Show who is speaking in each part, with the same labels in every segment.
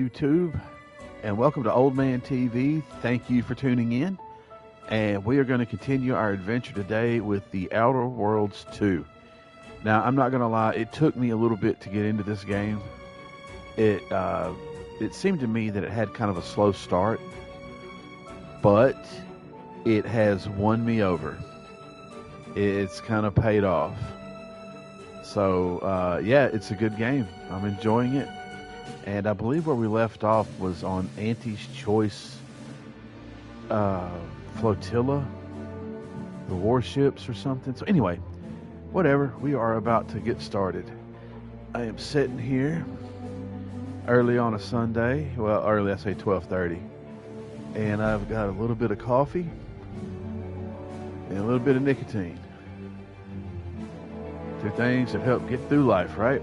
Speaker 1: YouTube, and welcome to Old Man TV. Thank you for tuning in, and we are going to continue our adventure today with The Outer Worlds 2. Now, I'm not going to lie, it took me a little bit to get into this game. It seemed to me that it had kind of a slow start, but it has won me over. It's kind of paid off. So, yeah, it's a good game. I'm enjoying it. And I believe where we left off was on Auntie's Choice Flotilla, the warships or something. So anyway, whatever, we are about to get started. I am sitting here early on a Sunday. Well, early, I say 12:30. And I've got a little bit of coffee and a little bit of nicotine. Two things that help get through life, right?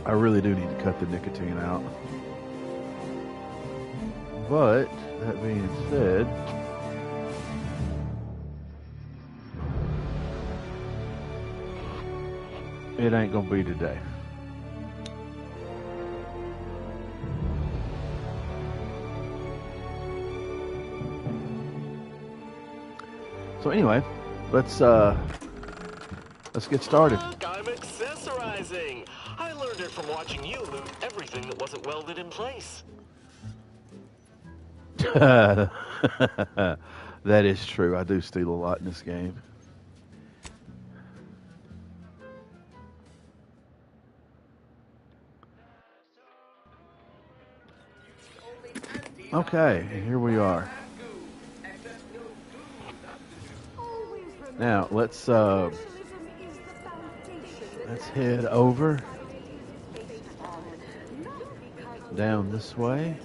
Speaker 1: I really do need to cut the nicotine out. But, that being said, it ain't gonna be today. So anyway, let's get started.
Speaker 2: I'm accessorizing. I learned it from watching you loot everything that wasn't welded in place.
Speaker 1: That is true. I do steal a lot in this game. Okay, here we are. Now let's head over down this way.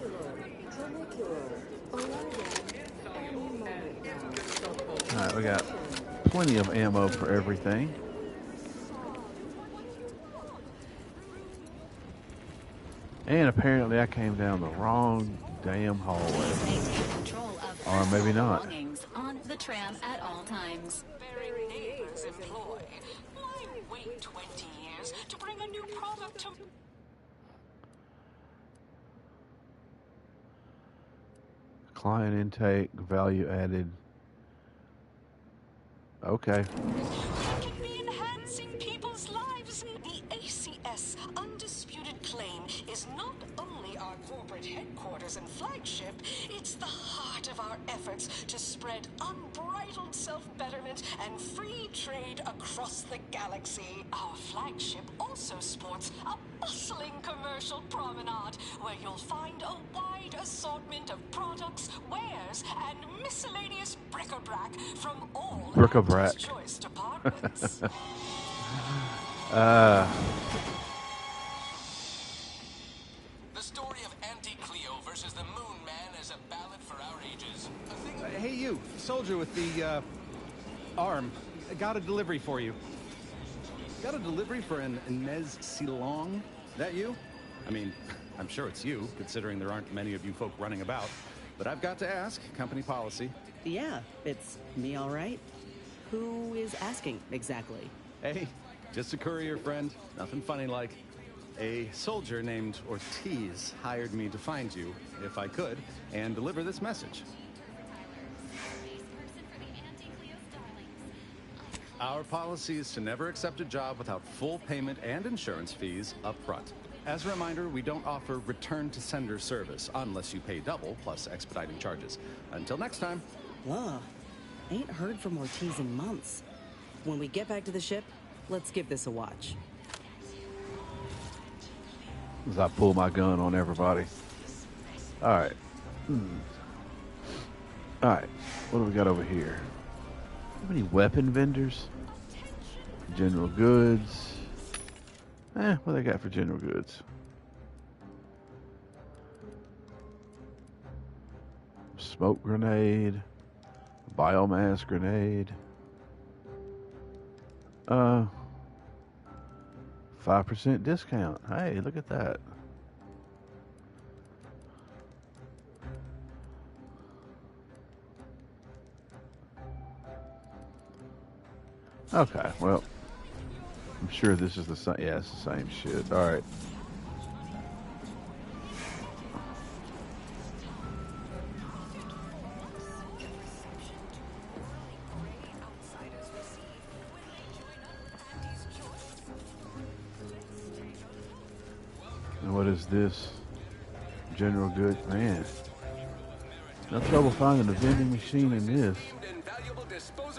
Speaker 1: Alright, we got plenty of ammo for everything. And apparently I came down the wrong damn hallway. Or maybe not.
Speaker 3: On the tram at all times.
Speaker 4: Bearing neighbors employ. Why wait 20 years to bring a new product to...
Speaker 1: Client intake, value added. Okay.
Speaker 4: Can be enhancing people's lives. The ACS undisputed claim is not only our corporate headquarters and flagship, it's the heart of our efforts to spread unbridled self-betterment and free trade across the galaxy. Our flagship also sports a bustling commercial promenade where you'll find a wide assortment of products, wares, and miscellaneous bric-a-brac from all
Speaker 1: Bric-a-brac.
Speaker 4: choice departments.
Speaker 5: The story of Anti-Cleo versus the Moon Man is a ballad for our ages. A thing
Speaker 6: Hey, you, soldier with the, arm. I got a delivery for you. Got a delivery for an Inez Silong? That you? I mean, I'm sure it's you, considering there aren't many of you folk running about. But I've got to ask, company policy.
Speaker 7: Yeah, it's me, all right. Who is asking, exactly?
Speaker 6: Hey, just a courier friend. Nothing funny like. A soldier named Ortiz hired me to find you, if I could, and deliver this message. Our policy is to never accept a job without full payment and insurance fees up front. As a reminder, we don't offer return-to-sender service unless you pay double plus expediting charges. Until next time.
Speaker 7: Ugh, ain't heard from Ortiz in months. When we get back to the ship, let's give this a watch.
Speaker 1: As I pull my gun on everybody. Alright. Alright, what do we got over here? How many weapon vendors? General goods. What they got for general goods? Smoke grenade. Biomass grenade. 5% discount. Hey, look at that. Okay, well, I'm sure this is the same. Yeah, it's the same shit. All right. is this? General goods, man. No trouble finding a vending machine in this.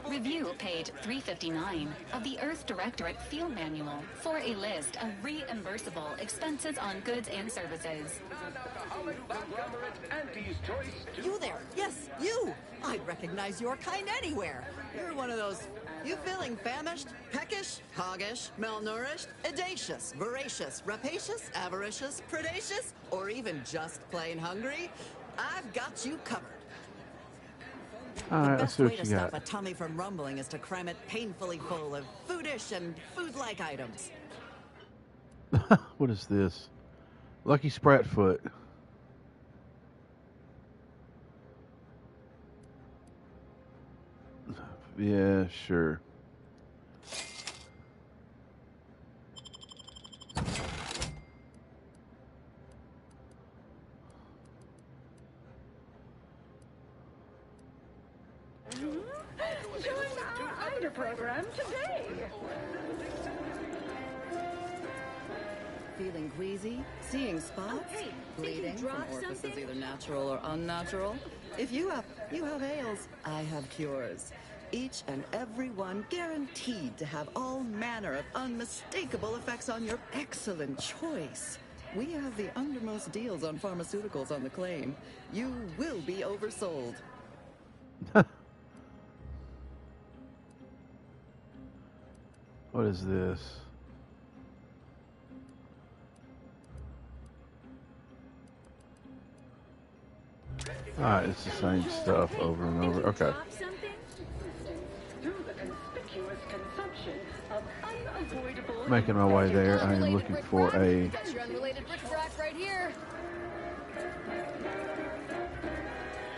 Speaker 3: Review page 359 of the Earth Directorate Field Manual for a list of reimbursable expenses on goods and services.
Speaker 8: You there? Yes, you! I'd recognize your kind anywhere. You're one of those, you feeling famished, peckish, hoggish, malnourished, audacious, voracious, rapacious, avaricious, predacious, or even just plain hungry? I've got you covered.
Speaker 1: Alright,
Speaker 8: The
Speaker 1: let's
Speaker 8: best
Speaker 1: see
Speaker 8: way
Speaker 1: what
Speaker 8: to
Speaker 1: you
Speaker 8: stop
Speaker 1: got.
Speaker 8: a tummy from rumbling is to cram it painfully full of foodish and food-like items.
Speaker 1: What is this? Lucky Spratfoot. Yeah, sure.
Speaker 9: Join our IDA program today.
Speaker 7: Feeling queasy? Seeing spots?
Speaker 3: Oh, hey, think you
Speaker 7: Bleeding from
Speaker 3: dropped
Speaker 7: orifices
Speaker 3: something?
Speaker 7: either natural or unnatural? If you have ails, I have cures. Each and every one guaranteed to have all manner of unmistakable effects on your excellent choice. We have the undermost deals on pharmaceuticals on the claim. You will be oversold.
Speaker 1: What is this? Alright, it's the same stuff over and over. Okay.
Speaker 3: Drop something?
Speaker 9: Through the conspicuous consumption of unavoidable...
Speaker 1: Making my way there. I am looking for a...
Speaker 10: Got your unrelated riffraff right here.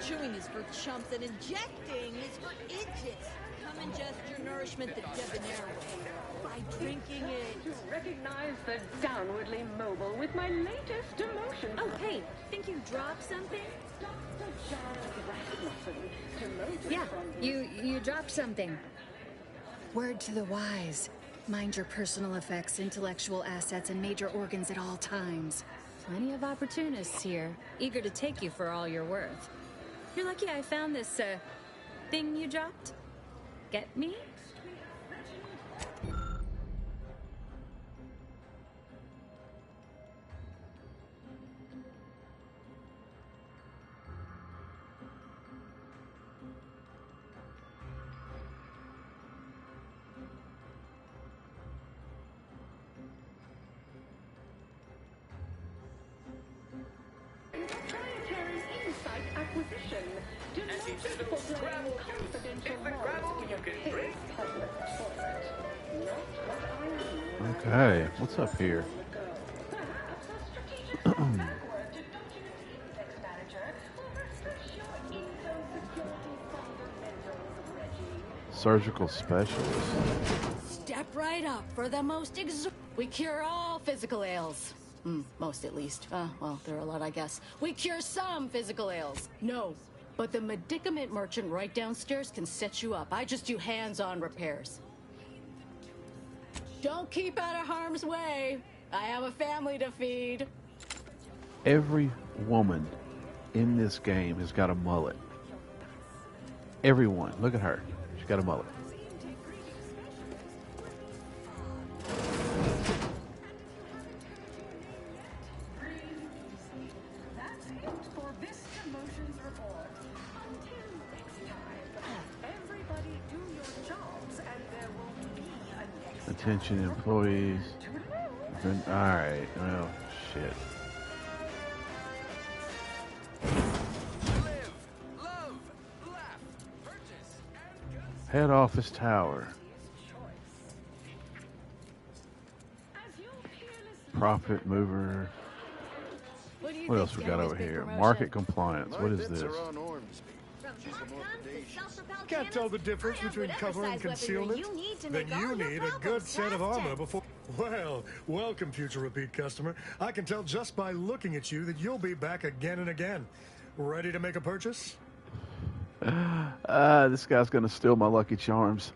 Speaker 11: Chewing is for chumps and injecting is for idiots. Come ingest your nourishment the debonair way by drinking it.
Speaker 9: To recognize the downwardly mobile with my latest emotion.
Speaker 3: Oh, hey, think you dropped something?
Speaker 10: Yeah, you dropped something. Word to the wise. Mind your personal effects, intellectual assets, and major organs at all times. Plenty of opportunists here, eager to take you for all you're worth. You're lucky I found this, thing you dropped. Get me?
Speaker 9: Proprietary insight acquisition. Do not proclaim confidential knowledge to your paid public toilet. Not what I mean.
Speaker 1: Okay, what's up here?
Speaker 9: Perhaps a strategic step backward to Dutch's Apex manager will refresh your eco-security fundamentals, Reggie.
Speaker 1: Surgical specialist.
Speaker 10: Step right up for the most We cure all physical ails. Most at least. Well, there are a lot, I guess. We cure some physical ails. No, but the medicament merchant right downstairs can set you up. I just do hands-on repairs. Don't keep out of harm's way. I have a family to feed.
Speaker 1: Every woman in this game has got a mullet. Everyone. Look at her. She's got a mullet.
Speaker 9: That's it for this Emotions Report. Until next time, everybody do your jobs and there won't be a next
Speaker 1: Attention employees. Alright, well, shit.
Speaker 5: Live, love, laugh, purchase, and consume.
Speaker 1: Head office tower.
Speaker 9: As you fearlessly
Speaker 1: Profit mover.
Speaker 10: What do you
Speaker 1: What
Speaker 10: think,
Speaker 1: else we got
Speaker 10: Scanner's
Speaker 1: over
Speaker 10: big
Speaker 1: here?
Speaker 10: promotion?
Speaker 1: Market compliance. What is this?
Speaker 12: Can't tell the difference between cover and concealment? Then you need a good set of armor before... Well, welcome, future repeat customer. I can tell just by looking at you that you'll be back again and again. Ready to make a purchase?
Speaker 1: This guy's gonna steal my Lucky Charms.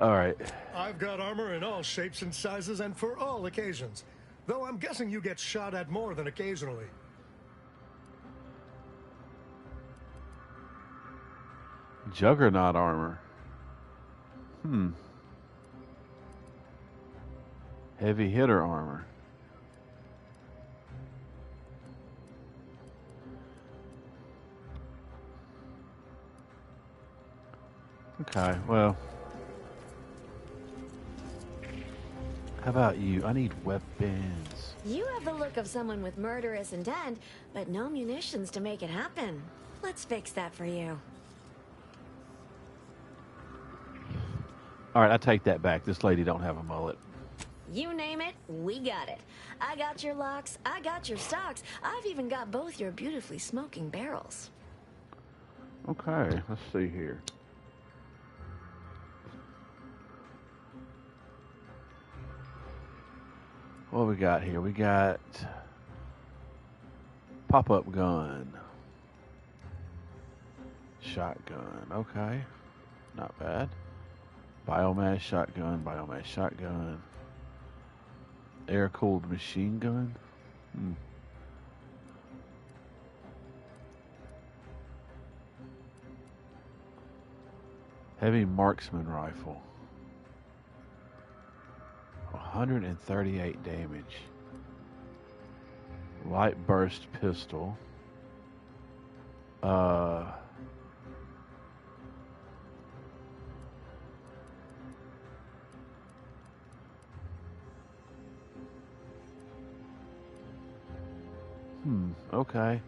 Speaker 1: Alright.
Speaker 12: I've got armor in all shapes and sizes and for all occasions. Though I'm guessing you get shot at more than occasionally.
Speaker 1: Juggernaut armor. Heavy hitter armor. Okay, well. How about you? I need weapons.
Speaker 13: You have the look of someone with murderous intent, but no munitions to make it happen. Let's fix that for you.
Speaker 1: All right, I take that back. This lady don't have a mullet.
Speaker 13: You name it, we got it. I got your locks, I got your stocks. I've even got both your beautifully smoking barrels.
Speaker 1: Okay, let's see here. What we got here? We got pop-up gun. Shotgun. Okay, not bad. Biomass shotgun. Air-cooled machine gun. Heavy marksman rifle. 138 damage. Light burst pistol. Okay.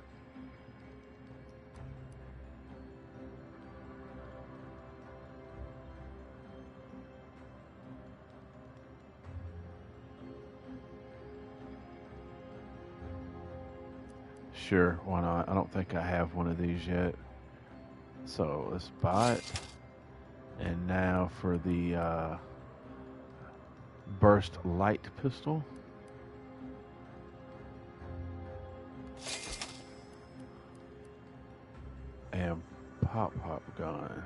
Speaker 1: Sure, why not? I don't think I have one of these yet. So let's buy it. And now for the burst light pistol. And pop gun.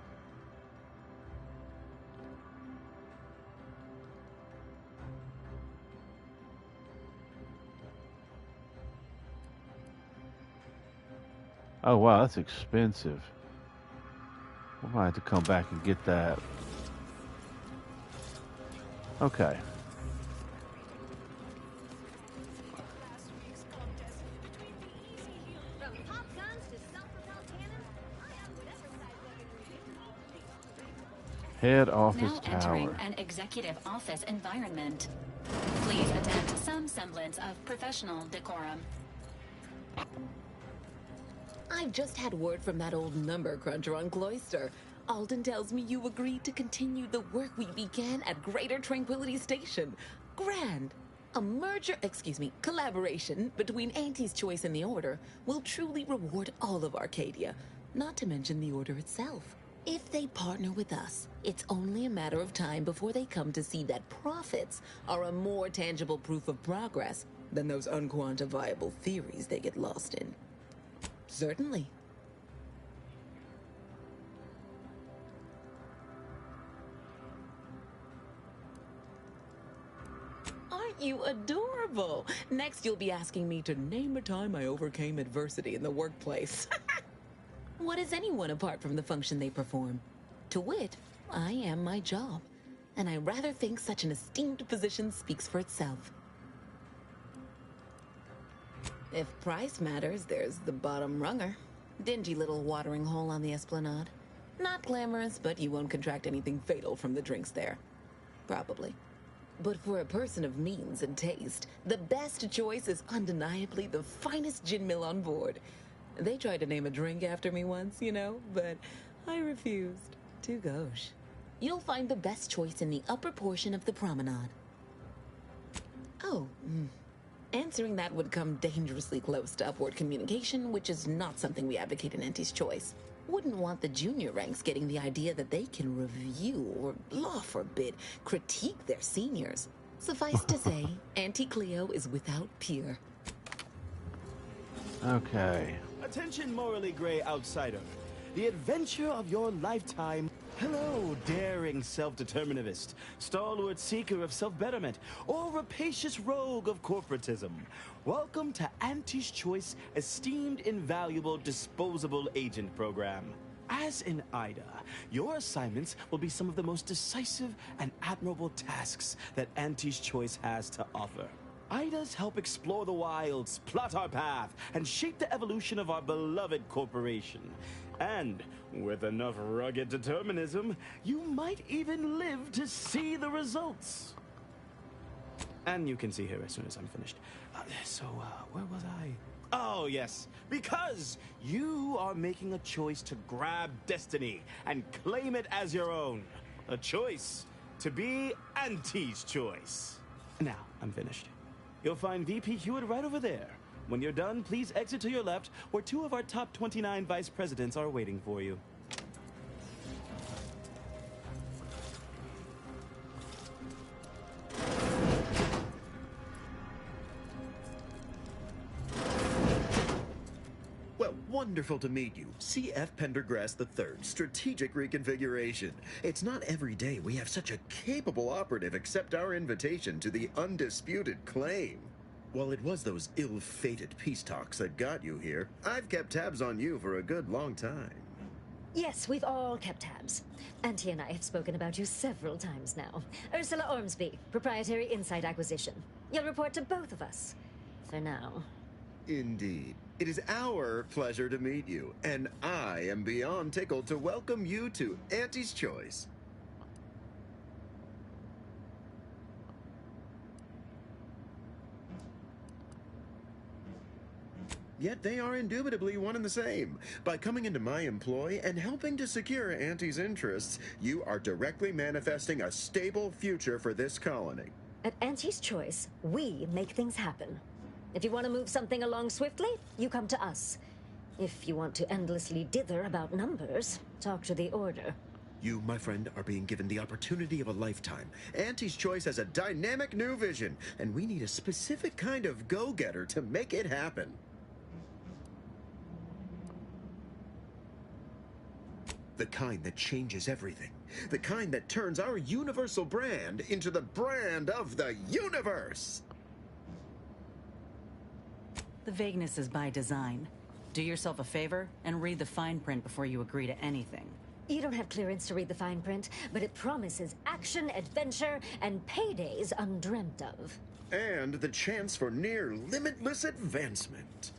Speaker 1: Oh wow, that's expensive. I might have to come back and get that. Okay. Head office
Speaker 3: Now entering
Speaker 1: tower.
Speaker 3: an executive office environment. Please attempt some semblance of professional decorum.
Speaker 14: I've just had word from that old number cruncher on Cloister. Alden tells me you agreed to continue the work we began at Greater Tranquility Station. Grand. A collaboration between Auntie's Choice and the Order will truly reward all of Arcadia, not to mention the Order itself. If they partner with us, it's only a matter of time before they come to see that profits are a more tangible proof of progress than those unquantifiable theories they get lost in. Certainly. Aren't you adorable? Next, you'll be asking me to name a time I overcame adversity in the workplace. What is anyone apart from the function they perform? To wit, I am my job, and I rather think such an esteemed position speaks for itself. If price matters, there's the bottom runger. Dingy little watering hole on the Esplanade. Not glamorous, but you won't contract anything fatal from the drinks there. Probably. But for a person of means and taste, the best choice is undeniably the finest gin mill on board. They tried to name a drink after me once, you know, but I refused. Too gauche. You'll find the best choice in the upper portion of the promenade. Oh, answering that would come dangerously close to upward communication, which is not something we advocate in Auntie's Choice. Wouldn't want the junior ranks getting the idea that they can review or, law forbid, critique their seniors. Suffice to say, Auntie Cleo is without peer.
Speaker 1: Okay.
Speaker 15: Attention morally gray outsider. the adventure of your lifetime. Hello, daring self-determinativist, stalwart seeker of self-betterment, or rapacious rogue of corporatism. Welcome to Auntie's Choice Esteemed Invaluable Disposable Agent Program. As in Ida, your assignments will be some of the most decisive and admirable tasks that Auntie's Choice has to offer. Ida's help explore the wilds, plot our path, and shape the evolution of our beloved corporation. And with enough rugged determinism, you might even live to see the results. And you can see here as soon as I'm finished. Where was I? Oh, yes. Because you are making a choice to grab destiny and claim it as your own. A choice to be Auntie's Choice. Now, I'm finished. You'll find VP Hewitt right over there. When you're done, please exit to your left, where 2 of our top 29 vice presidents are waiting for you.
Speaker 16: Well, wonderful to meet you. C.F. Pendergrass III, Strategic Reconfiguration. It's not every day we have such a capable operative accept our invitation to the undisputed claim. While it was those ill-fated peace talks that got you here, I've kept tabs on you for a good long time.
Speaker 17: Yes, we've all kept tabs. Auntie and I have spoken about you several times now. Ursula Ormsby, Proprietary Insight Acquisition. You'll report to both of us. For now.
Speaker 16: Indeed. It is our pleasure to meet you, and I am beyond tickled to welcome you to Auntie's Choice. Yet they are indubitably one and the same. By coming into my employ and helping to secure Auntie's interests, you are directly manifesting a stable future for this colony.
Speaker 17: At Auntie's Choice, we make things happen. If you want to move something along swiftly, you come to us. If you want to endlessly dither about numbers, talk to the Order.
Speaker 16: You, my friend, are being given the opportunity of a lifetime. Auntie's Choice has a dynamic new vision, and we need a specific kind of go-getter to make it happen. The kind that changes everything. The kind that turns our universal brand into the brand of the universe!
Speaker 18: The vagueness is by design. Do yourself a favor and read the fine print before you agree to anything.
Speaker 17: You don't have clearance to read the fine print, but it promises action, adventure, and paydays undreamt of.
Speaker 16: And the chance for near limitless advancement.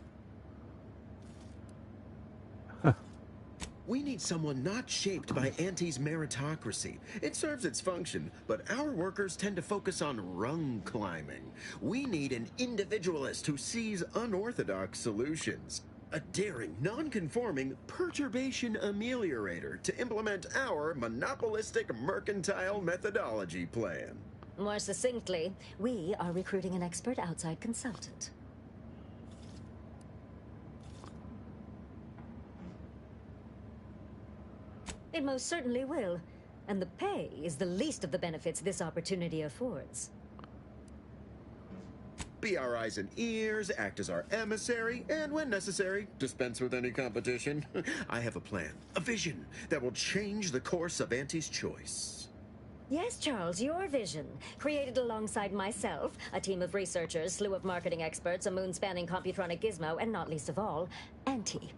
Speaker 16: We need someone not shaped by Auntie's meritocracy. It serves its function, but our workers tend to focus on rung climbing. We need an individualist who sees unorthodox solutions. A daring, non-conforming perturbation ameliorator to implement our monopolistic mercantile methodology plan.
Speaker 17: More succinctly, we are recruiting an expert outside consultant. It most certainly will, and the pay is the least of the benefits this opportunity affords.
Speaker 16: Be our eyes and ears, act as our emissary, and when necessary, dispense with any competition. I have a plan, a vision, that will change the course of Auntie's Choice.
Speaker 17: Yes, Charles, your vision. Created alongside myself, a team of researchers, slew of marketing experts, a moon-spanning computronic gizmo, and not least of all, Auntie.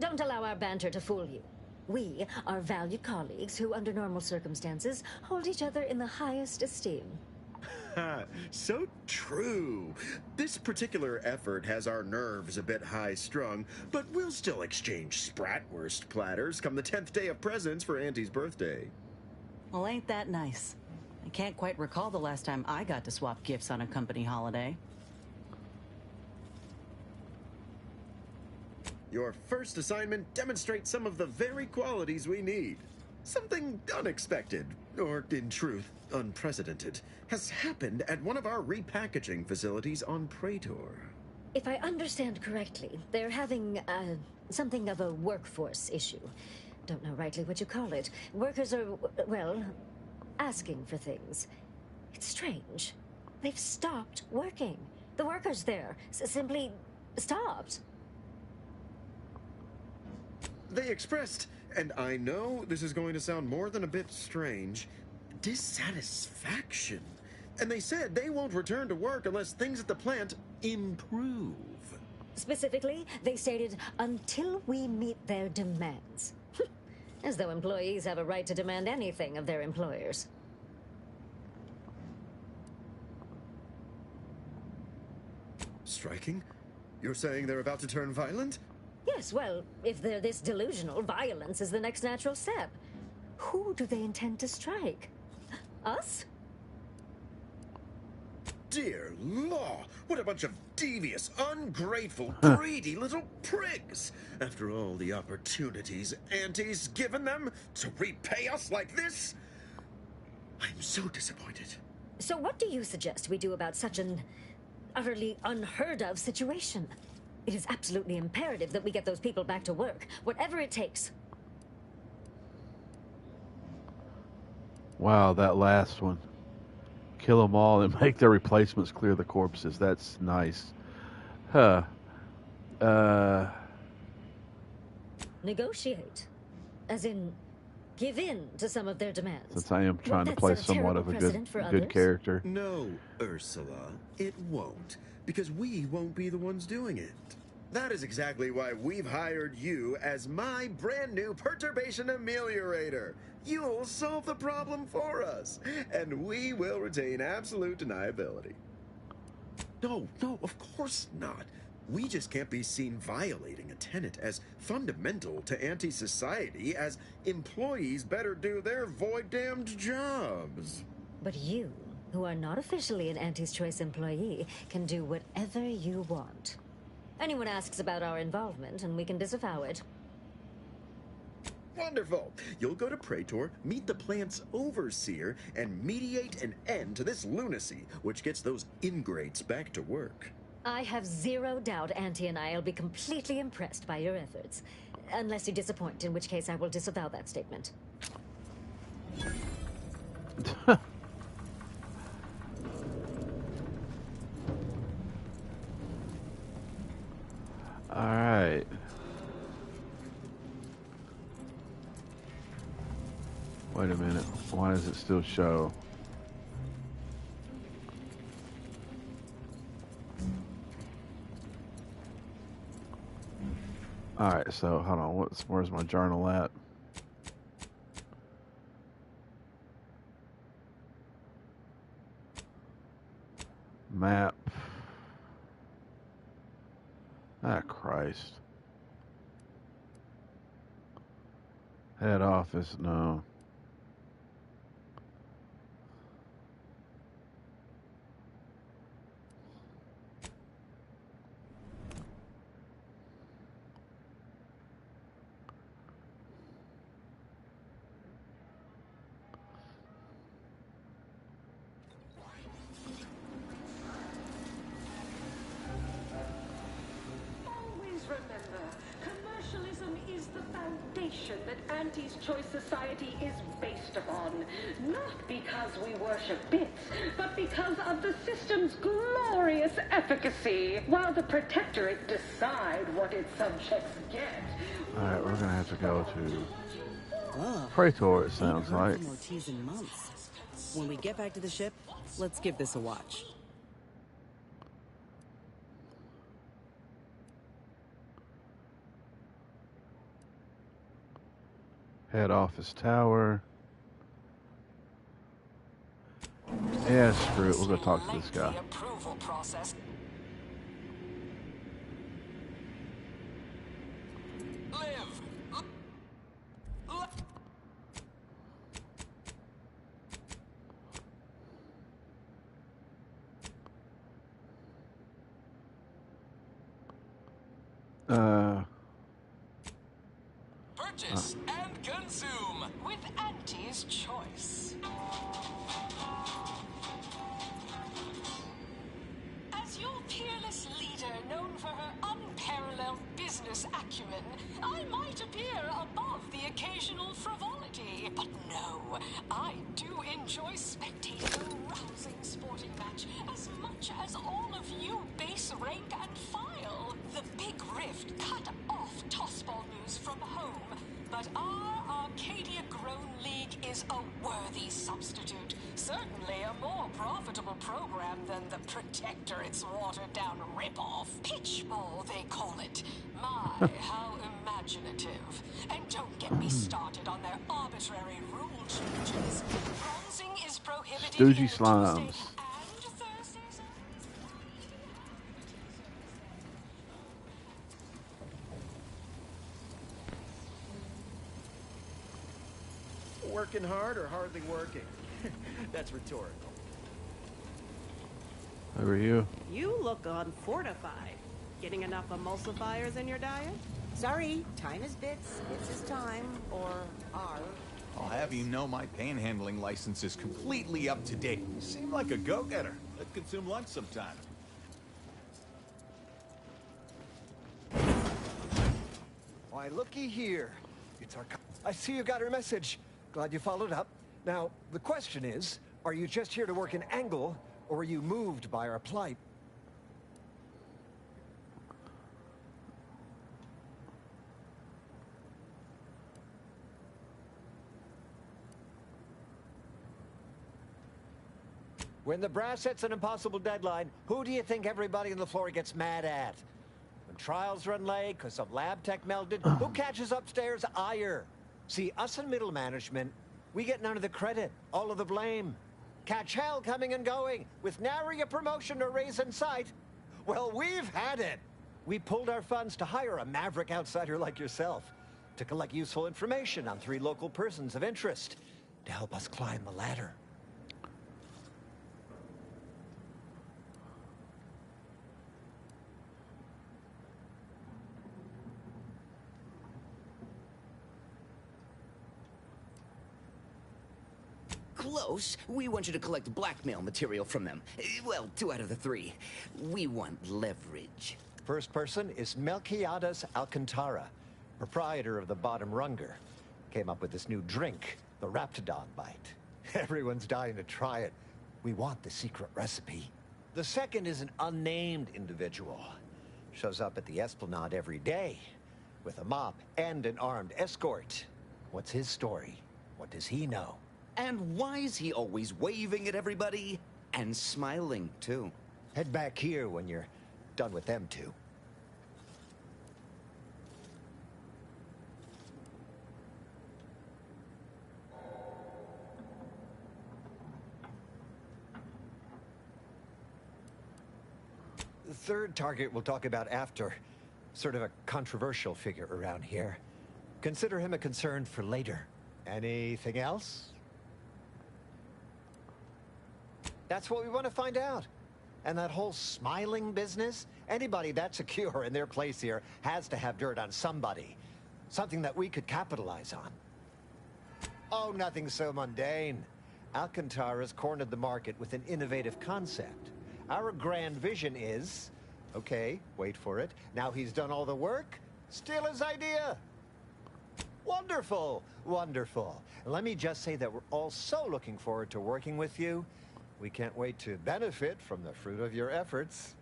Speaker 17: Don't allow our banter to fool you. We are valued colleagues who, under normal circumstances, hold each other in the highest esteem.
Speaker 16: So true. This particular effort has our nerves a bit high-strung, but we'll still exchange Spratwurst platters come the 10th day of presents for Auntie's birthday.
Speaker 18: Well, ain't that nice? I can't quite recall the last time I got to swap gifts on a company holiday.
Speaker 16: Your first assignment demonstrates some of the very qualities we need. Something unexpected, or in truth, unprecedented, has happened at one of our repackaging facilities on Praetor.
Speaker 17: If I understand correctly, they're having, something of a workforce issue. Don't know rightly what you call it. Workers are, well, asking for things. It's strange. They've stopped working. The workers there simply stopped.
Speaker 16: They expressed, and I know this is going to sound more than a bit strange, dissatisfaction. And they said they won't return to work unless things at the plant improve.
Speaker 17: Specifically, they stated, until we meet their demands. As though employees have a right to demand anything of their employers.
Speaker 16: Striking? You're saying they're about to turn violent?
Speaker 17: Yes, well, if they're this delusional, violence is the next natural step. Who do they intend to strike? Us?
Speaker 16: Dear law, what a bunch of devious, ungrateful, greedy little prigs! After all the opportunities Auntie's given them to repay us like this, I'm so disappointed.
Speaker 17: So what do you suggest we do about such an utterly unheard of situation? It is absolutely imperative that we get those people back to work, whatever it takes.
Speaker 1: Wow, that last one. Kill them all and make their replacements clear the corpses. That's nice. Huh.
Speaker 17: Negotiate. As in, give in to some of their demands.
Speaker 1: Since I am trying to play somewhat of a good character.
Speaker 16: No, Ursula, it won't. Because we won't be the ones doing it. That is exactly why we've hired you as my brand new perturbation ameliorator. You'll solve the problem for us, and we will retain absolute deniability. No, of course not. We just can't be seen violating a tenet as fundamental to anti-society as employees better do their void-damned jobs.
Speaker 17: But you, who are not officially an Auntie's Choice employee, can do whatever you want. Anyone asks about our involvement, and we can disavow it.
Speaker 16: Wonderful! You'll go to Praetor, meet the plant's overseer, and mediate an end to this lunacy, which gets those ingrates back to work.
Speaker 17: I have zero doubt Auntie and I will be completely impressed by your efforts. Unless you disappoint, in which case I will disavow that statement.
Speaker 1: All right. Wait a minute. Why does it still show? All right, so hold on. Where's my journal at? Map. Ah, Christ. Head office, no.
Speaker 4: Always remember, commercialism is the foundation that Auntie's Choice Society is based upon. Not because we worship bits, but because of the system's glorious efficacy. While the Protectorate decide what its subjects get.
Speaker 1: Alright, we're gonna have to go to Praetor, it sounds like.
Speaker 18: More teas in months. When we get back to the ship, let's give this a watch.
Speaker 1: Head office tower. Yeah, screw it. We're gonna talk to this guy.
Speaker 4: Approval process.
Speaker 5: Purchase and consume
Speaker 4: with Auntie's Choice. As your peerless leader, known for her unparalleled business acumen, I might appear above the occasional frivolity. But no, I do enjoy spectating a rousing sporting match as much as all of you program than the Protector, its watered-down ripoff. Pitchball, they call it. My, how imaginative. And don't get me started on their arbitrary rule changes. Bronzing is prohibited
Speaker 1: Stoogie
Speaker 4: in
Speaker 1: Slimes.
Speaker 4: Tuesday and Thursdays.
Speaker 16: Working hard or hardly working? That's rhetorical.
Speaker 1: Over you.
Speaker 19: You look unfortified. Getting enough emulsifiers in your diet?
Speaker 20: Sorry, time is bits. Bits is time, or are.
Speaker 21: I'll have you know my panhandling license is completely up to date. You seem like a go-getter. Let's consume lunch sometime.
Speaker 22: Why, looky here. It's our... I see you got our message. Glad you followed up. Now, the question is, are you just here to work in Angle, or are you moved by our plight? When the brass sets an impossible deadline, who do you think everybody on the floor gets mad at? When trials run late because some lab tech melted, who catches upstairs ire? See, us in middle management, we get none of the credit, all of the blame. Catch hell coming and going, with nary a promotion or raise in sight. Well, we've had it. We pulled our funds to hire a maverick outsider like yourself, to collect useful information on 3 local persons of interest, to help us climb the ladder.
Speaker 23: Close. We want you to collect blackmail material from them. Well, 2 out of the 3. We want leverage.
Speaker 22: First person is Melquiades Alcantara, proprietor of the Bottom Runger. Came up with this new drink, the Raptidon Bite. Everyone's dying to try it. We want the secret recipe. The second is an unnamed individual. Shows up at the Esplanade every day, with a mop and an armed escort. What's his story? What does he know?
Speaker 23: And why is he always waving at everybody? And smiling, too.
Speaker 22: Head back here when you're done with them two. The third target we'll talk about after. Sort of a controversial figure around here. Consider him a concern for later. Anything else? That's what we want to find out. And that whole smiling business, anybody that's secure in their place here has to have dirt on somebody. Something that we could capitalize on. Oh, nothing so mundane. Alcantara's cornered the market with an innovative concept. Our grand vision is... Okay, wait for it. Now he's done all the work, steal his idea. Wonderful, wonderful. Let me just say that we're all so looking forward to working with you. We can't wait to benefit from the fruit of your efforts.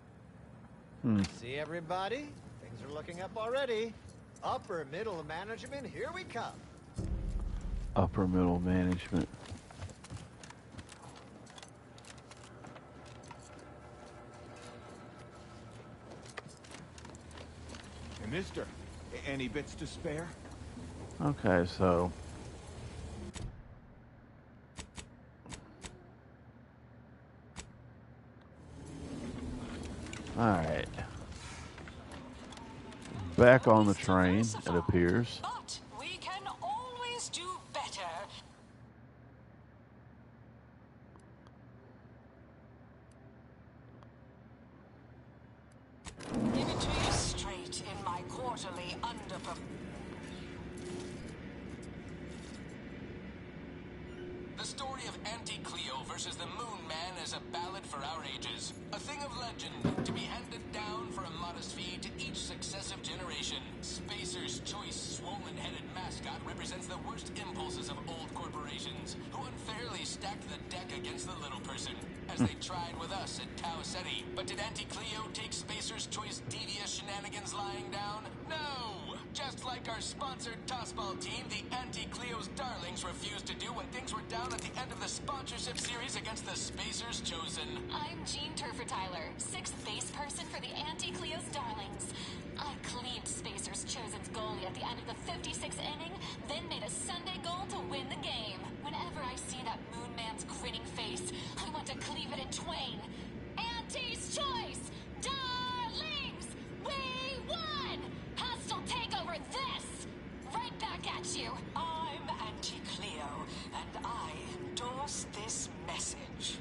Speaker 22: See, everybody? Things are looking up already. Upper middle management, here we come.
Speaker 1: Upper middle management.
Speaker 21: Hey, mister, any bits to spare?
Speaker 1: Okay, so... Alright. Back on the train, it appears.
Speaker 4: But we can always do better. Give it to you straight in my quarterly
Speaker 5: The story of Auntie Cleo versus the Moon Man is a ballad for our ages. A thing of legend to be handed down for a modest fee to each successful repulsive generation. Spacer's Choice swollen-headed mascot represents the worst impulses of old corporations, who unfairly stacked the deck against the little person, as they tried with us at Tau Ceti. But did Auntie Cleo take Spacer's Choice devious shenanigans lying down? No! Just like our sponsored tossball team, the Auntie Cleo's Darlings refused to do what things were down at the end of the sponsorship series against the Spacers Chosen.
Speaker 3: I'm Jean Turfer-Tyler, 6th base person for the Auntie Cleo's Darlings. I cleaned Spacers Chosen's goalie at the end of the 56th inning, then made a Sunday goal to win the game. Whenever I see that Moon Man's grinning face, I want to cleave it in twain. Auntie's Choice! Darlings! We won! Hostile takeover this! Right back at you!
Speaker 4: I'm Auntie Cleo, and I endorse this message.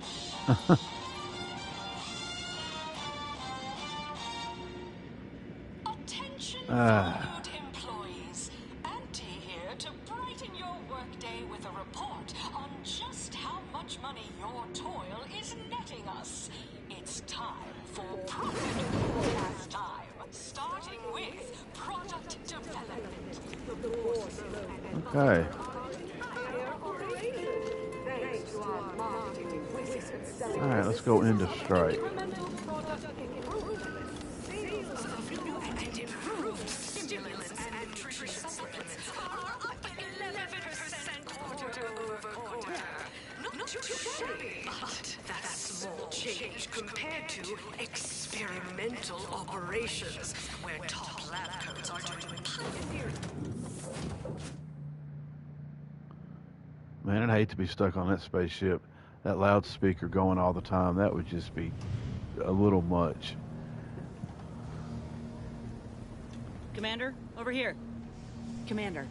Speaker 4: Attention valued employees. Auntie here to brighten your workday with a report on just how much money your toil is netting us. It's time for profit forecast time, starting with product development.
Speaker 1: Okay. All right, let's go into strike.
Speaker 4: Not too shabby, but that's small change compared to experimental operations, where top lab coats are doing pioneering.
Speaker 1: Man, I'd hate to be stuck on that spaceship. That loudspeaker going all the time, that would just be a little much.
Speaker 18: Commander, over here. Commander,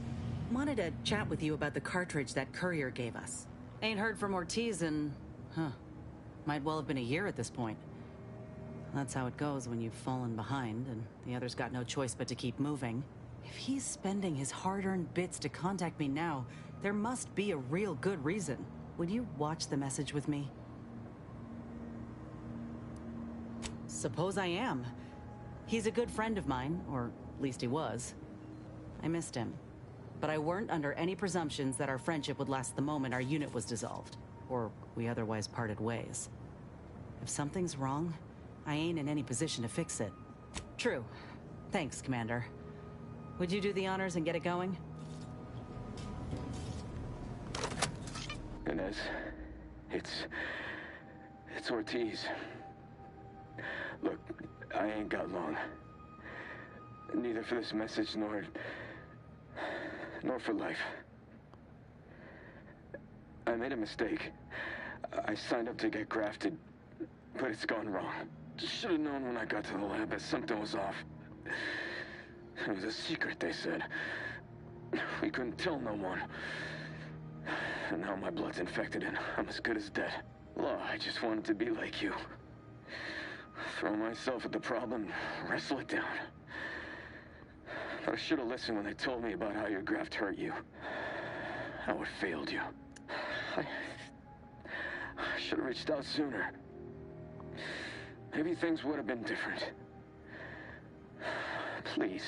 Speaker 18: wanted to chat with you about the cartridge that courier gave us. Ain't heard from Ortiz in, might well have been a year at this point. That's how it goes when you've fallen behind and the other's got no choice but to keep moving. If he's spending his hard-earned bits to contact me now, there must be a real good reason. Would you watch the message with me? Suppose I am. He's a good friend of mine, or at least he was. I missed him. But I weren't under any presumptions that our friendship would last the moment our unit was dissolved, or we otherwise parted ways. If something's wrong, I ain't in any position to fix it. True. Thanks, Commander. Would you do the honors and get it going?
Speaker 2: Inez, it's Ortiz. Look, I ain't got long. Neither for this message nor for life. I made a mistake. I signed up to get grafted, but it's gone wrong. Should have known when I got to the lab that something was off. It was a secret, they said. We couldn't tell no one. And now my blood's infected and I'm as good as dead. Law, I just wanted to be like you. Throw myself at the problem, wrestle it down. But I should have listened when they told me about how your graft hurt you. How it failed you. I should have reached out sooner. Maybe things would have been different. Please,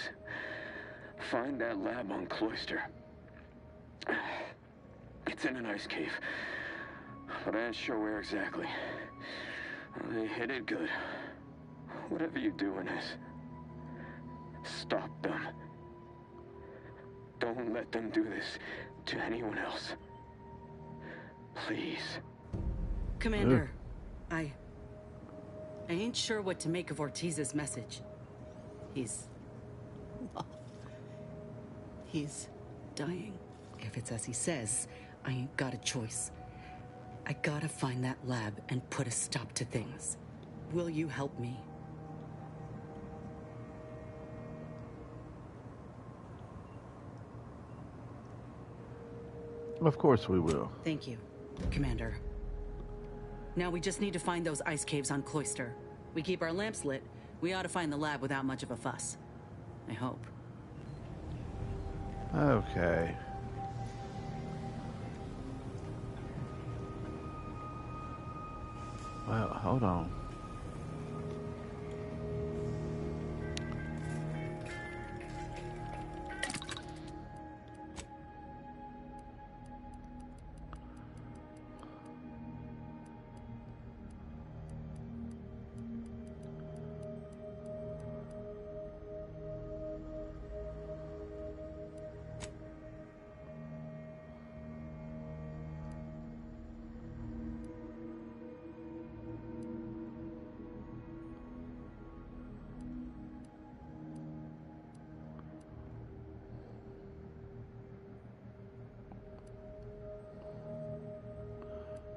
Speaker 2: find that lab on Cloister. It's in an ice cave, but I ain't sure where exactly. They hid it good. Whatever you do, Inez, stop them. Don't let them do this to anyone else. Please.
Speaker 18: Commander, I ain't sure what to make of Ortiz's message. He's dying. If it's as he says, I ain't got a choice. I gotta find that lab and put a stop to things. Will you help me?
Speaker 1: Of course we will.
Speaker 18: Thank you, Commander. Now we just need to find those ice caves on Cloister. We keep our lamps lit, we ought to find the lab without much of a fuss. I hope.
Speaker 1: Okay. Well, hold on.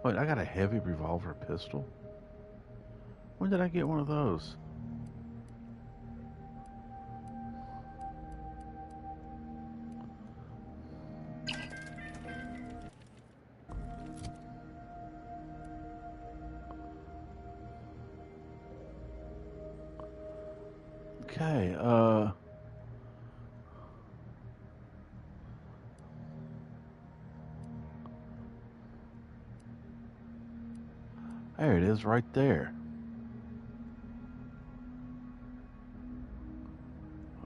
Speaker 1: Wait, I got a heavy revolver pistol? When did I get one of those? Okay, there it is right there.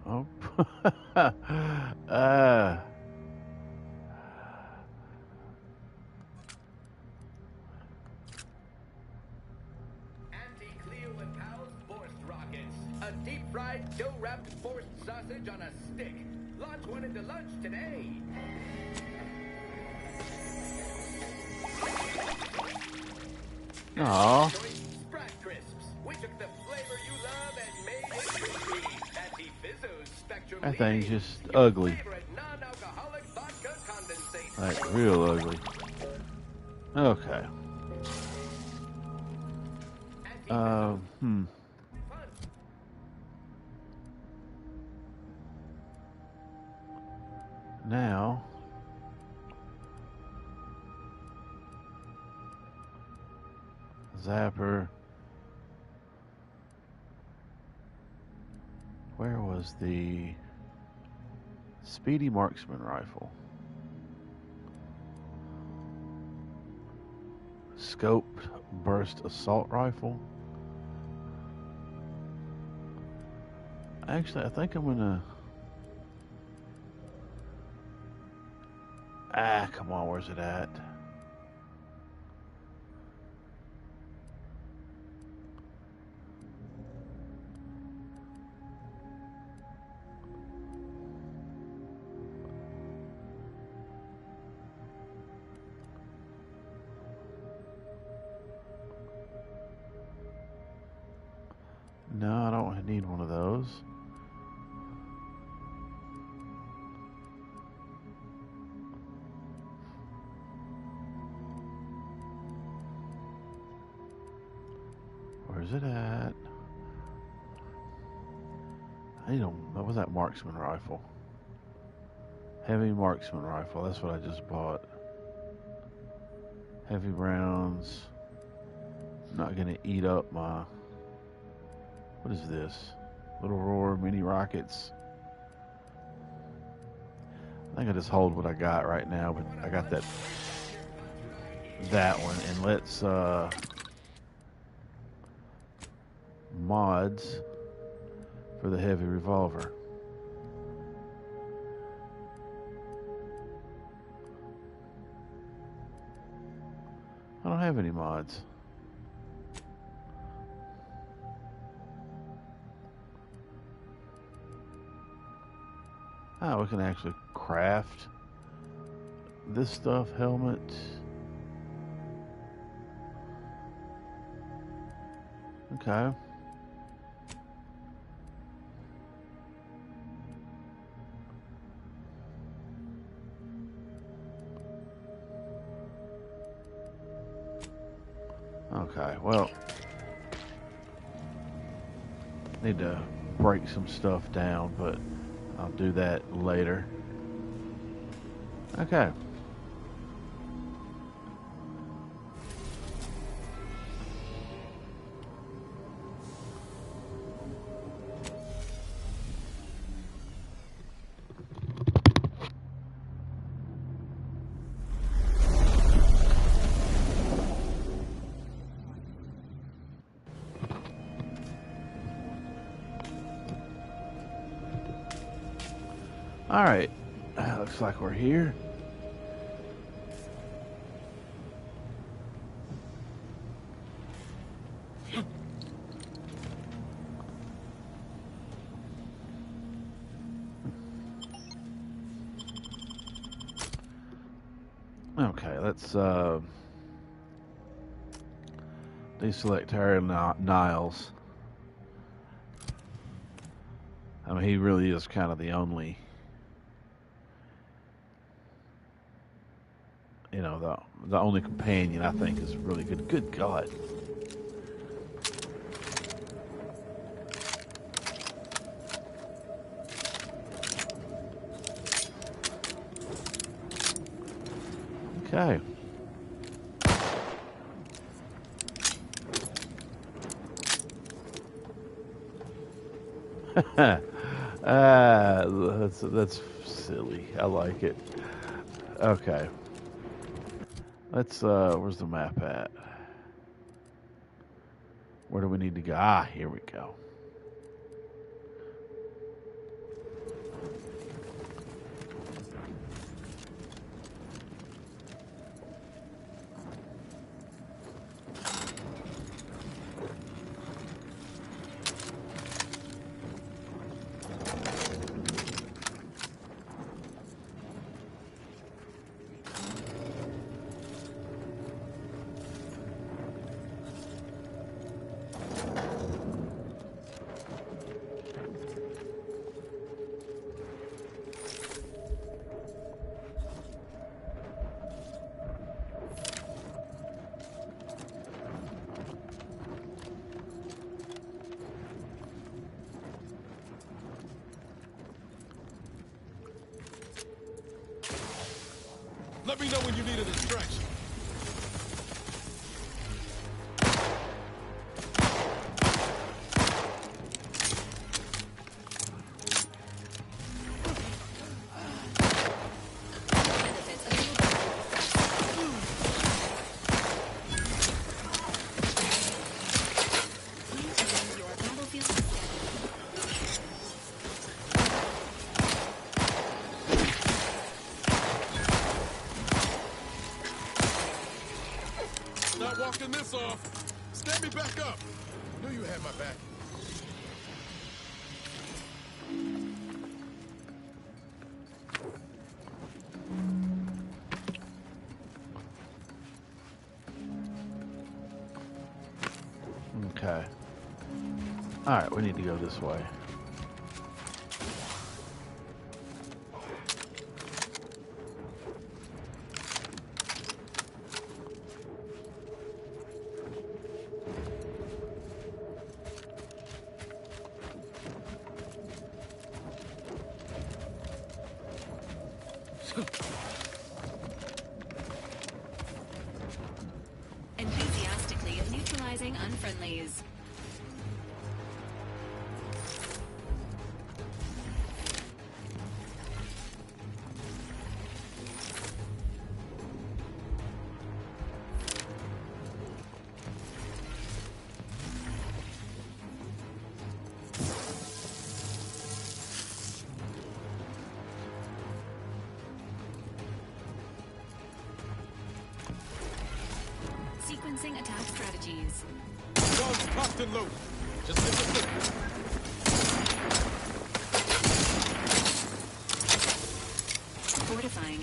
Speaker 1: Oh,
Speaker 5: Anti-Cleo and Pals Forced Rockets. A deep-fried, dough-wrapped forced sausage on a stick. Launch one into lunch today.
Speaker 1: Aw.
Speaker 5: Sprat Crisps. We took the flavor you love and made it crispy. Anti-Fizzo's Spectrum
Speaker 1: That thing's just ugly.
Speaker 5: favorite non-alcoholic vodka condensate.
Speaker 1: Like, real ugly. Okay. Now, Zapper. Where was the Speedy Marksman rifle? Scoped burst assault rifle. Actually, I think I'm gonna. Come on, where's it at? No, I don't need one of those. Where's it at? I need what was that marksman rifle? Heavy marksman rifle, that's what I just bought. Heavy rounds. Not gonna eat up my... What is this? Little Roar mini rockets. I think I just hold what I got right now, but I got that one. And let's mods for the heavy revolver. I don't have any mods. Oh, we can actually craft this stuff, helmet. Okay. Okay, well, need to break some stuff down, but I'll do that later. Okay. All right, looks like we're here. Okay, let's deselect Harry Niles. I mean, he really is kind of the only you know, the only companion I think is really good. Good God. Okay. That's silly. I like it. Okay. Let's where's the map at? Where do we need to go? Ah, here we go.
Speaker 6: Let me know when you need a distraction. Not walking this off. Stand me back up. Knew you had my back.
Speaker 1: Okay. All right, we need to go this way.
Speaker 3: Enthusiastically neutralizing unfriendlies. Sequencing attack strategies.
Speaker 6: Guns cocked and loaded. Just hit the flip.
Speaker 3: Fortifying.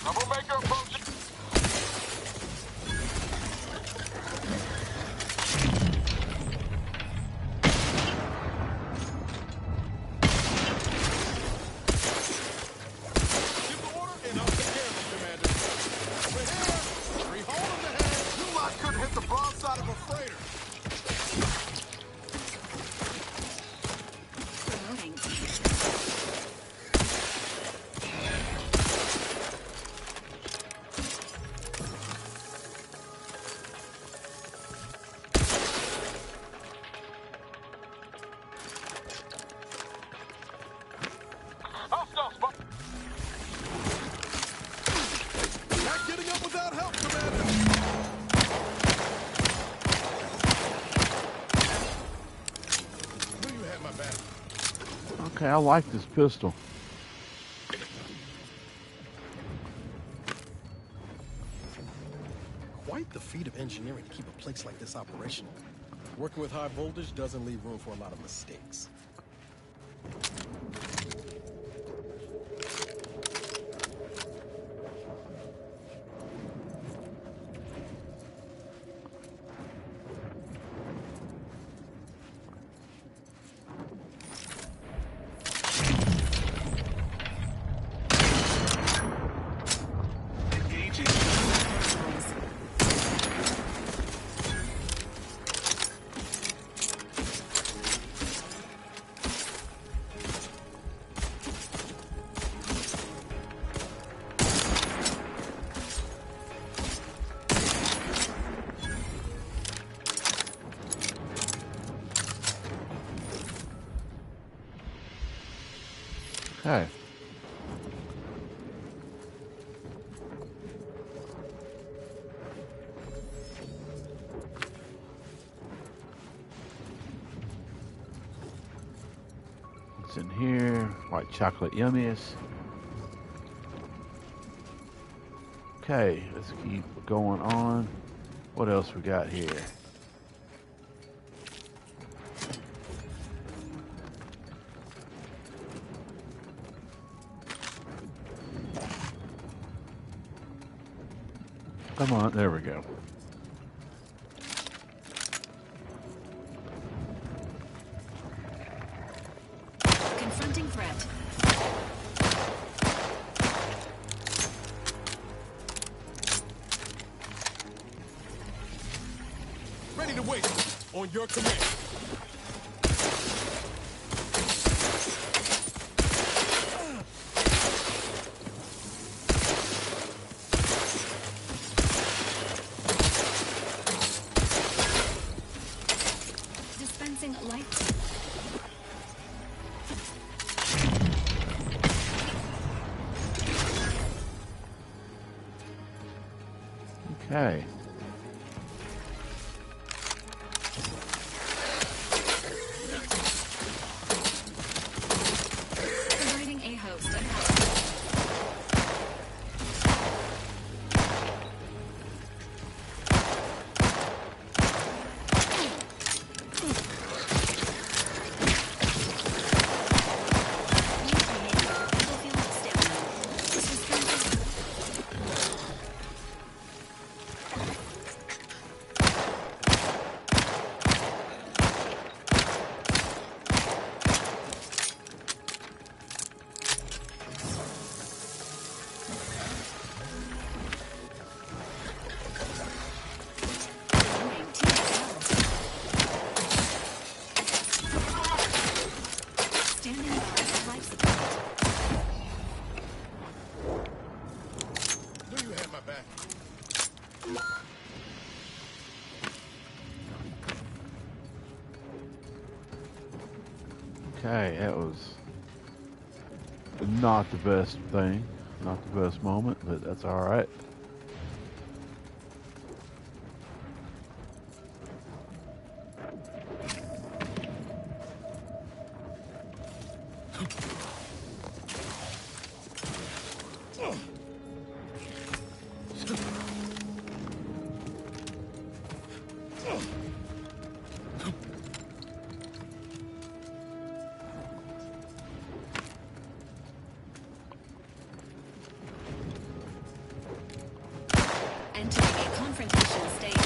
Speaker 6: Troublemaker approaching. Hit the broadside of a freighter.
Speaker 3: Promoting.
Speaker 6: Not getting up without help, Commander.
Speaker 1: Okay, I like this pistol.
Speaker 6: Quite the feat of engineering to keep a place like this operational. Working with high voltage doesn't leave room for a lot of mistakes.
Speaker 1: Okay. What's in here? White chocolate yummies. Okay, let's keep going on. What else we got here? Come on, there we go.
Speaker 10: Confronting threat.
Speaker 6: Ready to wait. On your command.
Speaker 10: Dispensing light.
Speaker 1: Okay.
Speaker 10: Providing a host. Standing by life support.
Speaker 6: Knew you had my back.
Speaker 1: Okay, that was not the best thing, not the best moment, but that's all right.
Speaker 10: Entering a confrontation state.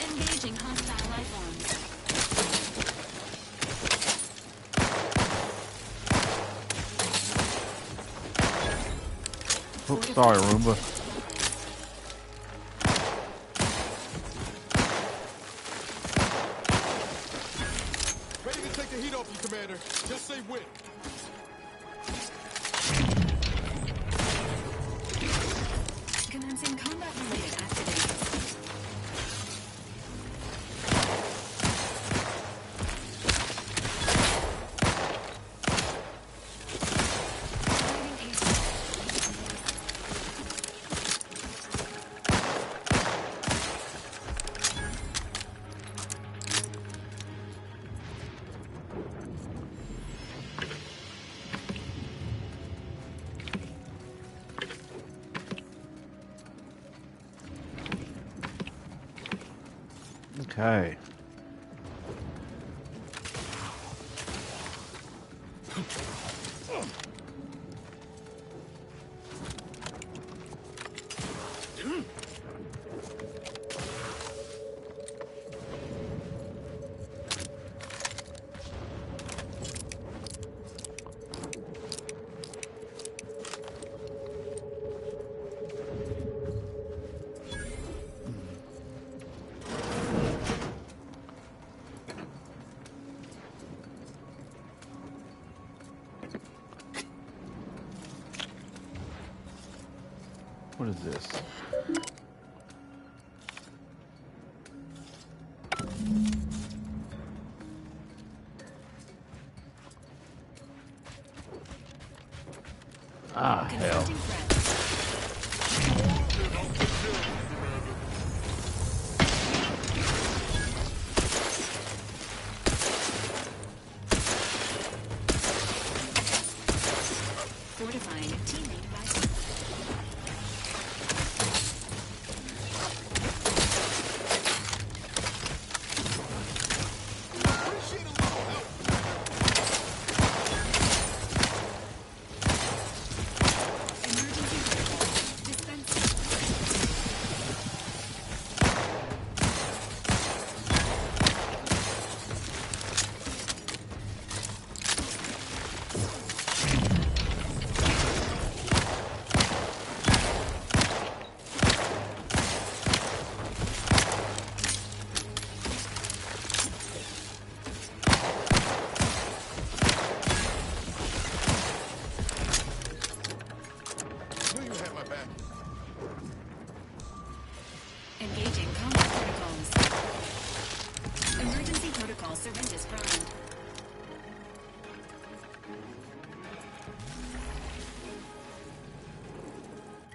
Speaker 10: Engaging hostile life forms.
Speaker 1: Oops, sorry, Roomba.
Speaker 6: Ready to take the heat off you, Commander. Just say when.
Speaker 10: Commencing combat-related activities.
Speaker 1: Okay. What is this?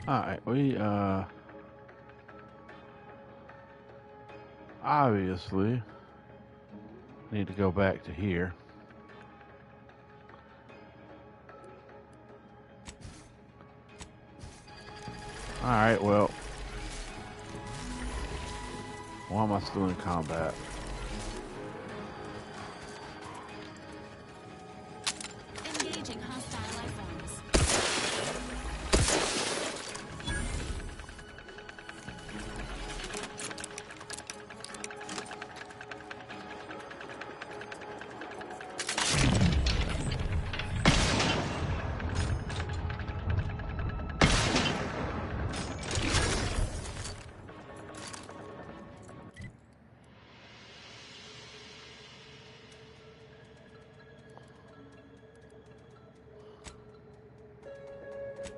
Speaker 1: Alright, we, obviously need to go back to here. Alright, well, why am I still in combat?
Speaker 3: Engaging hostile life forms.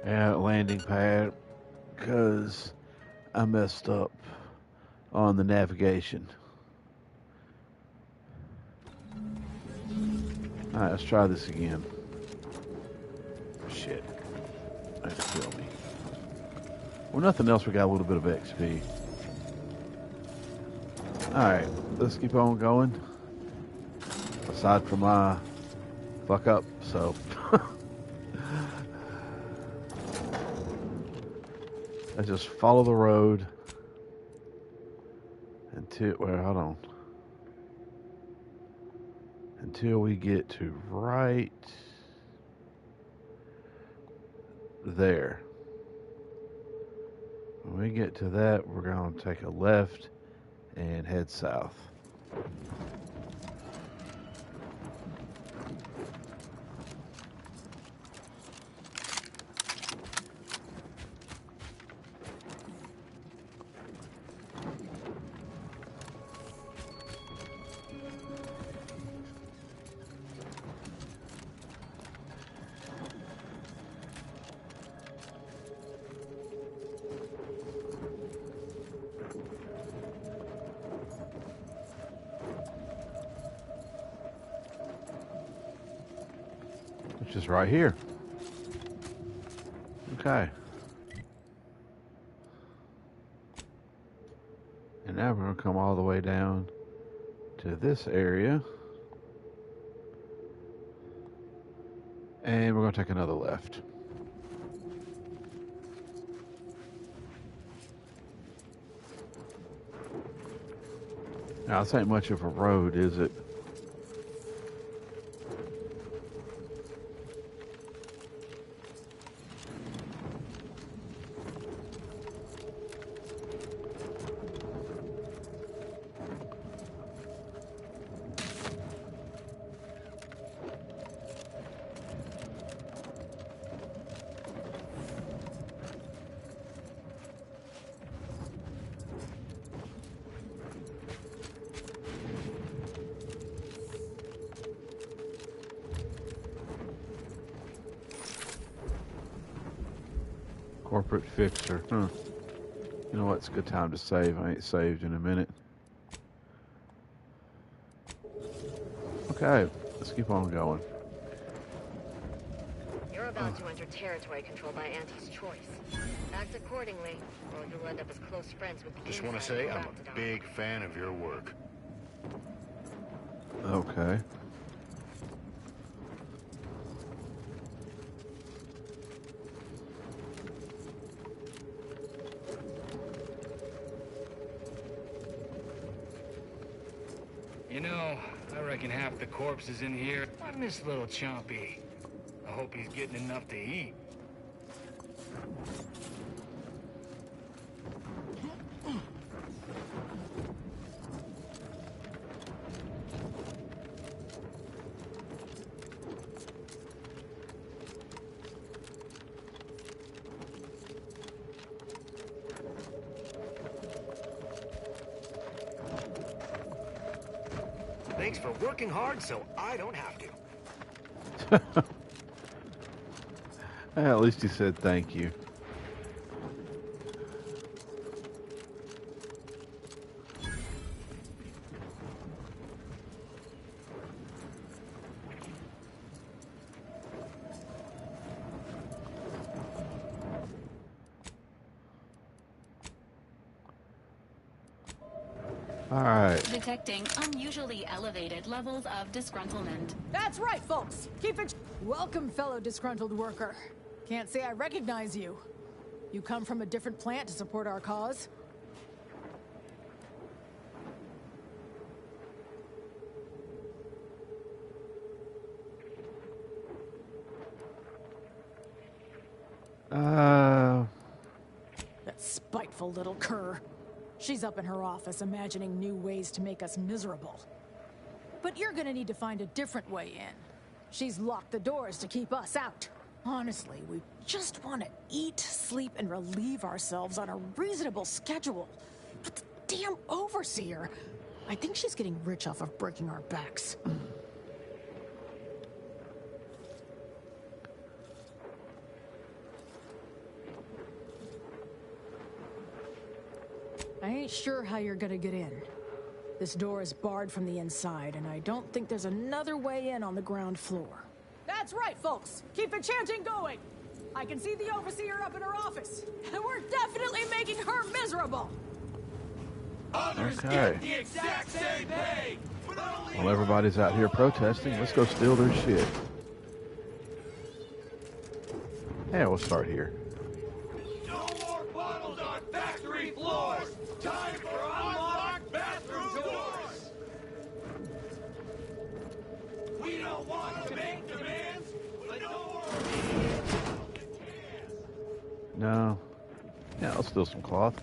Speaker 1: Yeah, landing pad, because I messed up on the navigation. Alright, let's try this again. Shit. That's kill me. Well, nothing else, we got a little bit of XP. Alright, let's keep on going. Aside from my fuck up, so... Let's just follow the road until, well, hold on. Until we get to right there. When we get to that, we're going to take a left and head south. Which is right here. Okay. And now we're going to come all the way down to this area. And we're going to take another left. Now, this ain't much of a road, is it? Corporate fixer. Huh. You know what? It's a good time to save. I ain't saved in a minute. Okay, let's keep on going.
Speaker 7: You're about to enter territory controlled by Auntie's choice. Act accordingly, or you'll end up as close friends with the
Speaker 8: Just want to
Speaker 7: inside
Speaker 8: say I'm
Speaker 7: Raptidon.
Speaker 8: a big fan of your work.
Speaker 1: Okay.
Speaker 11: You know, I reckon half the corpses in here. I miss little Chompy. I hope he's getting enough to eat.
Speaker 8: Thanks for working hard so I don't have to.
Speaker 1: At least he said thank you. All right.
Speaker 3: Detecting unusually elevated levels of disgruntlement.
Speaker 9: That's right, folks. Keep it. Welcome, fellow disgruntled worker. Can't say I recognize you. You come from a different plant to support our cause? That spiteful little cur. She's up in her office imagining new ways to make us miserable. But you're gonna need to find a different way in. She's locked the doors to keep us out. Honestly, we just want to eat, sleep, and relieve ourselves on a reasonable schedule. But the damn overseer, I think she's getting rich off of breaking our backs. I ain't sure how you're gonna get in. This door is barred from the inside, and I don't think there's another way in on the ground floor. That's right, folks. Keep the chanting going. I can see the overseer up in her office, and we're definitely making her miserable.
Speaker 1: Others get the exact same pay. While everybody's out here protesting, let's go steal their shit. Yeah, we'll start here.
Speaker 5: No more bottles on factory floors. Time for unlocked bathroom doors. We don't want to make demands, but no more.
Speaker 1: No. Yeah, I'll steal some cloth.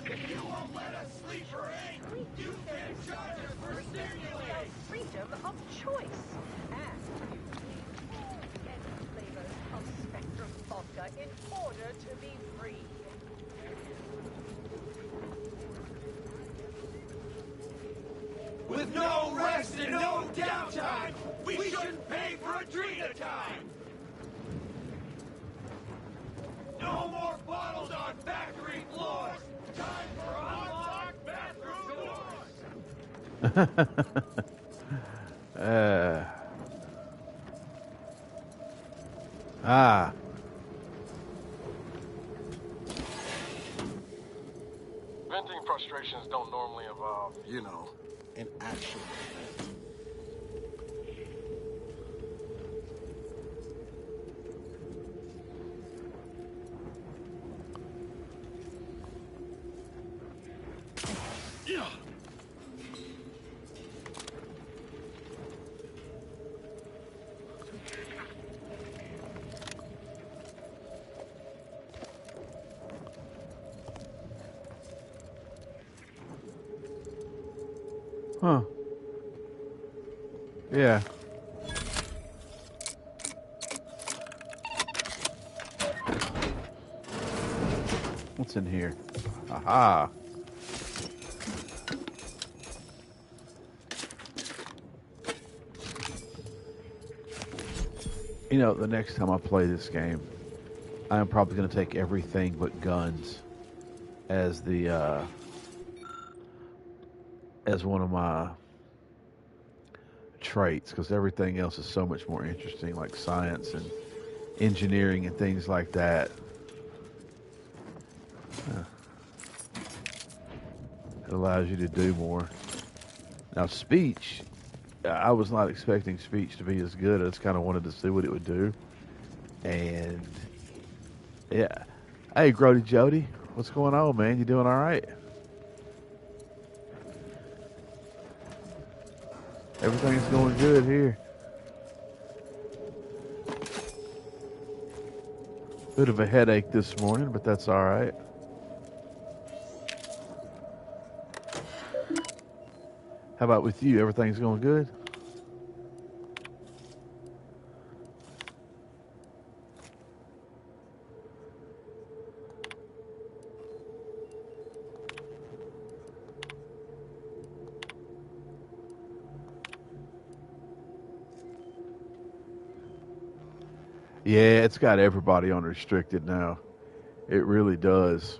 Speaker 5: If you won't let us sleep or eat, you can't charge us for stimulating.
Speaker 4: Freedom of choice. And you need any flavors of Spectrum vodka in order to be free.
Speaker 5: With no rest and no downtime, we shouldn't pay for a drink at a time. No more bottles on factory floors. Time for unlocked bathroom doors.
Speaker 1: Ah.
Speaker 6: Venting frustrations don't normally involve, you know, an actual event.
Speaker 5: Yeah.
Speaker 1: Huh. Yeah. What's in here? Aha. You know, the next time I play this game, I'm probably going to take everything but guns as the as one of my traits, because everything else is so much more interesting, like science and engineering and things like that. It allows you to do more. Now, speech, I was not expecting speech to be as good. I just kind of wanted to see what it would do. And, yeah. Hey, Grody Jody, what's going on, man? You doing all right? Everything's going good here. Bit of a headache this morning, but that's all right. How about with you? Everything's going good? Yeah, it's got everybody on restricted now. It really does.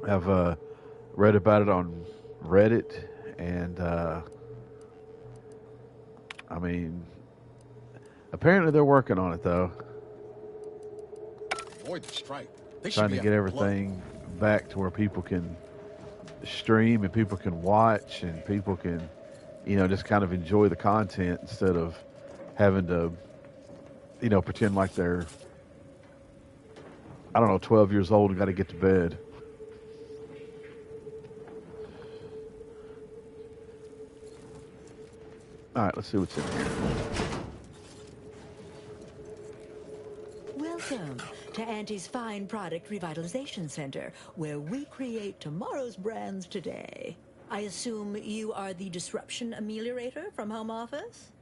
Speaker 1: I've read about it on Reddit, and I mean, apparently they're working on it, though.
Speaker 6: Avoid the strike. They should
Speaker 1: Trying
Speaker 6: be
Speaker 1: to get
Speaker 6: after
Speaker 1: everything back to where people can stream and people can watch and people can, you know, just kind of enjoy the content instead of having to, you know, pretend like they're, I don't know, 12 years old and got to get to bed. All right, let's see what's in here.
Speaker 12: Welcome to Auntie's Fine Product Revitalization Center, where we create tomorrow's brands today. I assume you are the disruption ameliorator from home office?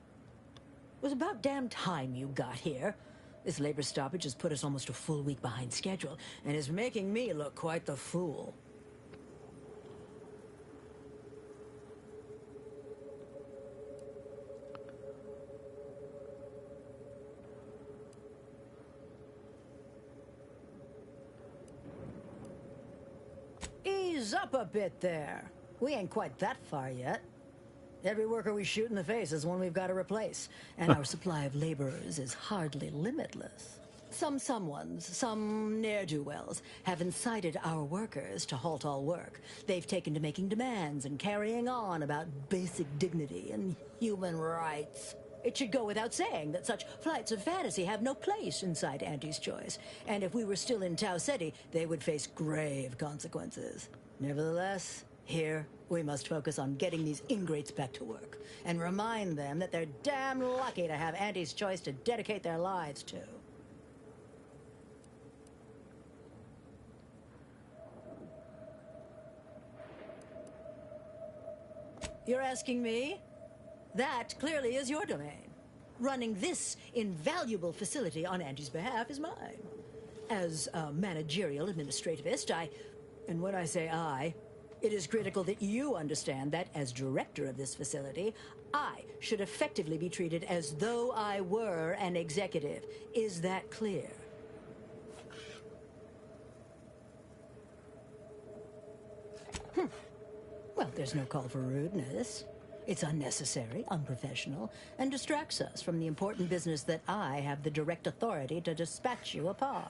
Speaker 12: It was about damn time you got here. This labor stoppage has put us almost a full week behind schedule and is making me look quite the fool. Ease up a bit there. We ain't quite that far yet. Every worker we shoot in the face is one we've got to replace, and our supply of laborers is hardly limitless. Some ne'er-do-wells have incited our workers to halt all work. They've taken to making demands and carrying on about basic dignity and human rights. It should go without saying that such flights of fantasy have no place inside Auntie's Choice, and if we were still in Tau Ceti, they would face grave consequences. Nevertheless, here, we must focus on getting these ingrates back to work, and remind them that they're damn lucky to have Auntie's Choice to dedicate their lives to. You're asking me? That clearly is your domain. Running this invaluable facility on Auntie's behalf is mine. As a managerial administrativist, and when I say I, it is critical that you understand that as director of this facility, I should effectively be treated as though I were an executive. Is that clear? Well, there's no call for rudeness. It's unnecessary, unprofessional, and distracts us from the important business that I have the direct authority to dispatch you upon.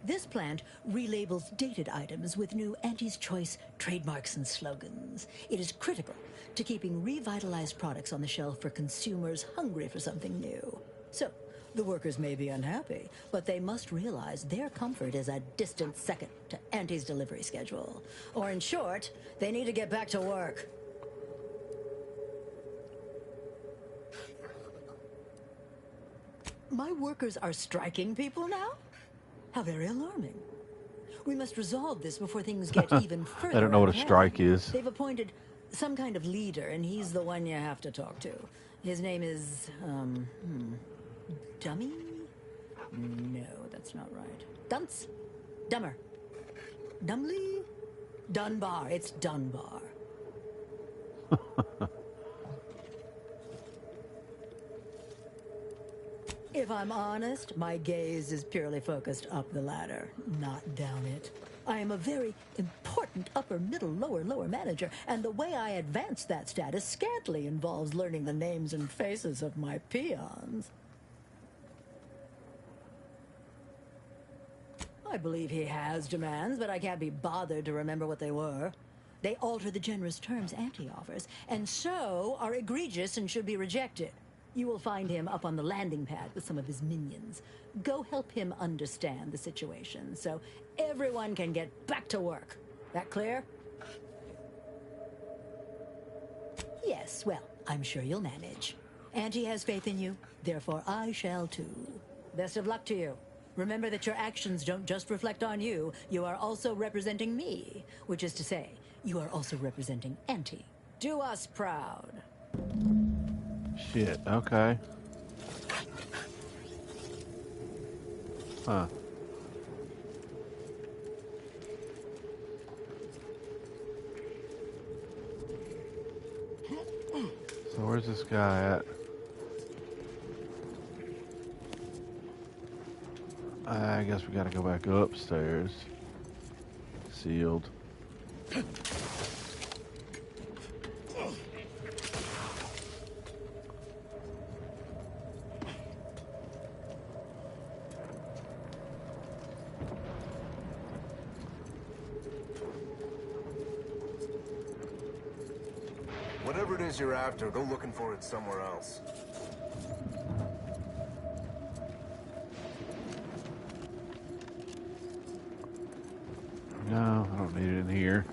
Speaker 12: This plant relabels dated items with new Auntie's Choice trademarks and slogans. It is critical to keeping revitalized products on the shelf for consumers hungry for something new. So, the workers may be unhappy, but they must realize their comfort is a distant second to Auntie's delivery schedule. Or in short, they need to get back to work. My workers are striking people now? How very alarming. We must resolve this before things get even further.
Speaker 1: I don't know what a
Speaker 12: ahead.
Speaker 1: strike is.
Speaker 12: They've appointed some kind of leader, and he's the one you have to talk to. His name is, Dummy? No, that's not right. Dunce? Dummer. Dumley? Dunbar. It's Dunbar. If I'm honest, my gaze is purely focused up the ladder, not down it. I am a very important upper, middle, lower manager, and the way I advance that status scantily involves learning the names and faces of my peons. I believe he has demands, but I can't be bothered to remember what they were. They alter the generous terms Auntie offers, and so are egregious and should be rejected. You will find him up on the landing pad with some of his minions. Go help him understand the situation so everyone can get back to work. That clear? Yes, well, I'm sure you'll manage. Auntie has faith in you, therefore I shall too. Best of luck to you. Remember that your actions don't just reflect on you, you are also representing me, which is to say, you are also representing Auntie. Do us proud.
Speaker 1: Shit, okay. Huh. So where's this guy at? I guess we gotta go back upstairs. Sealed.
Speaker 13: Whatever it is you're after, go looking for it somewhere else.
Speaker 1: No, I don't need it in here.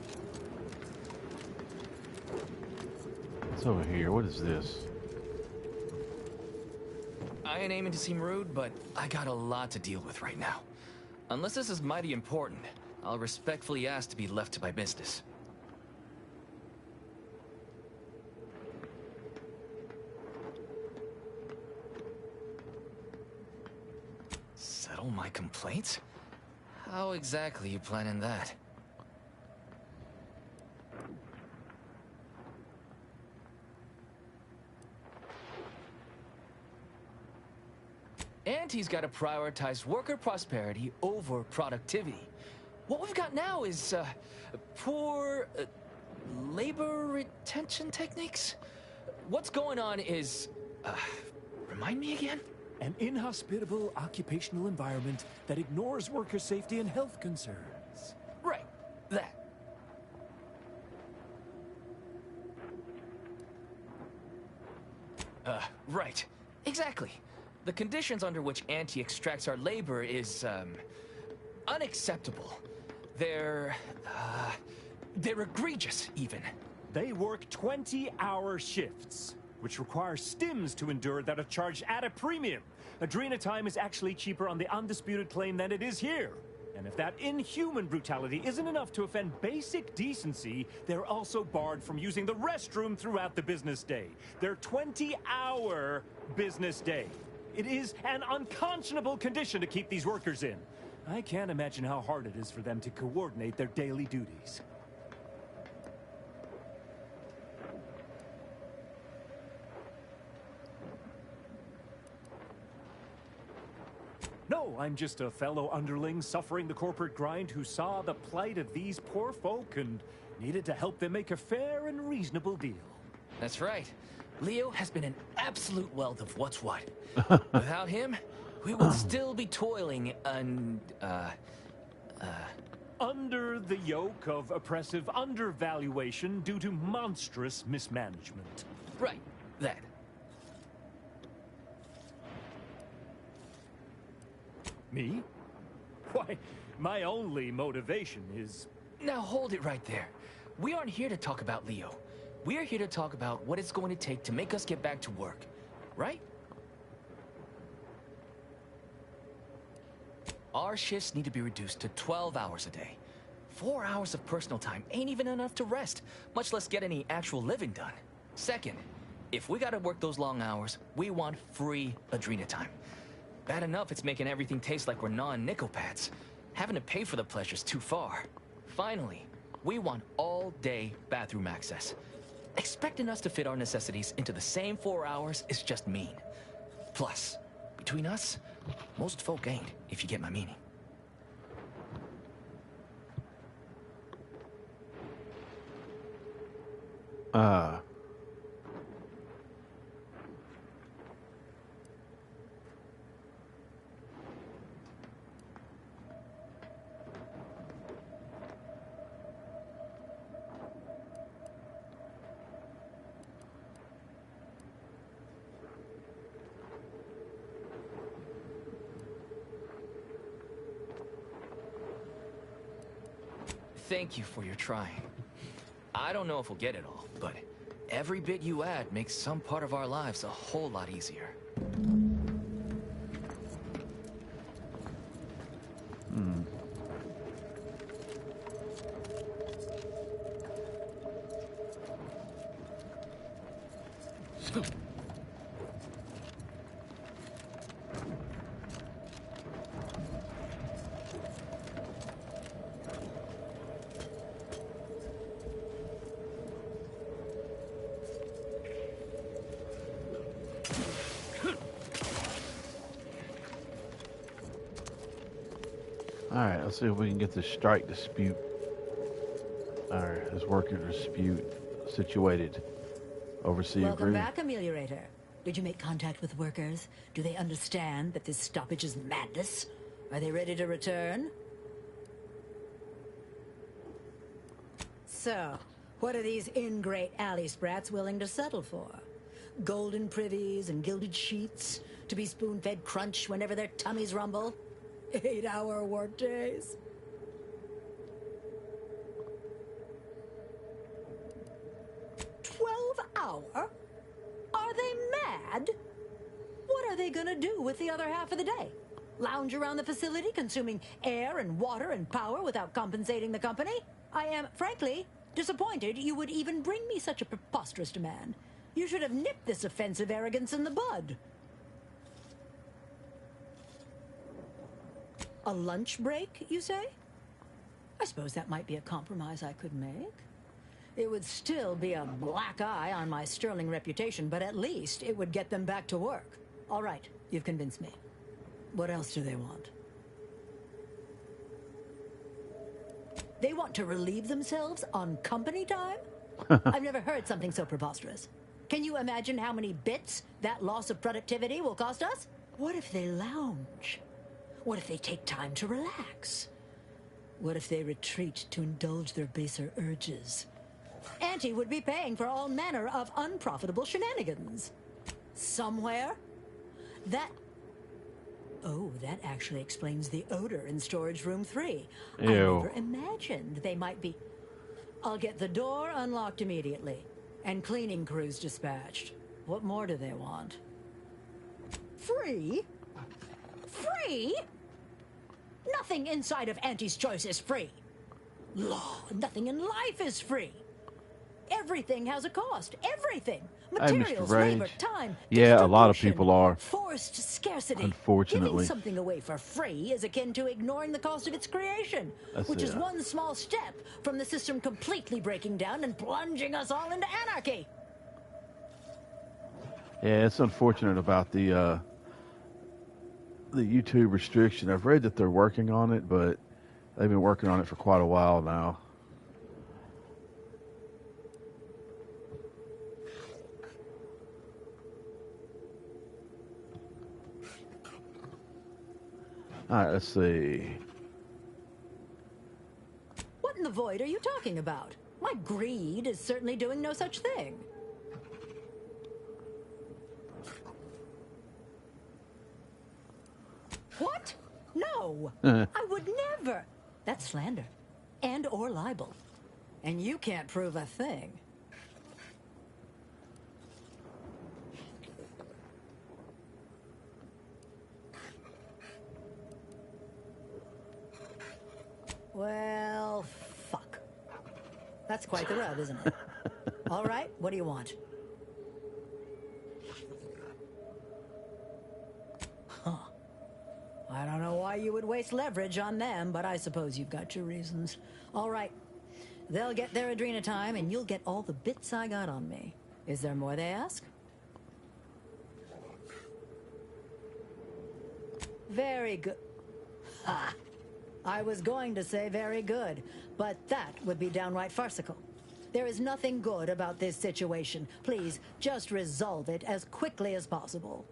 Speaker 1: What's over here? What is this?
Speaker 14: I ain't aiming to seem rude, but I got a lot to deal with right now. Unless this is mighty important, I'll respectfully ask to be left to my business. Settle my complaints? How exactly you planning that? Auntie's got to prioritize worker prosperity over productivity. What we've got now is, poor, labor retention techniques? What's going on is, remind me again?
Speaker 15: An inhospitable occupational environment that ignores worker safety and health concerns.
Speaker 14: Right, that. Right. Exactly. The conditions under which Auntie extracts our labor is, unacceptable. They're egregious, even.
Speaker 15: They work 20-hour shifts, which require stims to endure that are charged at a premium. Adrena time is actually cheaper on the undisputed claim than it is here. And if that inhuman brutality isn't enough to offend basic decency, they're also barred from using the restroom throughout the business day. Their 20-hour business day. It is an unconscionable condition to keep these workers in. I can't imagine how hard it is for them to coordinate their daily duties. No, I'm just a fellow underling suffering the corporate grind who saw the plight of these poor folk and needed to help them make a fair and reasonable deal.
Speaker 14: That's right. Leo has been an absolute wealth of what's what. Without him, we would still be toiling
Speaker 15: under the yoke of oppressive undervaluation due to monstrous mismanagement.
Speaker 14: Right, that.
Speaker 15: Me? Why, my only motivation is...
Speaker 14: Now hold it right there. We aren't here to talk about Leo. We're here to talk about what it's going to take to make us get back to work, right? Our shifts need to be reduced to 12 hours a day. 4 hours of personal time ain't even enough to rest, much less get any actual living done. Second, if we gotta work those long hours, we want free Adrena time. Bad enough it's making everything taste like we're non-Nicopads. Having to pay for the pleasure's too far. Finally, we want all-day bathroom access. Expecting us to fit our necessities into the same 4 hours is just mean. Plus, between us, most folk ain't, if you get my meaning. Thank you for your trying. I don't know if we'll get it all, but every bit you add makes some part of our lives a whole lot easier.
Speaker 1: Alright, let's see if we can get this strike dispute, or this worker dispute situated. Overseer
Speaker 12: Welcome
Speaker 1: Green.
Speaker 12: back, Ameliorator. Did you make contact with workers? Do they understand that this stoppage is madness? Are they ready to return? So, What are these ingrate alley sprats willing to settle for? Golden privies and gilded sheets to be spoon-fed crunch whenever their tummies rumble? 8-hour workdays? $12-hour? Are they mad? What are they gonna do with the other half of the day? Lounge around the facility consuming air and water and power without compensating the company? I am, frankly, disappointed you would even bring me such a preposterous demand. You should have nipped this offensive arrogance in the bud. A lunch break, you say? I suppose that might be a compromise I could make. It would still be a black eye on my sterling reputation, but at least it would get them back to work. All right, you've convinced me. What else do they want? They want to relieve themselves on company time? I've never heard something so preposterous. Can you imagine how many bits that loss of productivity will cost us? What if they lounge? What if they take time to relax? What if they retreat to indulge their baser urges? Auntie would be paying for all manner of unprofitable shenanigans. Somewhere? Oh, that actually explains the odor in storage room 3.
Speaker 1: Ew.
Speaker 12: I never imagined they might be... I'll get the door unlocked immediately, and cleaning crews dispatched. What more do they want? Free? Free? Nothing inside of Auntie's Choice is free. Law, nothing in life is free. Everything has a cost. Everything. Materials, labor, time.
Speaker 1: Yeah, a lot of people are.
Speaker 12: Forced scarcity.
Speaker 1: Unfortunately.
Speaker 12: Giving something away for free is akin to ignoring the cost of its creation, which is one small step from the system completely breaking down and plunging us all into anarchy.
Speaker 1: Yeah, it's unfortunate about the YouTube restriction. I've read that they're working on it, but they've been working on it for quite a while now. All right, let's see.
Speaker 12: What in the void are you talking about? My greed is certainly doing no such thing. What? No! I would never! That's slander. And or libel. And you can't prove a thing. Well, fuck. That's quite the rub, isn't it? All right, what do you want? Huh. I don't know why you would waste leverage on them, but I suppose you've got your reasons. All right. They'll get their Adrena time, and you'll get all the bits I got on me. Is there more they ask? Very good. Ha! I was going to say very good, but that would be downright farcical. There is nothing good about this situation. Please, just resolve it as quickly as possible.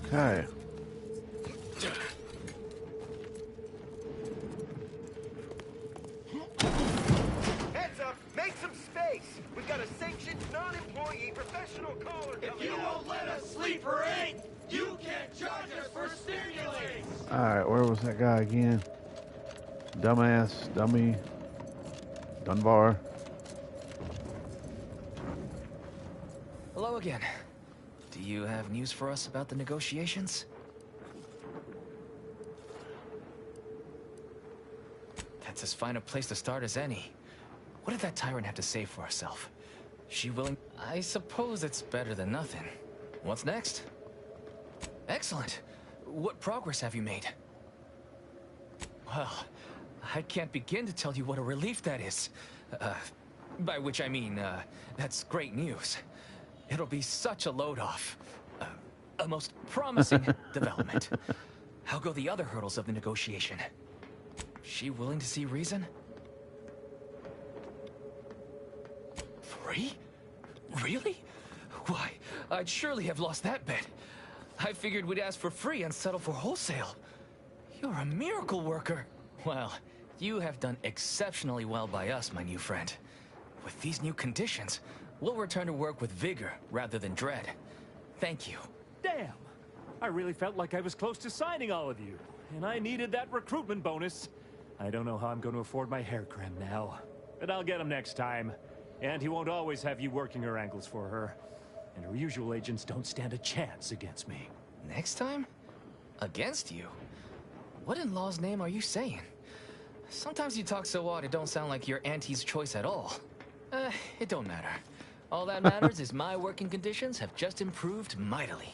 Speaker 1: Okay.
Speaker 8: Heads up! Make some space! We've got a sanctioned non-employee professional caller coming. If you won't let us sleep or eat, you can't charge us for stimulants!
Speaker 1: Alright, where was that guy again? Dumbass, dummy, Dunbar.
Speaker 14: Hello again. Do you have news for us about the negotiations? That's as fine a place to start as any. What did that tyrant have to say for herself? She willing? I suppose it's better than nothing. What's next? Excellent. What progress have you made? Well, I can't begin to tell you what a relief that is. By which I mean, that's great news. It'll be such a load off. A most promising development. How go the other hurdles of the negotiation? She willing to see reason? Free? Really? Why, I'd surely have lost that bet. I figured we'd ask for free and settle for wholesale. You're a miracle worker. Well, you have done exceptionally well by us, my new friend. With these new conditions, we'll return to work with vigor rather than dread. Thank you.
Speaker 15: Damn! I really felt like I was close to signing all of you, and I needed that recruitment bonus. I don't know how I'm going to afford my hair trim now, but I'll get him next time. And he won't always have you working her ankles for her. And her usual agents don't stand a chance against me.
Speaker 14: Next time? Against you? What in law's name are you saying? Sometimes you talk so odd it don't sound like you're Auntie's choice at all. It don't matter. All that matters is my working conditions have just improved mightily.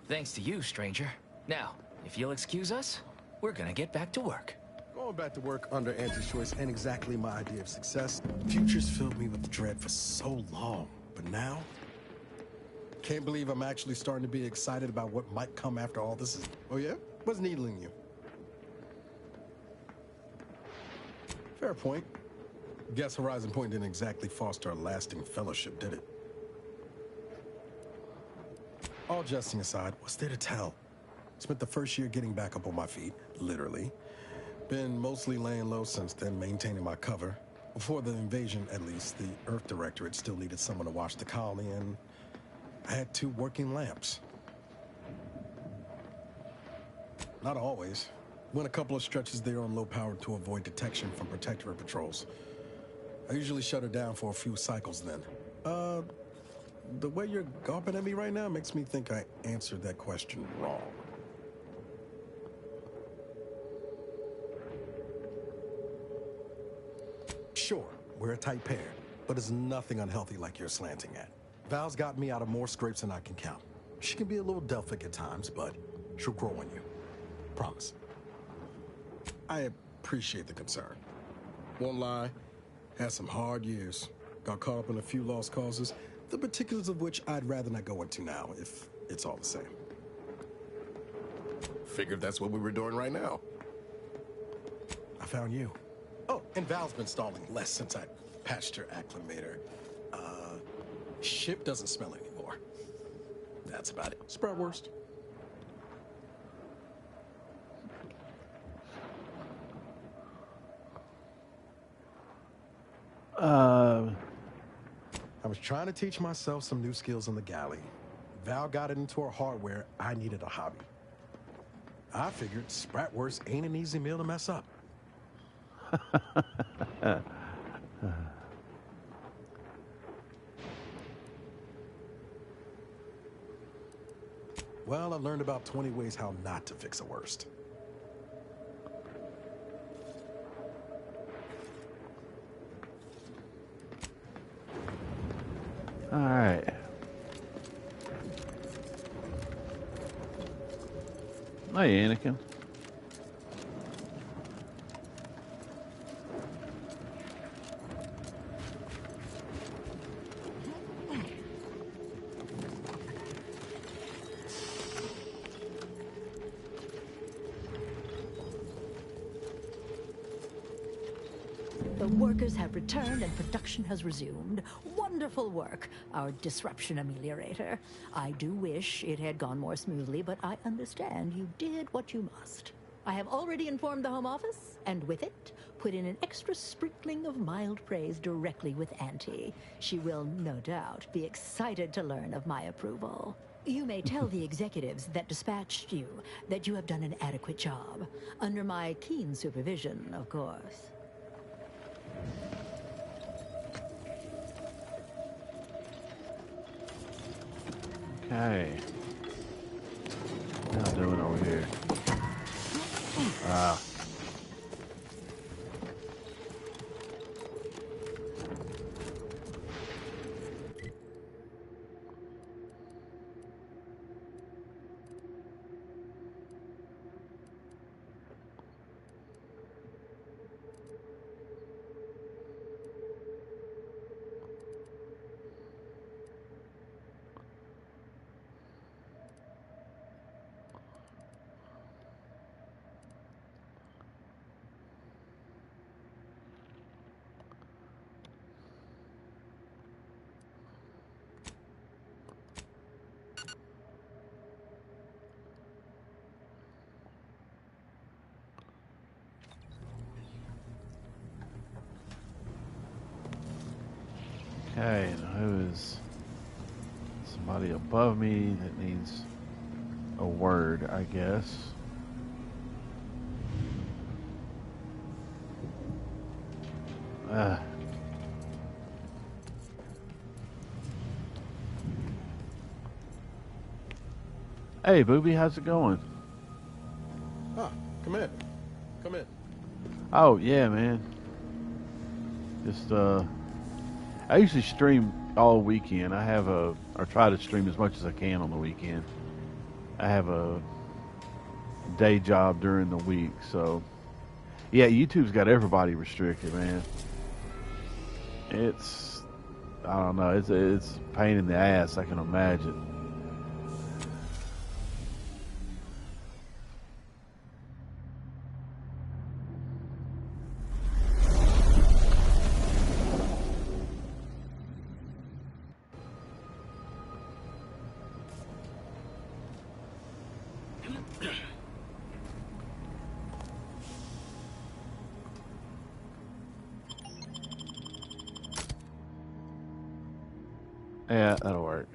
Speaker 14: Thanks to you, stranger. Now, if you'll excuse us, we're gonna get back to work.
Speaker 6: Going back to work under Auntie's choice ain't exactly my idea of success. Future's filled me with dread for so long, but now... Can't believe I'm actually starting to be excited about what might come after all this is... Oh yeah? What's needling you? Fair point. Guess Horizon Point didn't exactly foster a lasting fellowship, did it? All jesting aside, what's there to tell? Spent the first year getting back up on my feet, literally. Been mostly laying low since then, maintaining my cover. Before the invasion, at least, the Earth Directorate still needed someone to watch the colony, and I had 2 working lamps. Not always. Went a couple of stretches there on low power to avoid detection from Protectorate patrols. I usually shut her down for a few cycles then. The way you're gawping at me right now makes me think I answered that question wrong. Sure, we're a tight pair, but it's nothing unhealthy like you're slanting at. Val's got me out of more scrapes than I can count. She can be a little Delphic at times, but she'll grow on you. Promise. I appreciate the concern. Won't lie, had some hard years. Got caught up in a few lost causes, the particulars of which I'd rather not go into now, if it's all the same. Figured that's what we were doing right now. I found you. Oh, and Val's been stalling less since I patched her acclimator. Ship doesn't smell anymore. That's about it. Spratwurst. I was trying to teach myself some new skills in the galley. Val got it into her hardware. I needed a hobby. I figured Spratwurst ain't an easy meal to mess up. Well, I learned about 20 ways how not to fix a worst.
Speaker 1: All right. Hey, Anakin.
Speaker 12: The workers have returned and production has resumed. Wonderful work, our disruption ameliorator. I do wish it had gone more smoothly, but I understand you did what you must. I have already informed the Home Office, and with it, put in an extra sprinkling of mild praise directly with Auntie. She will, no doubt, be excited to learn of my approval. You may tell the executives that dispatched you that you have done an adequate job. Under my keen supervision, of course.
Speaker 1: Okay. What am I doing over here? Ah. Okay, now who is somebody above me that needs a word, I guess. Hey, Booby, how's it going?
Speaker 6: Ah, come in. Come in.
Speaker 1: Oh, yeah, man. Just, I usually stream all weekend. or try to stream as much as I can on the weekend. I have a day job during the week, so yeah, YouTube's got everybody restricted, man. It's, I don't know, it's a pain in the ass, I can imagine. Yeah, that'll work.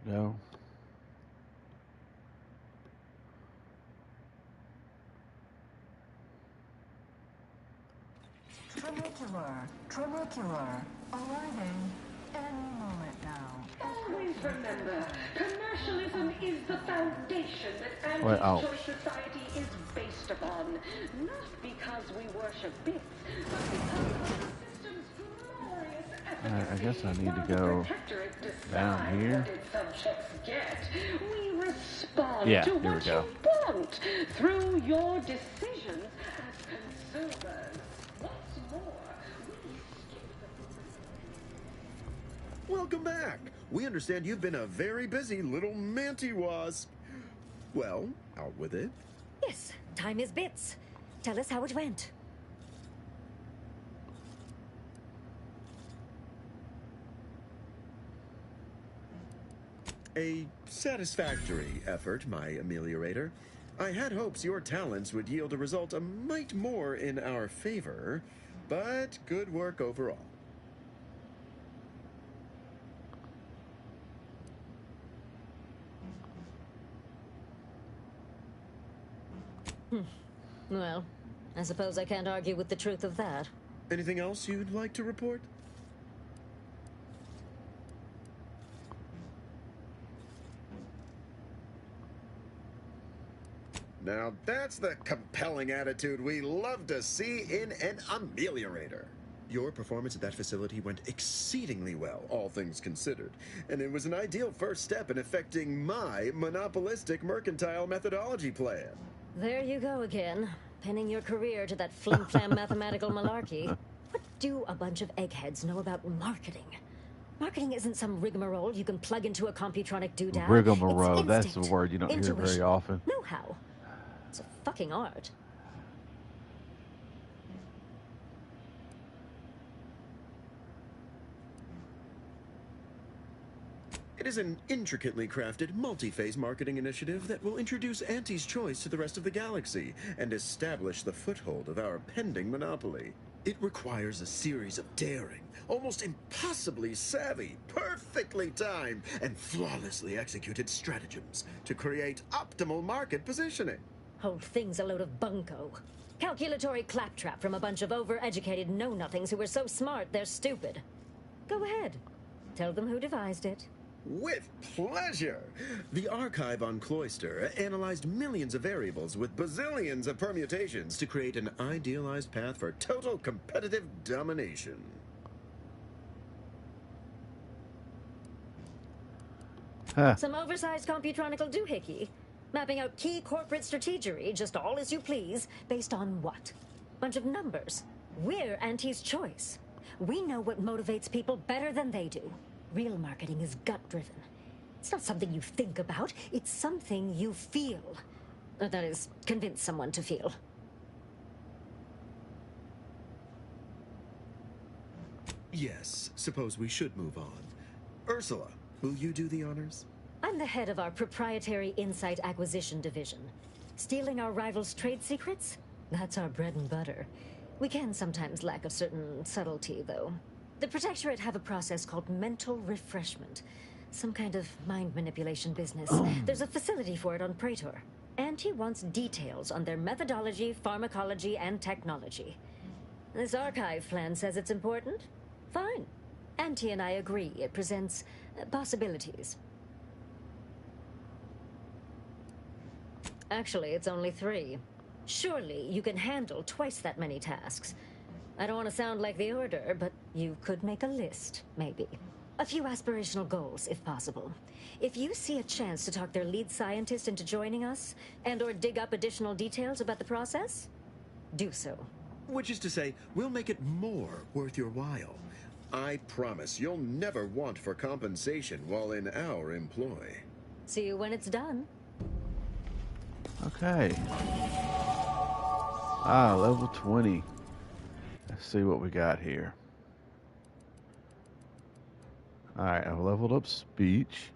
Speaker 1: No.
Speaker 4: Trinicular, arriving any moment now.
Speaker 16: Always remember, commercialism is the foundation that
Speaker 1: Wait,
Speaker 16: anti-choice society is based upon. Not because we worship bits, but because of the system's glorious
Speaker 1: Alright, I guess I need to go down here.
Speaker 16: subjects get. We respond
Speaker 1: Yeah,
Speaker 16: to
Speaker 1: here we
Speaker 16: what
Speaker 1: go.
Speaker 16: you want through your decisions as consumers. What's more,
Speaker 8: Welcome back. We understand you've been a very busy little manty-wasp. Well, out with it.
Speaker 7: Yes, time is bits. Tell us how it went.
Speaker 8: A satisfactory effort, my ameliorator. I had hopes your talents would yield a result a mite more in our favor, but good work overall.
Speaker 7: Well, I suppose I can't argue with the truth of that.
Speaker 8: Anything else you'd like to report? Now that's the compelling attitude we love to see in an ameliorator. Your performance at that facility went exceedingly well, all things considered, and it was an ideal first step in effecting my monopolistic mercantile methodology plan.
Speaker 7: There you go again, pinning your career to that flim-flam mathematical malarkey. What do a bunch of eggheads know about marketing? Marketing isn't some rigmarole you can plug into a computronic doodad.
Speaker 1: Rigmarole,
Speaker 7: It's
Speaker 1: that's a
Speaker 7: instinct,
Speaker 1: word you don't hear very
Speaker 7: intuition,
Speaker 1: often.
Speaker 7: know-how. It's a fucking art.
Speaker 8: It is an intricately crafted, multi-phase marketing initiative that will introduce Auntie's Choice to the rest of the galaxy and establish the foothold of our pending monopoly. It requires a series of daring, almost impossibly savvy, perfectly timed, and flawlessly executed stratagems to create optimal market positioning.
Speaker 7: Whole thing's a load of bunco. Calculatory claptrap from a bunch of over-educated know-nothings who are so smart they're stupid. Go ahead. Tell them who devised it.
Speaker 8: With pleasure! The archive on Cloister analyzed millions of variables with bazillions of permutations to create an idealized path for total competitive domination.
Speaker 7: Some oversized computronical doohickey. Mapping out key corporate strategery, just all as you please, based on what? Bunch of numbers. We're Auntie's Choice. We know what motivates people better than they do. Real marketing is gut-driven. It's not something you think about, it's something you feel. Or that is, convince someone to feel.
Speaker 8: Yes, suppose we should move on. Ursula, will you do the honors?
Speaker 7: I'm the head of our proprietary Insight Acquisition Division. Stealing our rivals' trade secrets? That's our bread and butter. We can sometimes lack a certain subtlety, though. The Protectorate have a process called mental refreshment. Some kind of mind manipulation business. There's a facility for it on Praetor. Auntie wants details on their methodology, pharmacology, and technology. This archive plan says it's important? Fine. Auntie and I agree it presents possibilities. Actually, it's only 3. Surely you can handle twice that many tasks. I don't want to sound like the Order, but you could make a list, maybe. A few aspirational goals, if possible. If you see a chance to talk their lead scientist into joining us, and/or dig up additional details about the process, do so.
Speaker 8: Which is to say, we'll make it more worth your while. I promise you'll never want for compensation while in our employ.
Speaker 7: See you when it's done.
Speaker 1: Okay. Ah, level 20. Let's see what we got here. Alright, I've leveled up speech.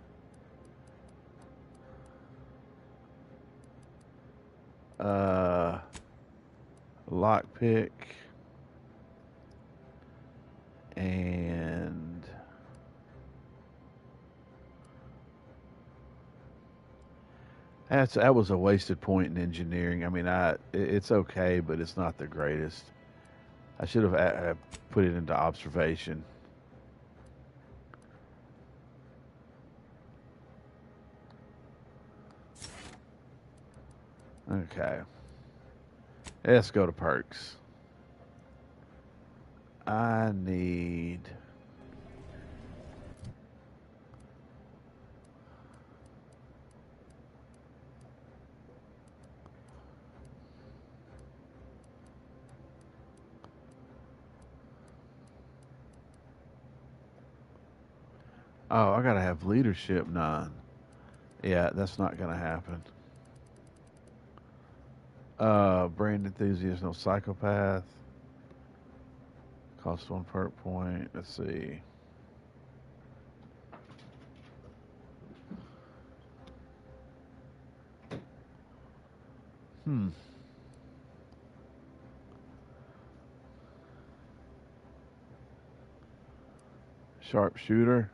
Speaker 1: Lockpick. And that was a wasted point in engineering. I mean, it's okay, but it's not the greatest. I should have put it into observation. Okay. Let's go to perks. I need... Oh, I gotta have leadership 9. Yeah, that's not gonna happen. Brand enthusiast, no psychopath. Cost 1 perk point. Let's see. Sharpshooter.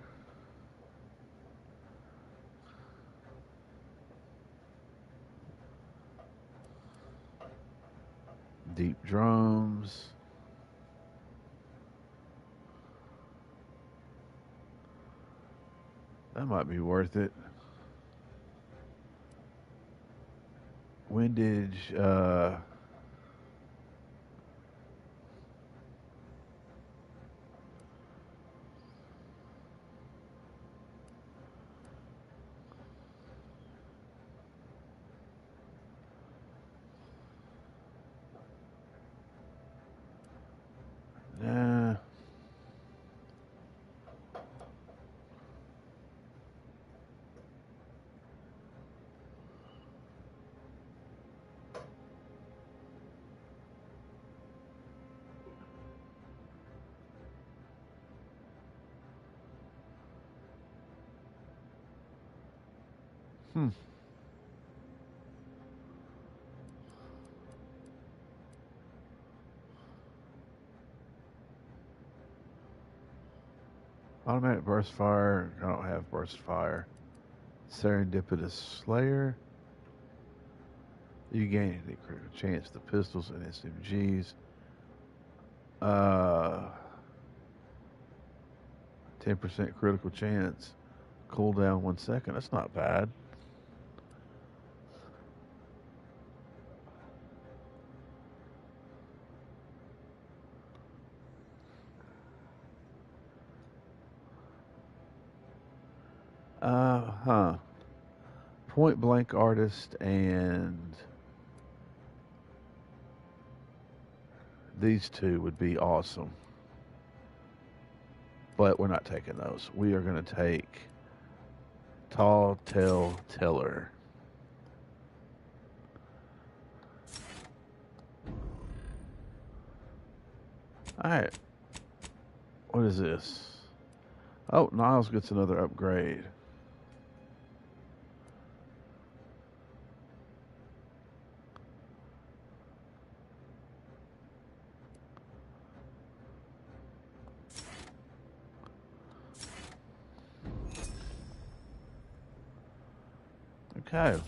Speaker 1: Deep drums. That might be worth it. Windage, nah. Automatic burst fire. I don't have burst fire. Serendipitous Slayer. You gain a critical chance to pistols and SMGs. 10% critical chance. Cooldown 1 second. That's not bad. Point blank artist and these 2 would be awesome. But we're not taking those. We are going to take Tall Tale Teller. Alright. What is this? Oh, Niles gets another upgrade. Okay.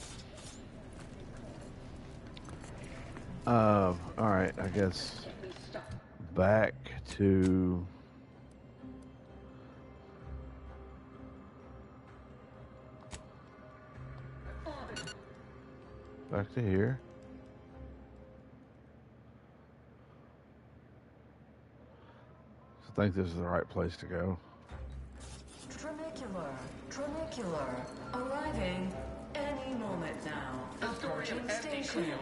Speaker 1: Alright, I guess back to here. I think this is the right place to go.
Speaker 17: Trinicular, arriving any moment now. Approaching station.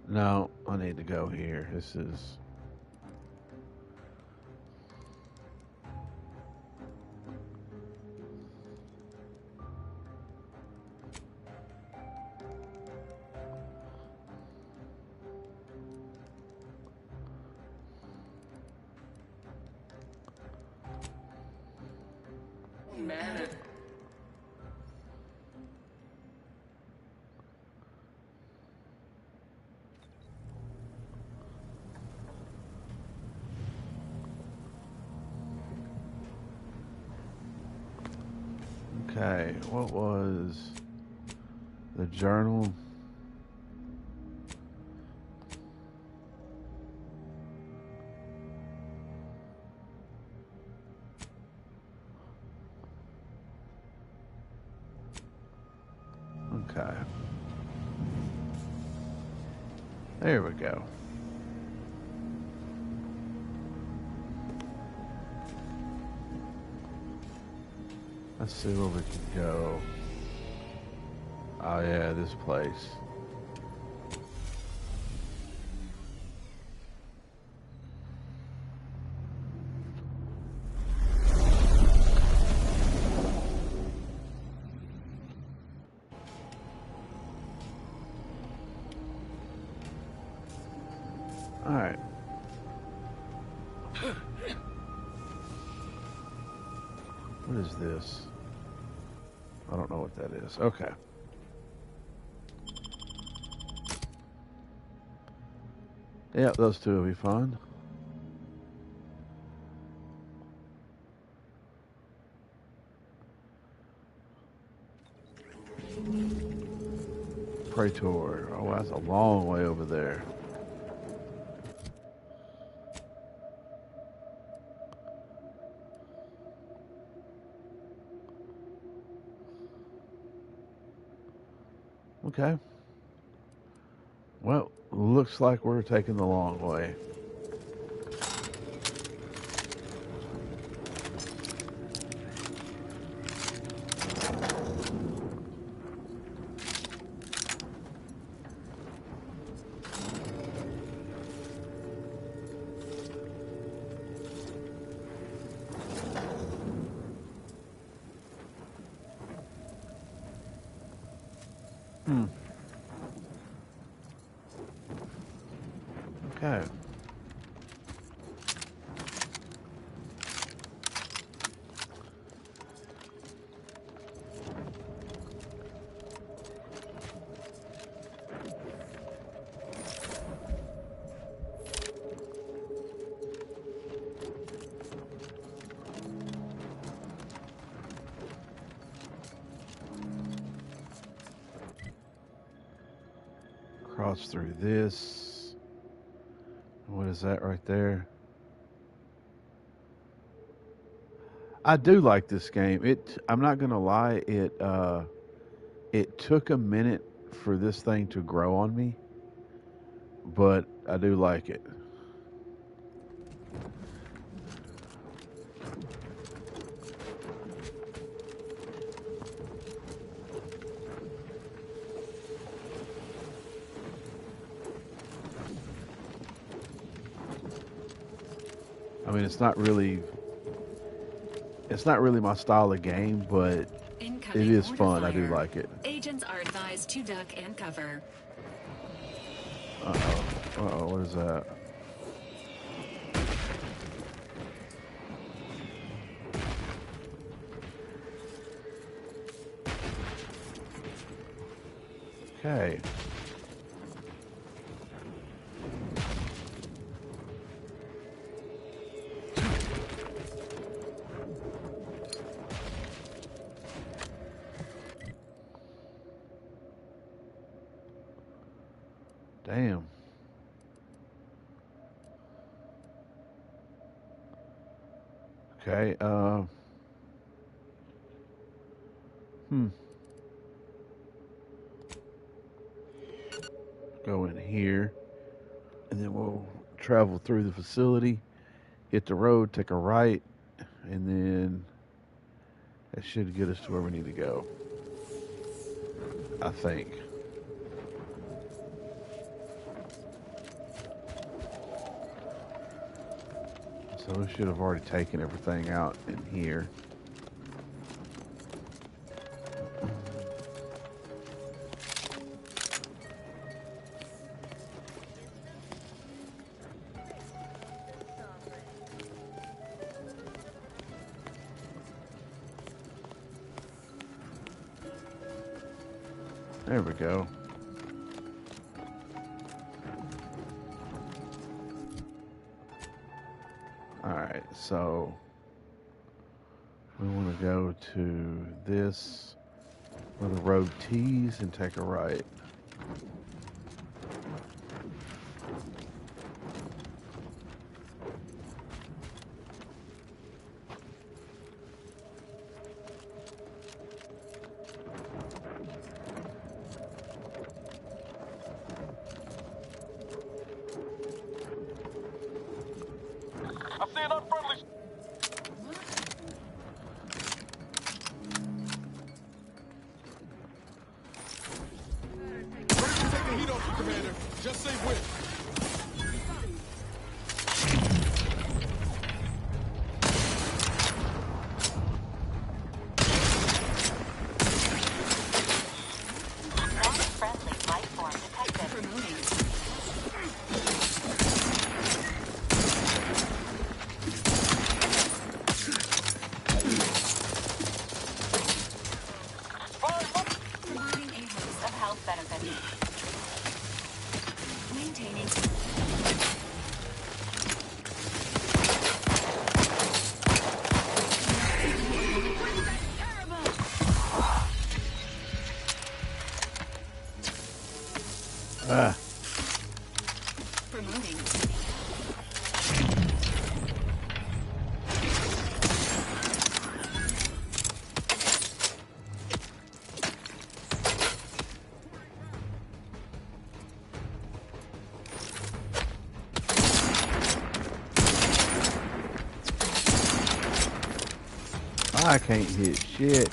Speaker 1: No, I need to go here. This is... Okay, what was the journal? Okay. There we go. Let's see where we can go. Oh yeah, this place. All right. What is this? I don't know what that is. Okay. Yeah, those two will be fun. Praetor. Oh, that's a long way over there. Okay. Well, looks like we're taking the long way. Okay. Cross through this. What is that right there? I do like this game. I'm not gonna lie, it took a minute for this thing to grow on me, but I do like it. I mean, it's not really my style of game, but it is fun. I do like it.
Speaker 3: Agents are advised to duck and cover.
Speaker 1: Uh-oh, what is that? Okay. Damn. Okay, Go in here, and then we'll travel through the facility, hit the road, take a right, and then that should get us to where we need to go, I think. So we should have already taken everything out in here. There we go. Alright, so we want to go to this where the road tees and take a right. I can't hit shit.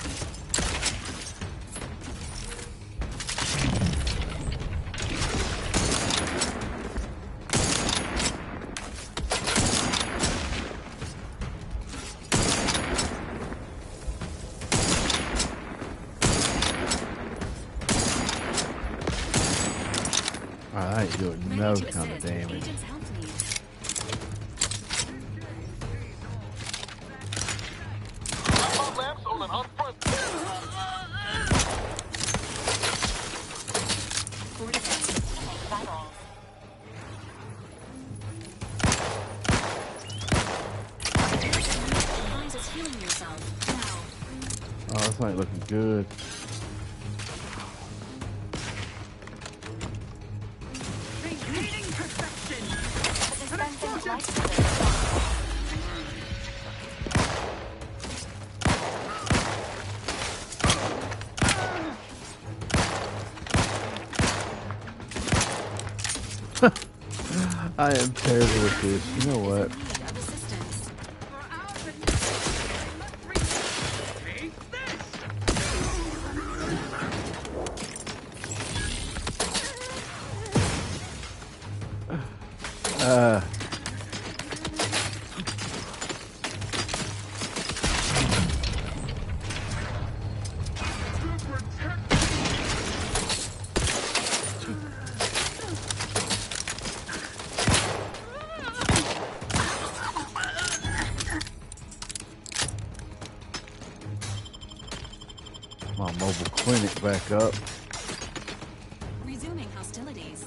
Speaker 1: I ain't doing no kind of damage. Oh, that's not looking good. I am terrible with this. You know what? my mobile clinic back up.
Speaker 3: Resuming hostilities.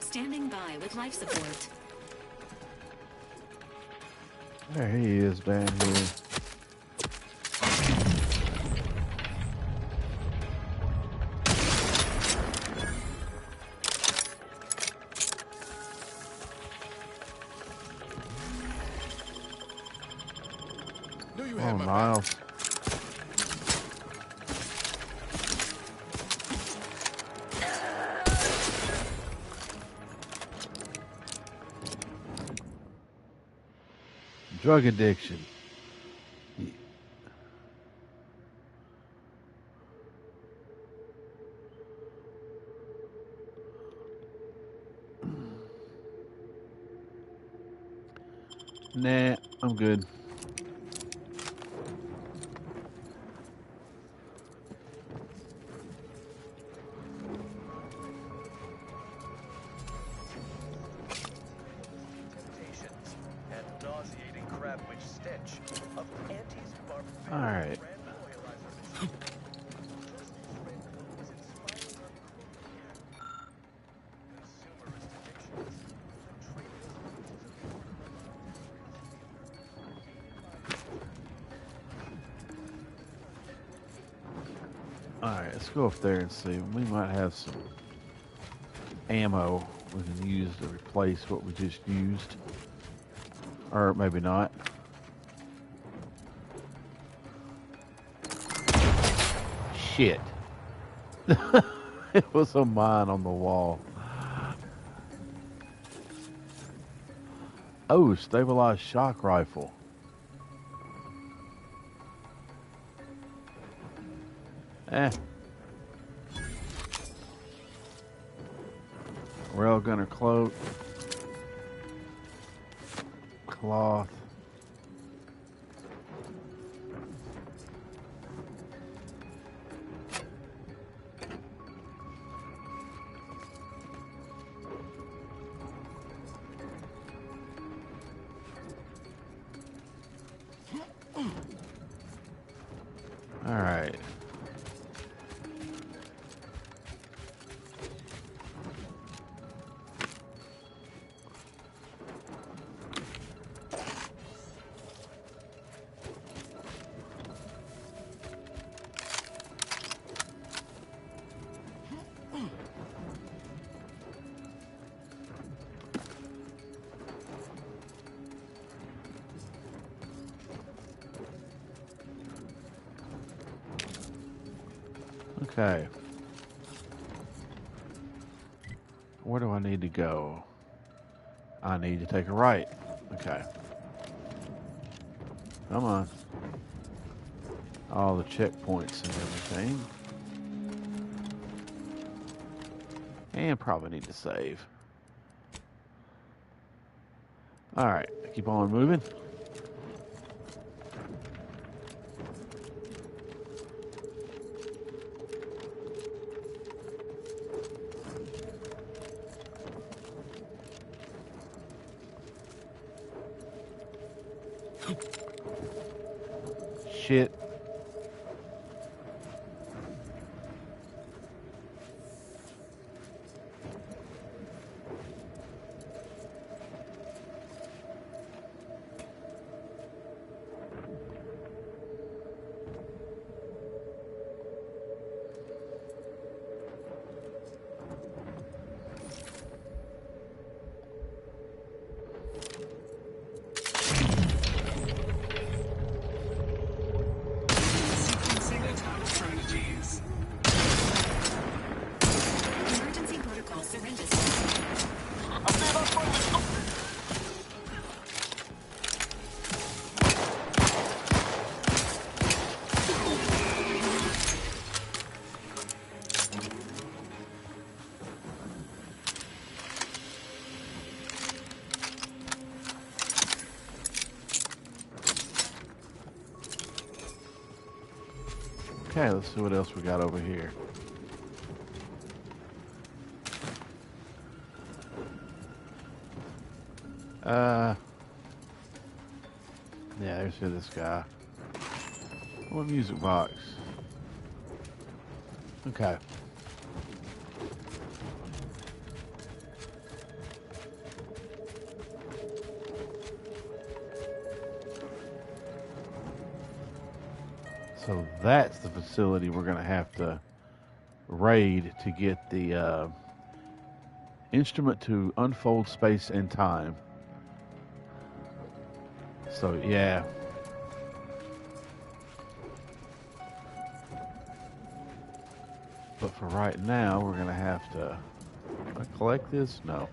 Speaker 3: Standing by with life support.
Speaker 1: There he is down here. Oh, Niles. Drug addiction. Nah, I'm good. All right. All right, let's go up there and see. We might have some ammo we can use to replace what we just used. Or maybe not. Shit. It was a mine on the wall. Oh, stabilized shock rifle. Railgunner cloak. Cloth. All right. Okay. Where do I need to go? I need to take a right. Okay. Come on. All the checkpoints and everything. And probably need to save. Alright, keep on moving. Shit. Okay, let's see what else we got over here. Yeah, there's this guy. What music box? Okay. So that's the facility we're going to have to raid to get the instrument to unfold space and time. So, yeah. But for right now, we're going to have to collect this? No.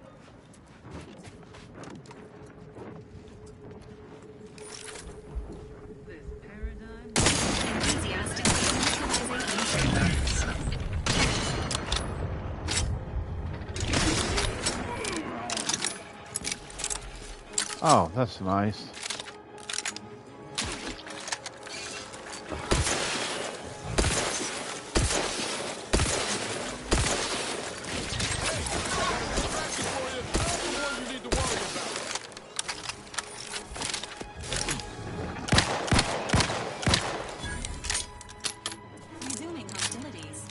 Speaker 1: Oh, that's nice.
Speaker 3: Resuming hostilities.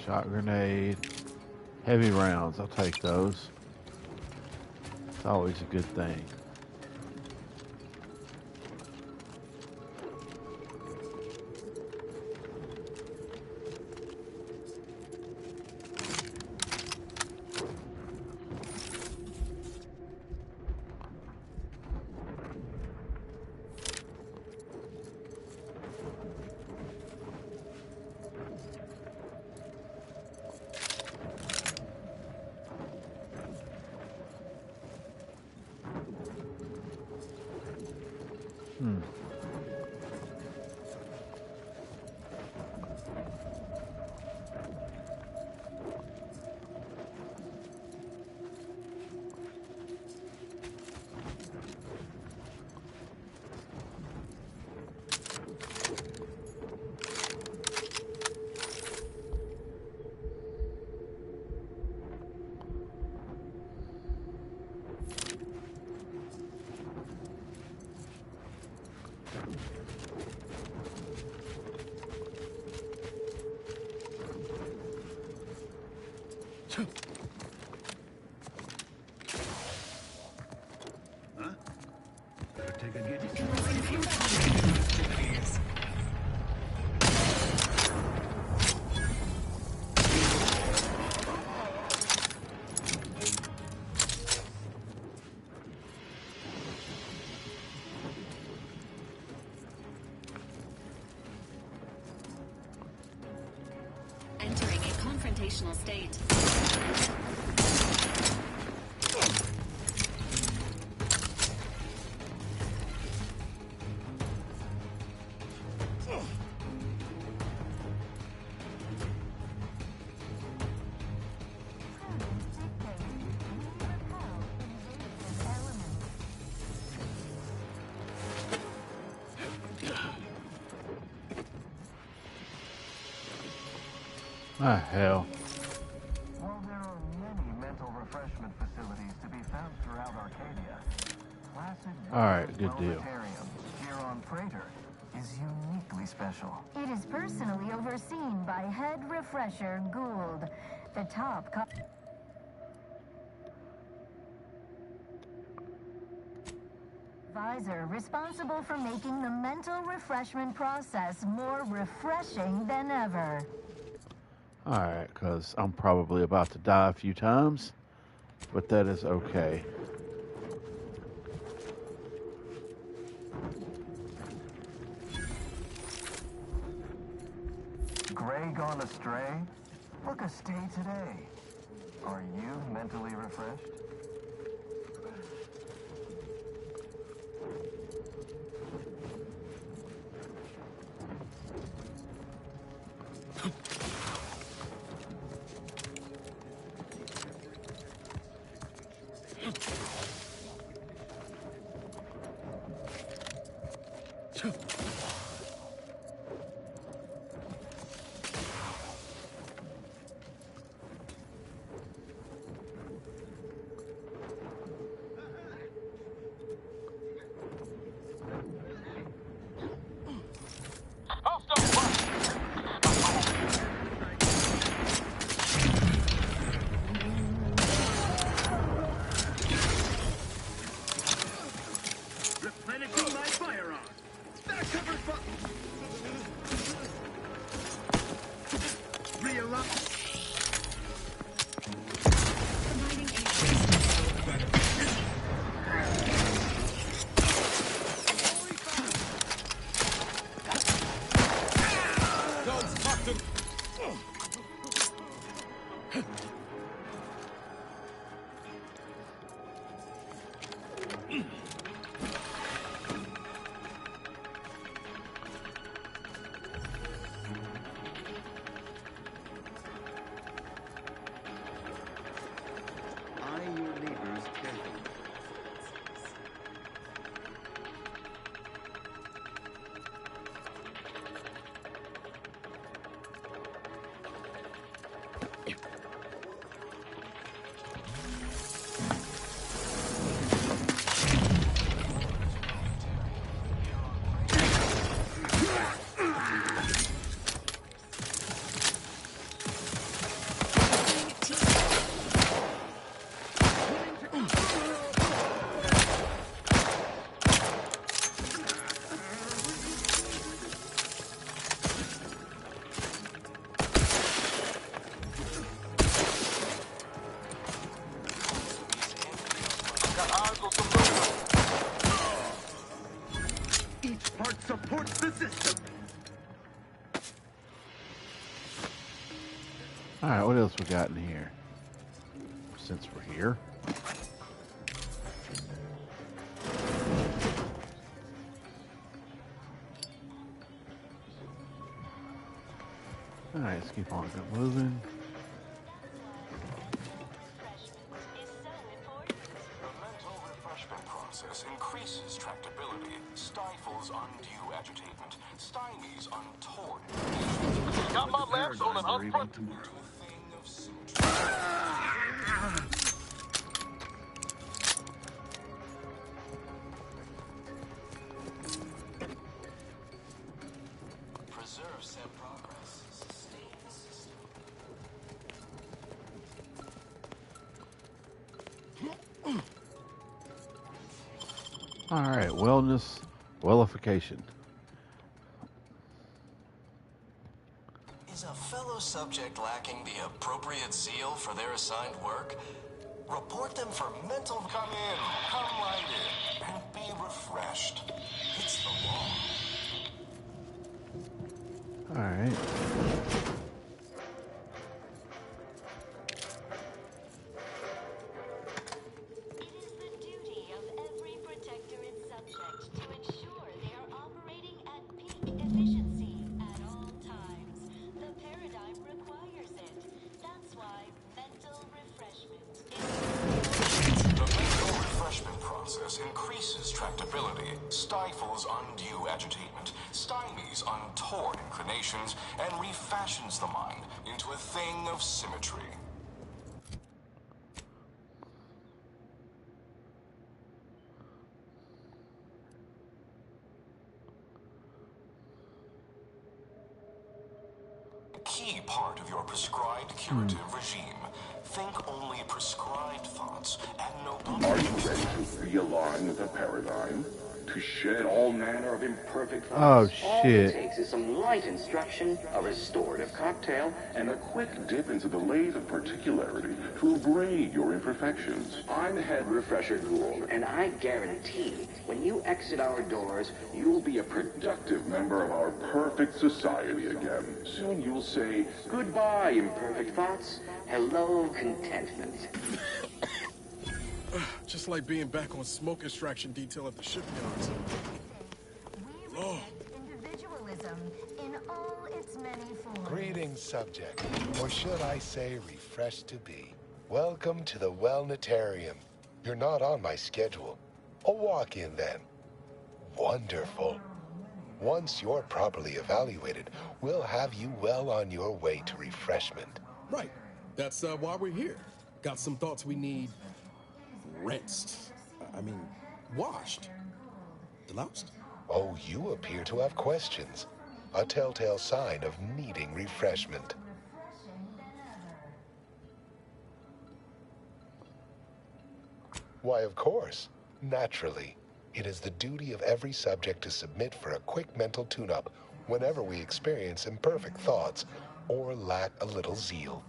Speaker 1: Shot grenade. Heavy rounds. I'll take those. It's always a good thing.
Speaker 3: Entering a confrontational state.
Speaker 1: Ah, hell.
Speaker 19: While there are many mental refreshment facilities to be found throughout Arcadia, Placid
Speaker 1: Alright, good deal.
Speaker 19: Wellnetarium here on Praetor is uniquely special.
Speaker 20: It is personally overseen by Head Refresher Gould, the top Advisor responsible for making the mental refreshment process more refreshing than ever.
Speaker 1: Alright, because I'm probably about to die a few times, but that is okay.
Speaker 19: Gray gone astray? Look a stay today. Are you mentally refreshed?
Speaker 5: Replenishing my firearm. Back cover Realize. Each part supports the system.
Speaker 1: Alright, what else we got in here? Since we're here. Alright, let's keep on moving.
Speaker 21: Process increases tractability, stifles undue agitation, stymies untoward. Got my labs on an upfront. Preserve said progress. Sustain the system.
Speaker 1: Alright, wellness, wellification.
Speaker 21: Is a fellow subject lacking the appropriate zeal for their assigned work? Report them for mental. Come in, come right in, and be refreshed. It's the law.
Speaker 1: Alright.
Speaker 21: Increases tractability, stifles undue agitation, stymies untoward inclinations, and refashions the mind into a thing of symmetry. Key part of your prescribed curative regime. Think only prescribed thoughts and no
Speaker 2: Are you ready to realign with the paradigm? To shed all manner of imperfect
Speaker 1: Oh,
Speaker 2: thoughts?
Speaker 22: All it
Speaker 1: shit.
Speaker 22: takes is some light instruction, a restorative cocktail,
Speaker 2: And a quick dip into the lathe of particularity to abrade your imperfections.
Speaker 22: I'm Head Refresher Gould, and I guarantee when you exit our doors,
Speaker 2: You'll be a productive member of our perfect society again. Soon you'll say,
Speaker 22: goodbye, imperfect thoughts. Hello, contentment.
Speaker 6: Just like being back on smoke extraction detail at the shipyards. Lord.
Speaker 20: Individualism in all its many forms.
Speaker 23: Greetings, subject. Or should I say refreshed to be. Welcome to the Wellnetarium. You're not on my schedule. A walk-in then. Wonderful. Once you're properly evaluated, we'll have you well on your way to refreshment.
Speaker 6: Right. That's why we're here. Got some thoughts we need rinsed. I mean, washed. Deloused?
Speaker 23: Oh, you appear to have questions. A telltale sign of needing refreshment. Why, of course. Naturally. It is the duty of every subject to submit for a quick mental tune-up whenever we experience imperfect thoughts or lack a little zeal.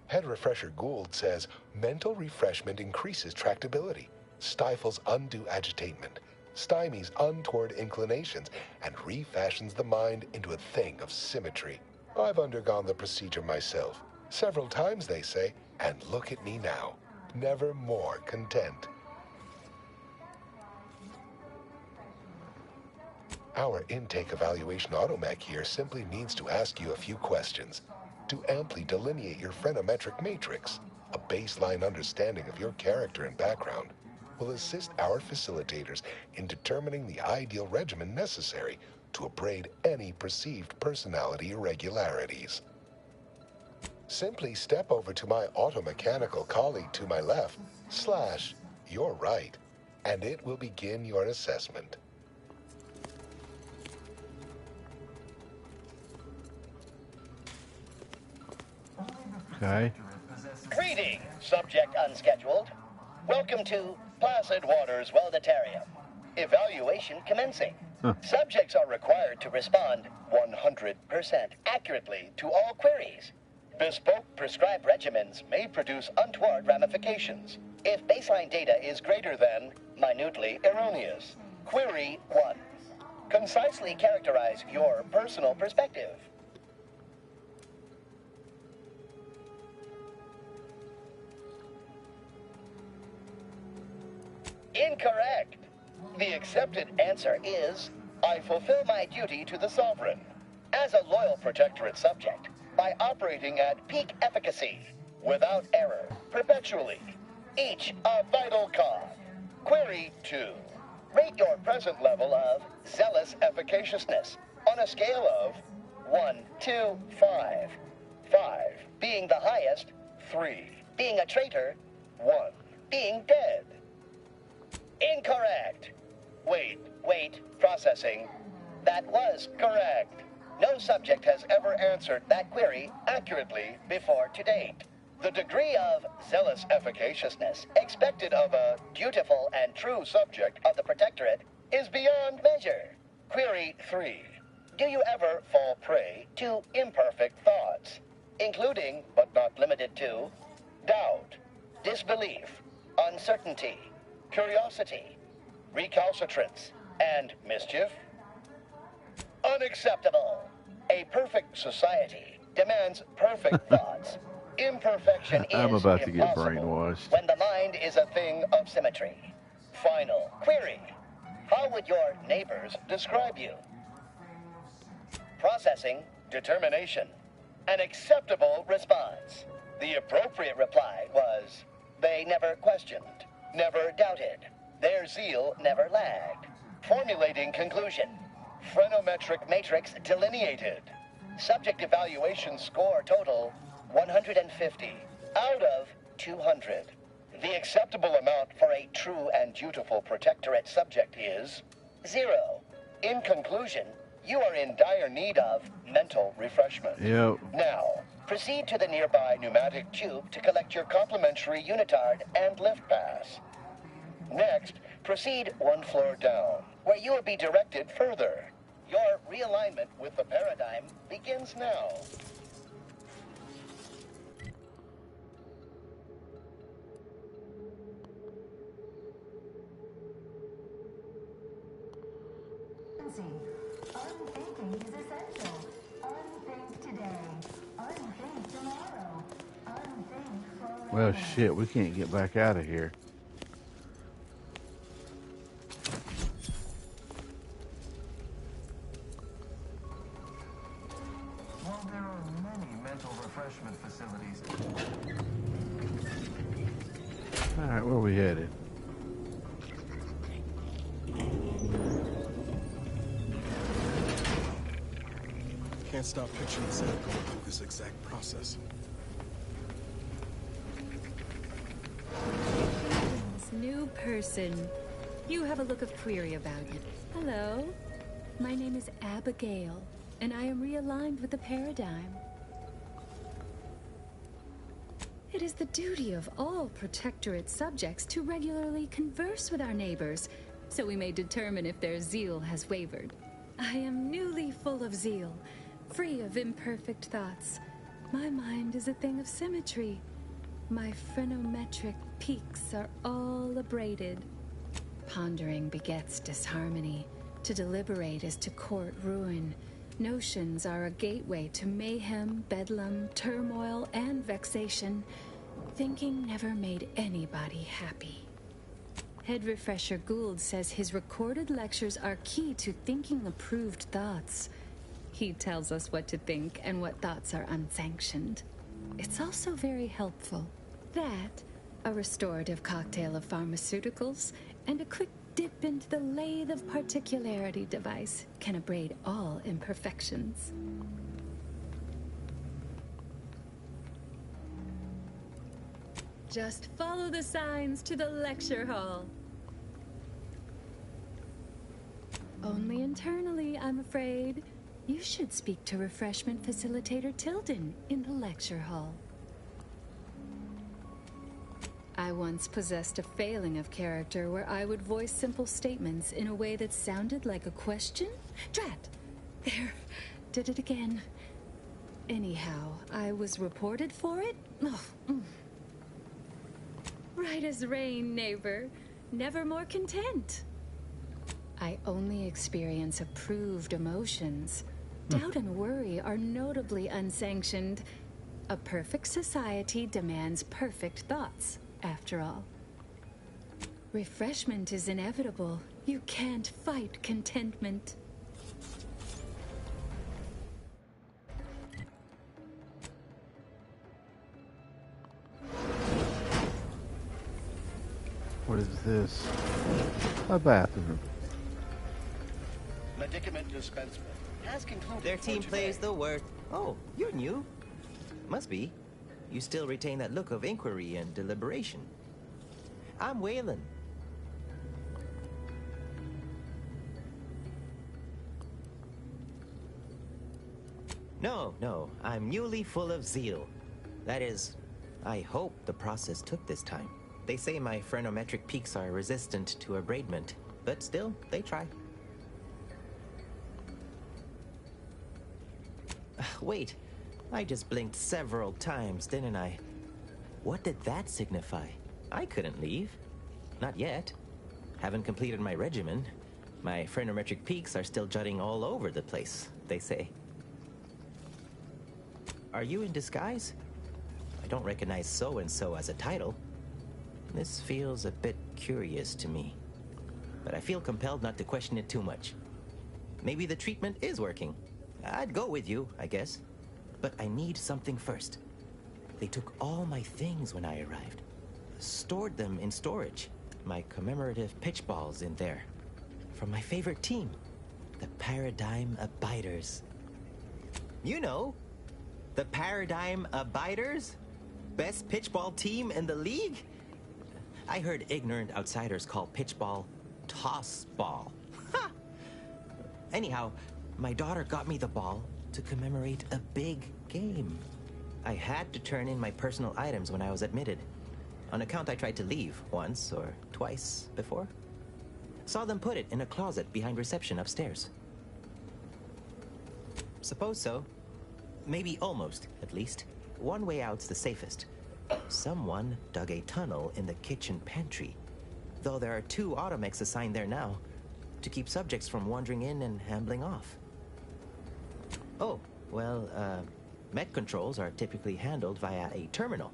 Speaker 23: Head Refresher Gould says mental refreshment increases tractability, stifles undue agitatement, stymies untoward inclinations, and refashions the mind into a thing of symmetry. I've undergone the procedure myself, several times they say, and look at me now, never more content. Our intake evaluation automech here simply needs to ask you a few questions to amply delineate your phreноmetric matrix. A baseline understanding of your character and background will assist our facilitators in determining the ideal regimen necessary to abrade any perceived personality irregularities. Simply step over to my automechanical colleague to my left, / your right, and it will begin your assessment.
Speaker 1: Okay.
Speaker 24: Greetings, subject unscheduled. Welcome to Placid Waters Wellnetarium. Evaluation commencing. Subjects are required to respond 100% accurately to all queries. Bespoke prescribed regimens may produce untoward ramifications if baseline data is greater than minutely erroneous. Query 1. Concisely characterize your personal perspective. Incorrect. The accepted answer is, I fulfill my duty to the Sovereign as a loyal Protectorate subject by operating at peak efficacy, without error, perpetually. Each a vital cog. Query 2. Rate your present level of zealous efficaciousness on a scale of 1 to 5. 5 being the highest, 3 being a traitor, 1 being dead. Incorrect. Wait, processing. That was correct. No subject has ever answered that query accurately before to date. The degree of zealous efficaciousness expected of a dutiful and true subject of the Protectorate is beyond measure. Query 3. Do you ever fall prey to imperfect thoughts, including, but not limited to, doubt, disbelief, uncertainty, curiosity, recalcitrance, and mischief? Unacceptable. A perfect society demands perfect thoughts. Imperfection is
Speaker 1: I'm about to get
Speaker 24: impossible
Speaker 1: brainwashed.
Speaker 24: when the mind is a thing of symmetry. Final query. How would your neighbors describe you? Processing. Determination. An acceptable response. The appropriate reply was, they never questioned, never doubted. Their zeal never lagged. Formulating conclusion. Phreноmetric matrix delineated. Subject evaluation score total 150 out of 200. The acceptable amount for a true and dutiful Protectorate subject is 0. In conclusion, you are in dire need of mental refreshment.
Speaker 1: Yep.
Speaker 24: Now, proceed to the nearby pneumatic tube to collect your complimentary unitard and lift pass. Next, proceed 1 floor down, where you will be directed further. Your realignment with the Paradigm begins now.
Speaker 20: Unthinking is essential. Unthink today. Unthink tomorrow. Unthink forever.
Speaker 1: Well, shit, we can't get back out of here.
Speaker 19: While there are many mental refreshment facilities.
Speaker 1: All right, where are we headed?
Speaker 6: Can't stop picturing Zed going through this exact process.
Speaker 9: New person. You have a look of query about you. Hello. My name is Abigail, and I am realigned with the Paradigm. It is the duty of all Protectorate subjects to regularly converse with our neighbors, so we may determine if their zeal has wavered. I am newly full of zeal, free of imperfect thoughts. My mind is a thing of symmetry. My phrenometric peaks are all abraded. Pondering begets disharmony. To deliberate is to court ruin. Notions are a gateway to mayhem, bedlam, turmoil, and vexation. Thinking never made anybody happy. Head Refresher Gould says his recorded lectures are key to thinking approved thoughts. He tells us what to think and what thoughts are unsanctioned. It's also very helpful. That, a restorative cocktail of pharmaceuticals, and a quick dip into the lathe of particularity device can abrade all imperfections. Just follow the signs to the lecture hall. Only internally, I'm afraid. You should speak to Refreshment Facilitator Tilden in the lecture hall. I once possessed a failing of character where I would voice simple statements in a way that sounded like a question? Drat! There, did it again. Anyhow, I was reported for it? Oh, Right as rain, neighbor. Never more content. I only experience approved emotions. Doubt and worry are notably unsanctioned. A perfect society demands perfect thoughts, after all. Refreshment is inevitable. You can't fight contentment.
Speaker 1: What is this? A bathroom.
Speaker 24: Medicament dispensement has concluded.
Speaker 10: Their team plays the word. Oh, you're new. Must be. You still retain that look of inquiry and deliberation. I'm Waylon. No, I'm newly full of zeal. That is, I hope the process took this time. They say my phrenometric peaks are resistant to abradement, but still, they try. Wait, I just blinked several times, didn't I? What did that signify? I couldn't leave. Not yet. Haven't completed my regimen. My phrenometric peaks are still jutting all over the place, they say. Are you in disguise? I don't recognize so-and-so as a title. This feels a bit curious to me. But I feel compelled not to question it too much. Maybe the treatment is working. I'd go with you, I guess. But I need something first. They took all my things when I arrived. Stored them in storage. My commemorative pitch balls in there. From my favorite team, the Paradigm Abiders. You know, the Paradigm Abiders? Best pitchball team in the league? I heard ignorant outsiders call pitchball toss ball. Ha! Anyhow, my daughter got me the ball to commemorate a big game. I had to turn in my personal items when I was admitted. On account I tried to leave once or twice before. Saw them put it in a closet behind reception upstairs. Suppose so. Maybe almost, at least. One way out's the safest. Someone dug a tunnel in the kitchen pantry, though there are 2 automechs assigned there now to keep subjects from wandering in and ambling off. Oh, well, mech controls are typically handled via a terminal.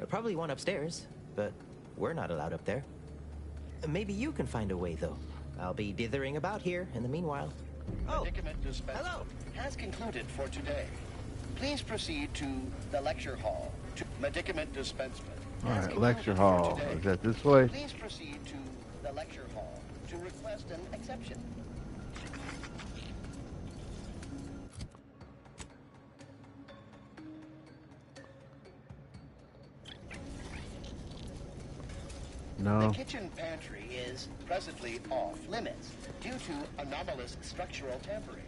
Speaker 10: Probably one upstairs, but we're not allowed up there. Maybe you can find a way, though. I'll be dithering about here in the meanwhile.
Speaker 24: Medicament dispensement has concluded for today. Please proceed to the lecture hall. To medicament dispensement.
Speaker 1: All right, lecture hall. Is that this way?
Speaker 24: Please proceed to the lecture hall to request an exception.
Speaker 1: No.
Speaker 24: The kitchen pantry is presently off limits due to anomalous structural tampering.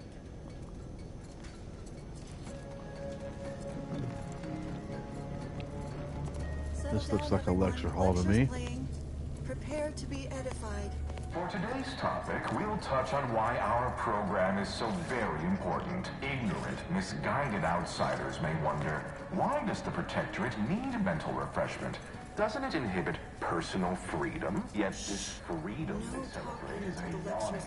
Speaker 1: This looks like a lecture hall to me.
Speaker 11: Prepare to be edified.
Speaker 2: For today's topic, we'll touch on why our program is so very important. Ignorant, misguided outsiders may wonder, why does the Protectorate need mental refreshment? Doesn't it inhibit personal freedom? Yet this freedom they celebrate is a yawning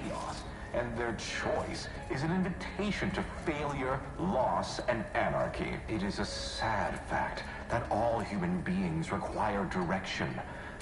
Speaker 2: chaos, and their choice is an invitation to failure, loss, and anarchy. It is a sad fact that all human beings require direction.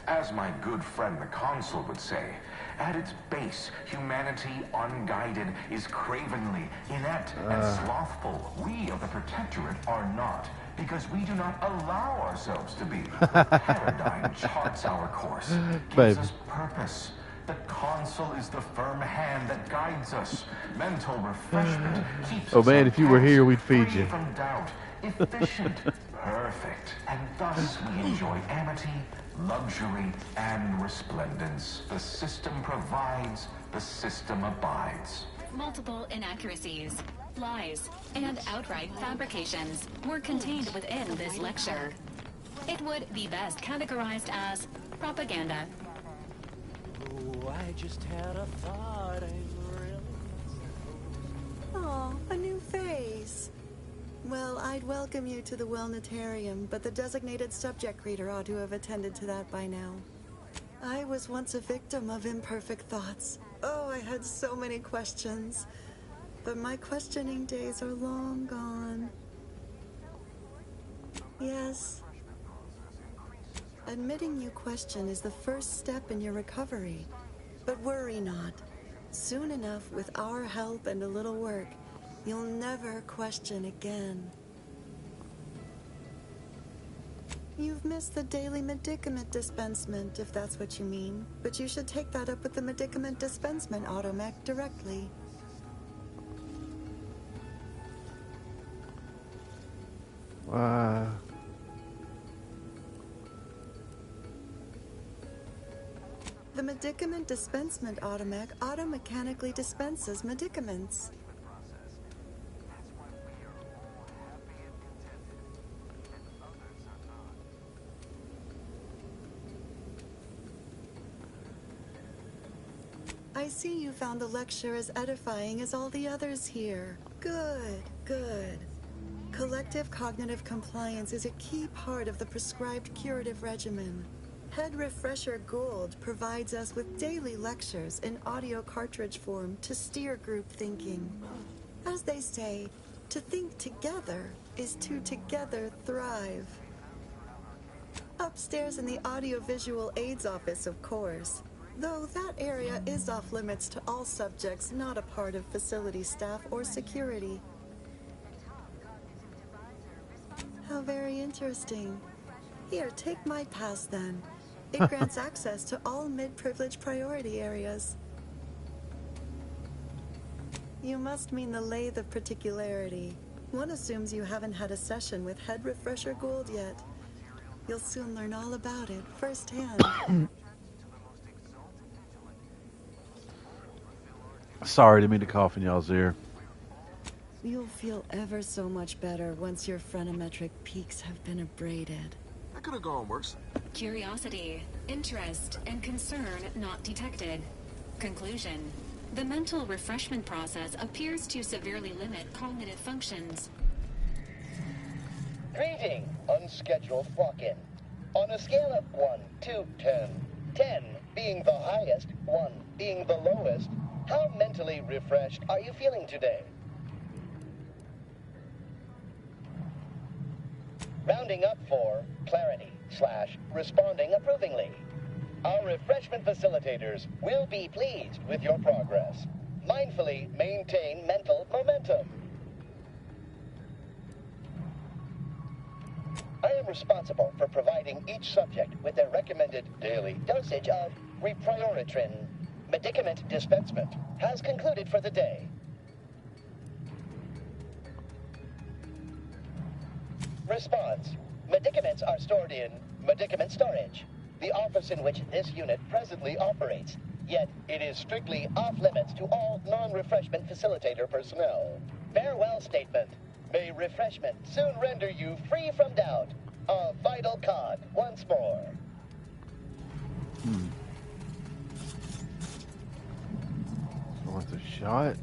Speaker 2: As my good friend the Consul would say, at its base, humanity unguided is cravenly, inept, and slothful. We of the Protectorate are not, because we do not allow ourselves to be. Paradigm charts our course, gives us purpose. The Consul is the firm hand that guides us. Mental refreshment keeps
Speaker 1: Oh
Speaker 2: us
Speaker 1: man,
Speaker 2: on
Speaker 1: if you were
Speaker 2: task,
Speaker 1: here, we'd feed
Speaker 2: free
Speaker 1: you.
Speaker 2: from doubt, efficient, perfect, and thus we enjoy amity, luxury, and resplendence. The system provides, the system abides.
Speaker 3: Multiple inaccuracies, lies, and outright fabrications were contained within this lecture. It would be best categorized as propaganda.
Speaker 13: Oh, I just had a thought.
Speaker 11: Oh, a new face. Well, I'd welcome you to the Wellnetarium, but the designated subject reader ought to have attended to that by now. I was once a victim of imperfect thoughts. Oh, I had so many questions. But my questioning days are long gone. Yes. Admitting you question is the first step in your recovery. But worry not. Soon enough, with our help and a little work, you'll never question again. You've missed the daily medicament dispensement, if that's what you mean. But you should take that up with the medicament dispensement automech directly. The medicament dispensement automech automechanically dispenses medicaments. I see you found the lecture as edifying as all the others here. Good, good. Collective cognitive compliance is a key part of the prescribed curative regimen. Head Refresher Gould provides us with daily lectures in audio cartridge form to steer group thinking. As they say, to think together is to together thrive. Upstairs in the audiovisual aids office, of course. Though that area is off limits to all subjects not a part of facility staff or security. How very interesting. Here, take my pass then. It grants access to all mid-privilege priority areas. You must mean the lathe of particularity. One assumes you haven't had a session with Head Refresher Gould yet. You'll soon learn all about it firsthand.
Speaker 1: Sorry, didn't mean to cough in y'all's ear.
Speaker 11: You'll feel ever so much better once your phrenometric peaks have been abraded.
Speaker 12: That could have gone worse.
Speaker 3: Curiosity, interest, and concern not detected. Conclusion. The mental refreshment process appears to severely limit cognitive functions.
Speaker 24: Greeting, unscheduled walk-in. On a scale of 1 to 10, 10 being the highest, 1 being the lowest, how mentally refreshed are you feeling today? Rounding up for clarity / responding approvingly. Our refreshment facilitators will be pleased with your progress. Mindfully maintain mental momentum. I am responsible for providing each subject with their recommended daily dosage of Reprioritrin. Medicament dispensement has concluded for the day. Response. Medicaments are stored in medicament storage, the office in which this unit presently operates. Yet, it is strictly off-limits to all non-refreshment facilitator personnel. Farewell statement. May refreshment soon render you free from doubt. A vital cog once more.
Speaker 1: Worth a shot.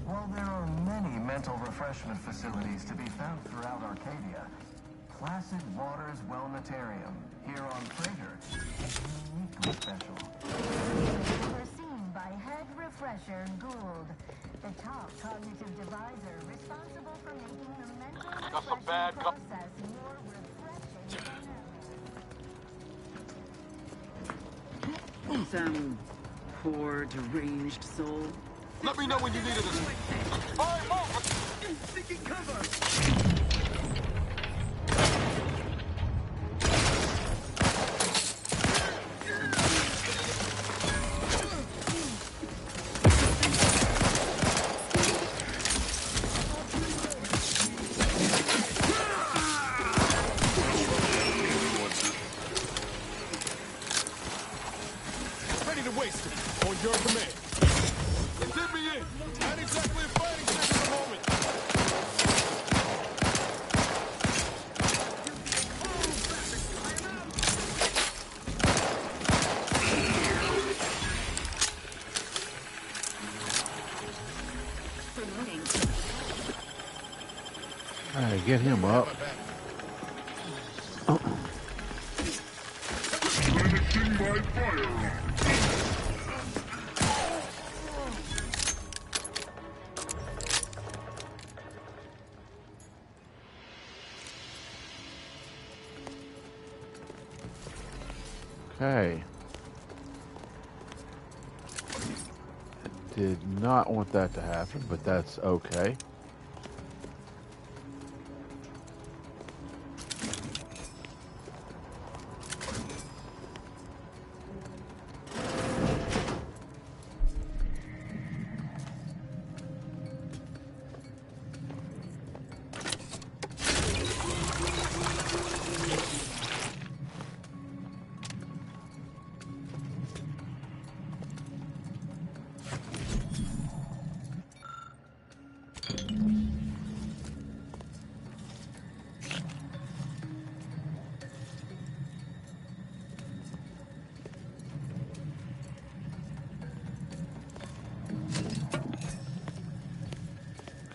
Speaker 19: While there are many mental refreshment facilities to be found throughout Arcadia, Placid Waters Wellnetarium here on Prager is uniquely special.
Speaker 20: Overseen by Head Refresher Gould, the top cognitive divisor responsible for making the mental refreshment process more refreshing.
Speaker 14: Some poor, deranged soul.
Speaker 12: Let me know when you need it. All right, move!
Speaker 14: Seeking cover!
Speaker 12: Ready to waste it. On your command. Dip me in. Not exactly a fighting chance at the moment.
Speaker 3: Promoting.
Speaker 1: All right, get him up.
Speaker 12: Finishing by fire.
Speaker 1: Okay. I did not want that to happen, but that's okay.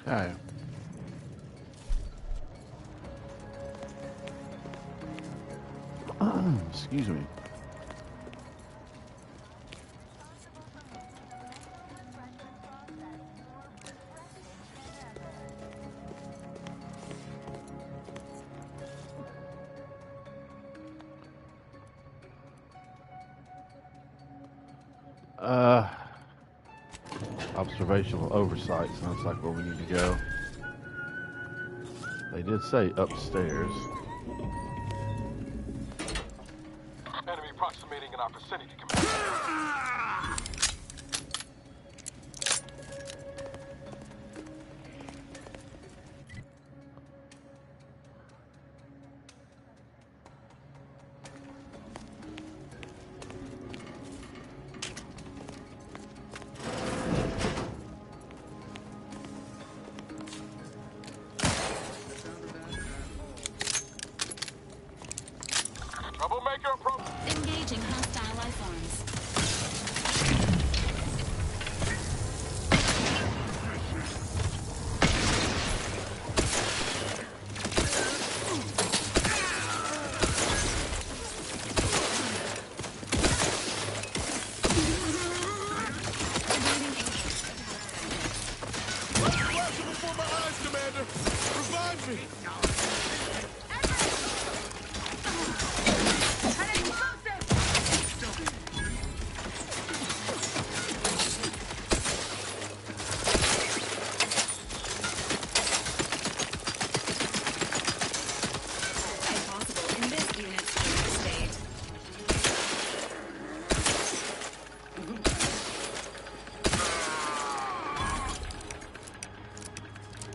Speaker 1: Okay. Excuse me. Observational oversight sounds like where we need to go. They did say upstairs.
Speaker 12: approximating in our vicinity, Commander. Troublemaker approach.
Speaker 3: Engaging hostile life forms.
Speaker 12: Flashing before my eyes, Commander. Revive me.
Speaker 3: Impossible in this unit's current state.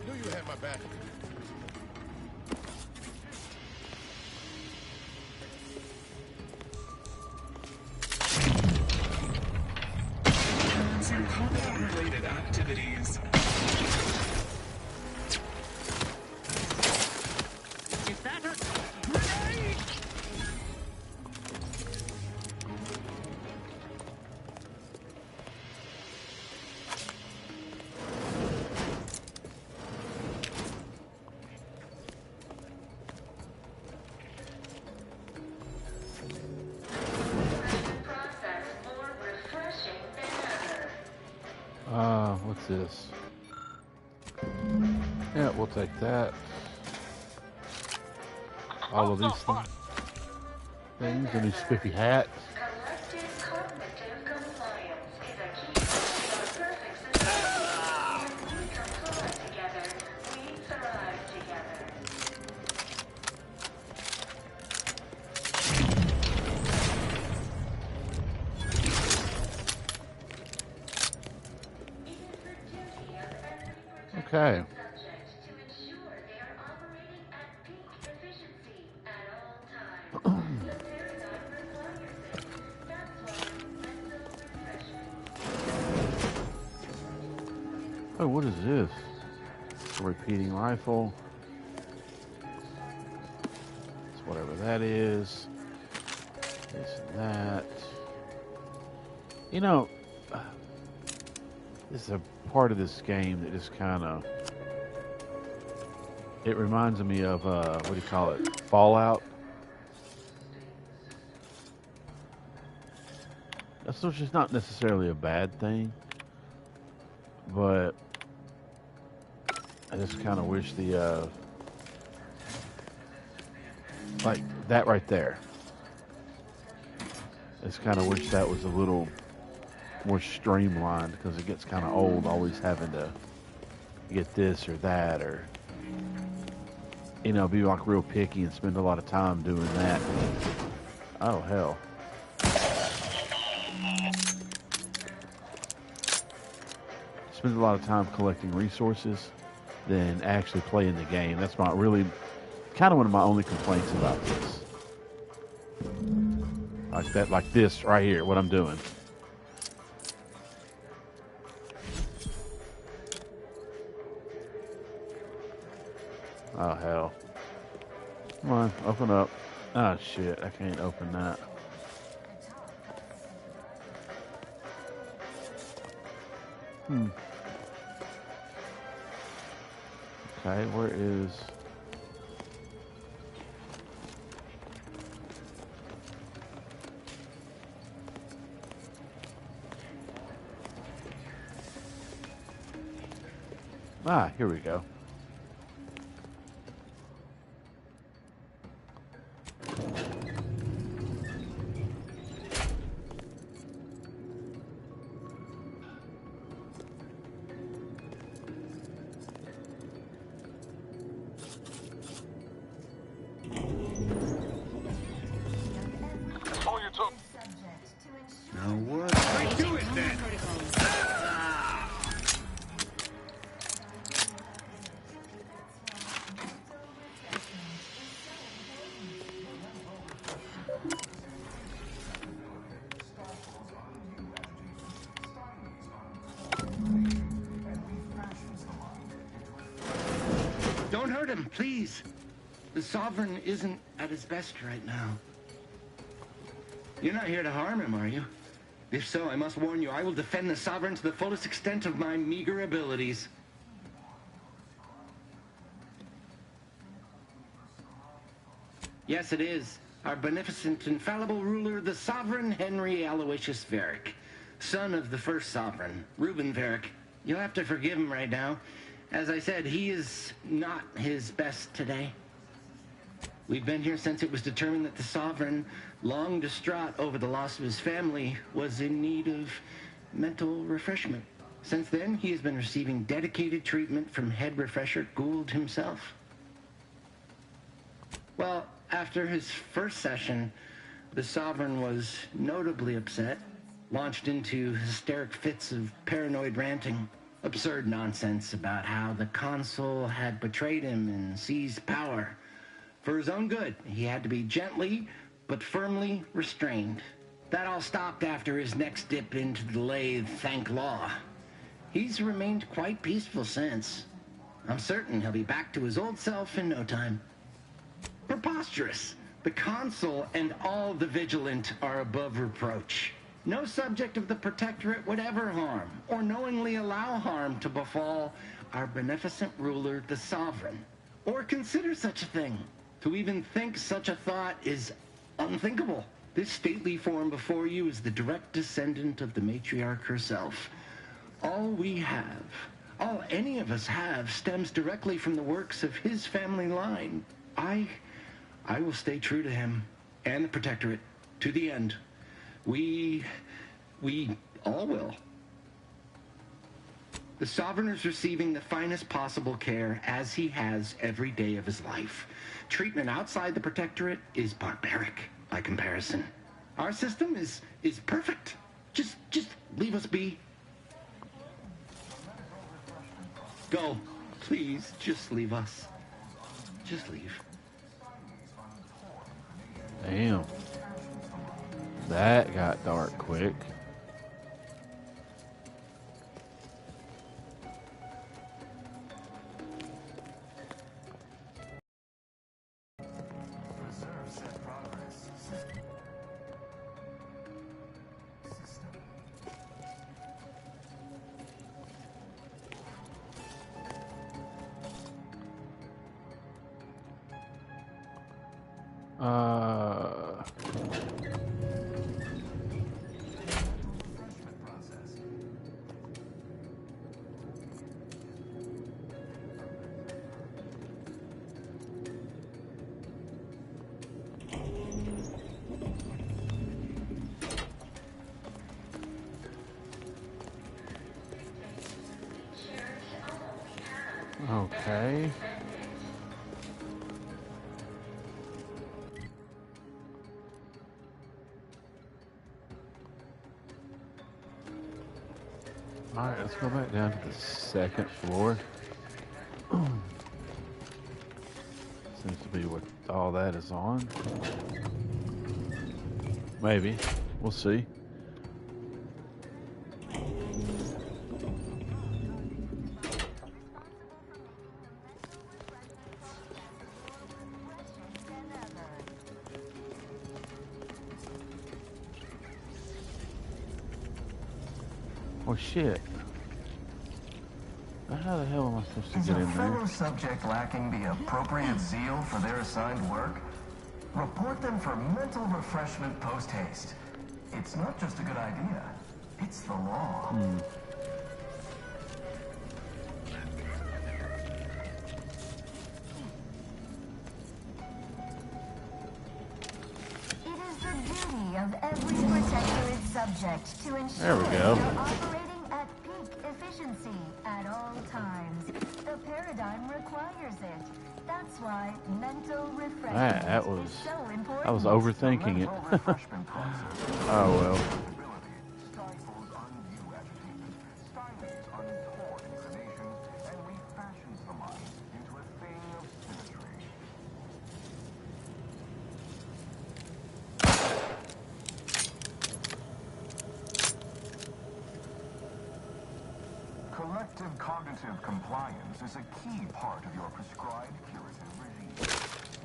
Speaker 12: Knew you had my back.
Speaker 4: Related activities.
Speaker 14: Is that a grenade?
Speaker 1: What's this? Yeah, we'll take that. All of these things, a new spiffy hat.
Speaker 20: Collective cognitive compliance is a key to our perfect society. When we comply together, we thrive together.
Speaker 1: Okay. Oh, what is this? A repeating rifle. It's whatever that is. This and that. You know, this is a part of this game that just kind of... It reminds me of, what do you call it? Fallout. That's just not necessarily a bad thing. But I just kind of wish the, like that right there. I just kind of wish that was a little more streamlined, because it gets kind of old always having to get this or that, or, you know, be like real picky and spend a lot of time doing that. Oh, hell. Spend a lot of time collecting resources than actually playing the game. That's my really kind of one of my only complaints about this. Like that, like this right here, what I'm doing. Oh, hell. Come on, open up. Oh, shit, I can't open that. Okay, where is... Ah, here we go.
Speaker 8: Please. The Sovereign isn't at his best right now. You're not here to harm him, are you? If so, I must warn you, I will defend the Sovereign to the fullest extent of my meager abilities. Yes, it is. Our beneficent, infallible ruler, the Sovereign Henry Aloysius Varric, son of the first Sovereign, Reuben Varric. You'll have to forgive him right now. As I said, he is not his best today. We've been here since it was determined that the Sovereign, long distraught over the loss of his family, was in need of mental refreshment. Since then, he has been receiving dedicated treatment from head refresher Gould himself. Well, after his first session, the Sovereign was notably upset, launched into hysteric fits of paranoid ranting, absurd nonsense about how the Consul had betrayed him and seized power. For his own good, he had to be gently but firmly restrained. That all stopped after his next dip into the lathe, thank law. He's remained quite peaceful since. I'm certain he'll be back to his old self in no time. Preposterous! The Consul and all the Vigilant are above reproach. No subject of the Protectorate would ever harm, or knowingly allow harm to befall our beneficent ruler, the Sovereign, or consider such a thing. To even think such a thought is unthinkable. This stately form before you is the direct descendant of the matriarch herself. All we have, all any of us have, stems directly from the works of his family line. I will stay true to him and the Protectorate to the end. We all will. The Sovereign is receiving the finest possible care, as he has every day of his life. Treatment outside the Protectorate is barbaric by comparison. Our system is perfect. Just leave us be. Go. Please, just leave us. Just leave.
Speaker 1: Damn. That got dark quick. Okay. Alright, let's go back down to the second floor. Seems to be what all that is on. Maybe. We'll see. Oh shit. How the hell am I supposed to get in there?
Speaker 19: Is a fellow subject lacking the appropriate zeal for their assigned work? Report them for mental refreshment post-haste. It's not just a good idea, it's the law.
Speaker 20: It is the duty of every Protectorate subject to ensure
Speaker 1: There we go.
Speaker 20: they're operating at peak efficiency at all times. The paradigm requires it. That's why mental refreshment is so important.
Speaker 1: I was overthinking it. Oh well.
Speaker 2: Collective
Speaker 19: Cognitive compliance is a key part of your prescribed curative regime.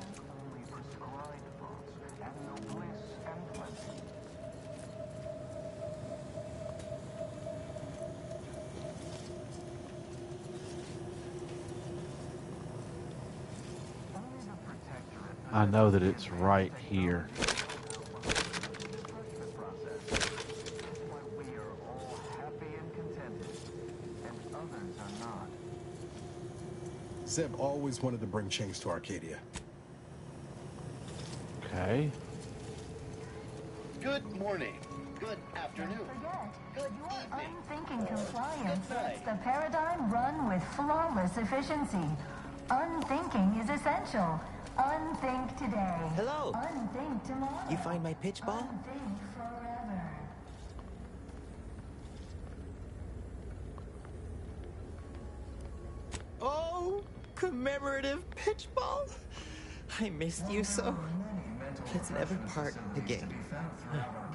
Speaker 19: Think only prescribed thoughts, and no bliss and plenty.
Speaker 1: I know that it's right here.
Speaker 6: Zeb always wanted to bring change to Arcadia.
Speaker 1: Okay.
Speaker 24: Good morning. Good afternoon. Good evening.
Speaker 20: Unthinking compliance sets the paradigm run with flawless efficiency. Unthinking is essential. Unthink today.
Speaker 10: Hello.
Speaker 20: Unthink tomorrow.
Speaker 10: You find my pitch ball?
Speaker 20: Unthink forever.
Speaker 10: Oh, commemorative pitch ball. I missed you so. Let's never part again.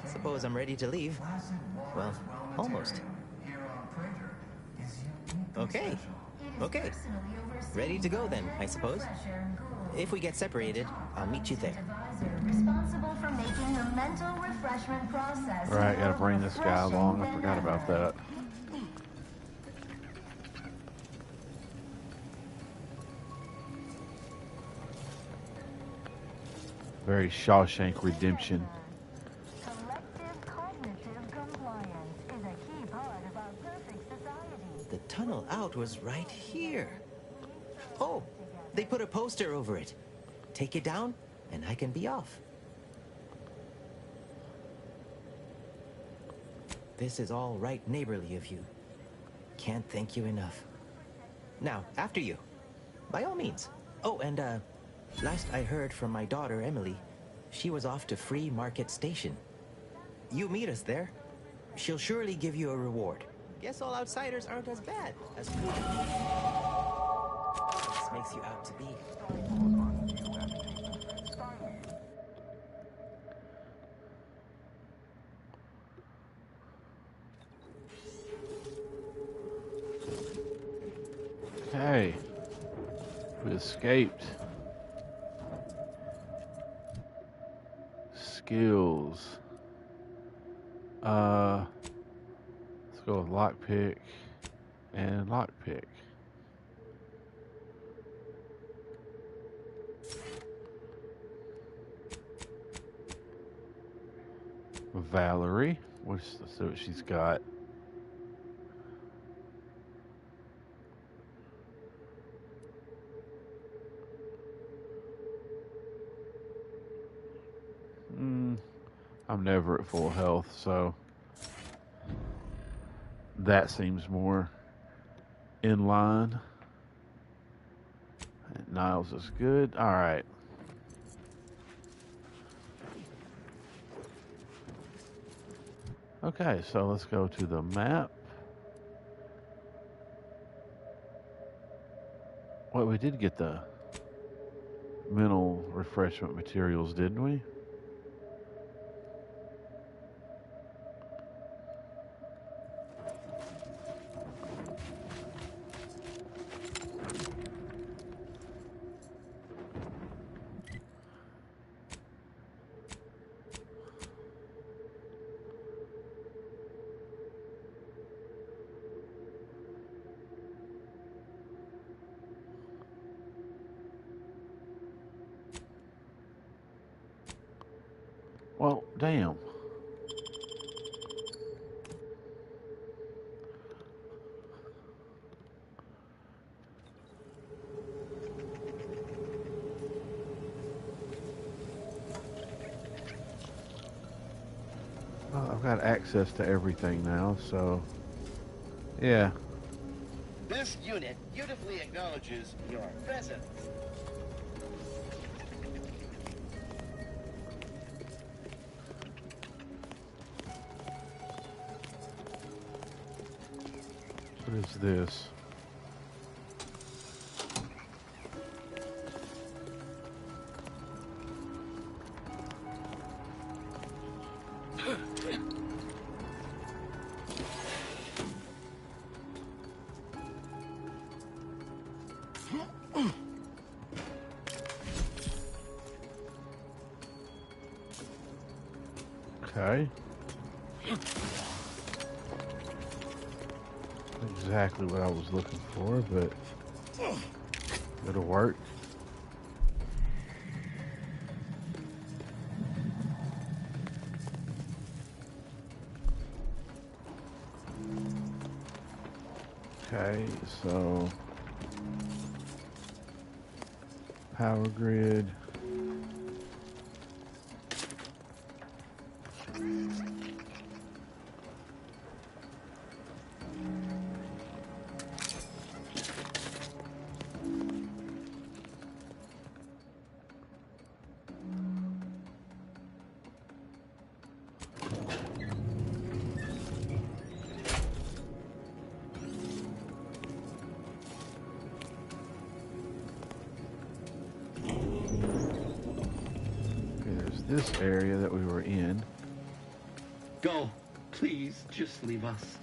Speaker 10: Suppose I'm ready to leave. Well, almost. Okay. Okay. Ready to go then, I suppose. If we get separated, I'll meet you there.
Speaker 20: Responsible for making the mental refreshment process.
Speaker 1: Right, gotta bring this guy along. I forgot about that. Very Shawshank Redemption.
Speaker 20: Collective cognitive compliance is a key part of our perfect society.
Speaker 10: The tunnel out was right here. Oh, they put a poster over it. Take it down, and I can be off. This is all right neighborly of you. Can't thank you enough. Now, after you. By all means. Oh, and, last I heard from my daughter, Emily, she was off to Free Market Station. You meet us there. She'll surely give you a reward. Guess all outsiders aren't as bad as this makes you out to be.
Speaker 1: Okay. We escaped. Skills. Let's go with lockpick and lockpick. Valerie. Let's see what she's got. I'm never at full health, so that seems more in line. And Niles is good. All right. Okay, so let's go to the map. Well, we did get the mental refreshment materials, didn't we? Well, damn. Well, I've got access to everything now, so yeah.
Speaker 24: This unit beautifully acknowledges your presence.
Speaker 1: What is this? Okay. Exactly what I was looking for, but it'll work. Okay, so power grid. This area that we were in.
Speaker 8: Go. Please, just leave us.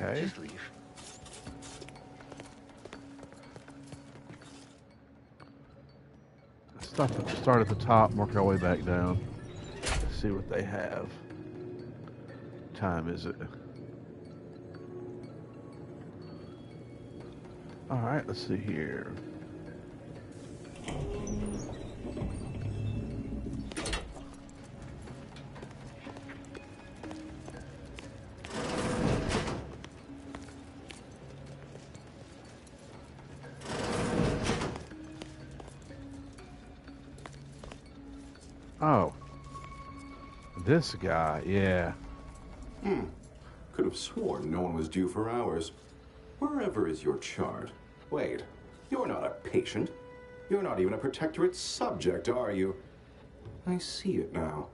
Speaker 1: Okay.
Speaker 8: Just leave.
Speaker 1: Let's start at the top, work our way back down. Let's see what they have. What time is it? Alright, let's see here. Oh. This guy, yeah.
Speaker 7: Could have sworn no one was due for hours. Wherever is your chart? Wait, you're not a patient. You're not even a Protectorate subject, are you? I see it now.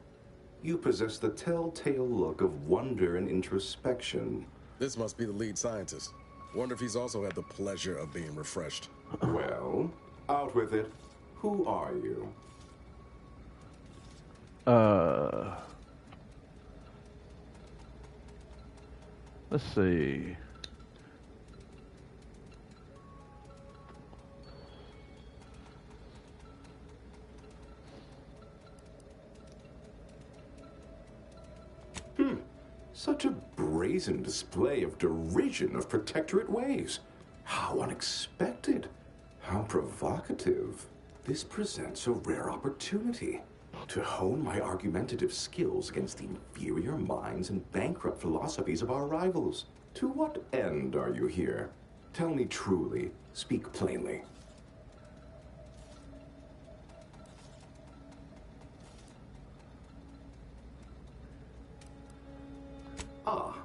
Speaker 7: You possess the telltale look of wonder and introspection.
Speaker 12: This must be the lead scientist. Wonder if he's also had the pleasure of being refreshed.
Speaker 7: Well, out with it. Who are you?
Speaker 1: Let's see.
Speaker 7: Such a brazen display of derision of Protectorate ways. How unexpected. How provocative. This presents a rare opportunity to hone my argumentative skills against the inferior minds and bankrupt philosophies of our rivals. To what end are you here? Tell me truly. Speak plainly. Ah,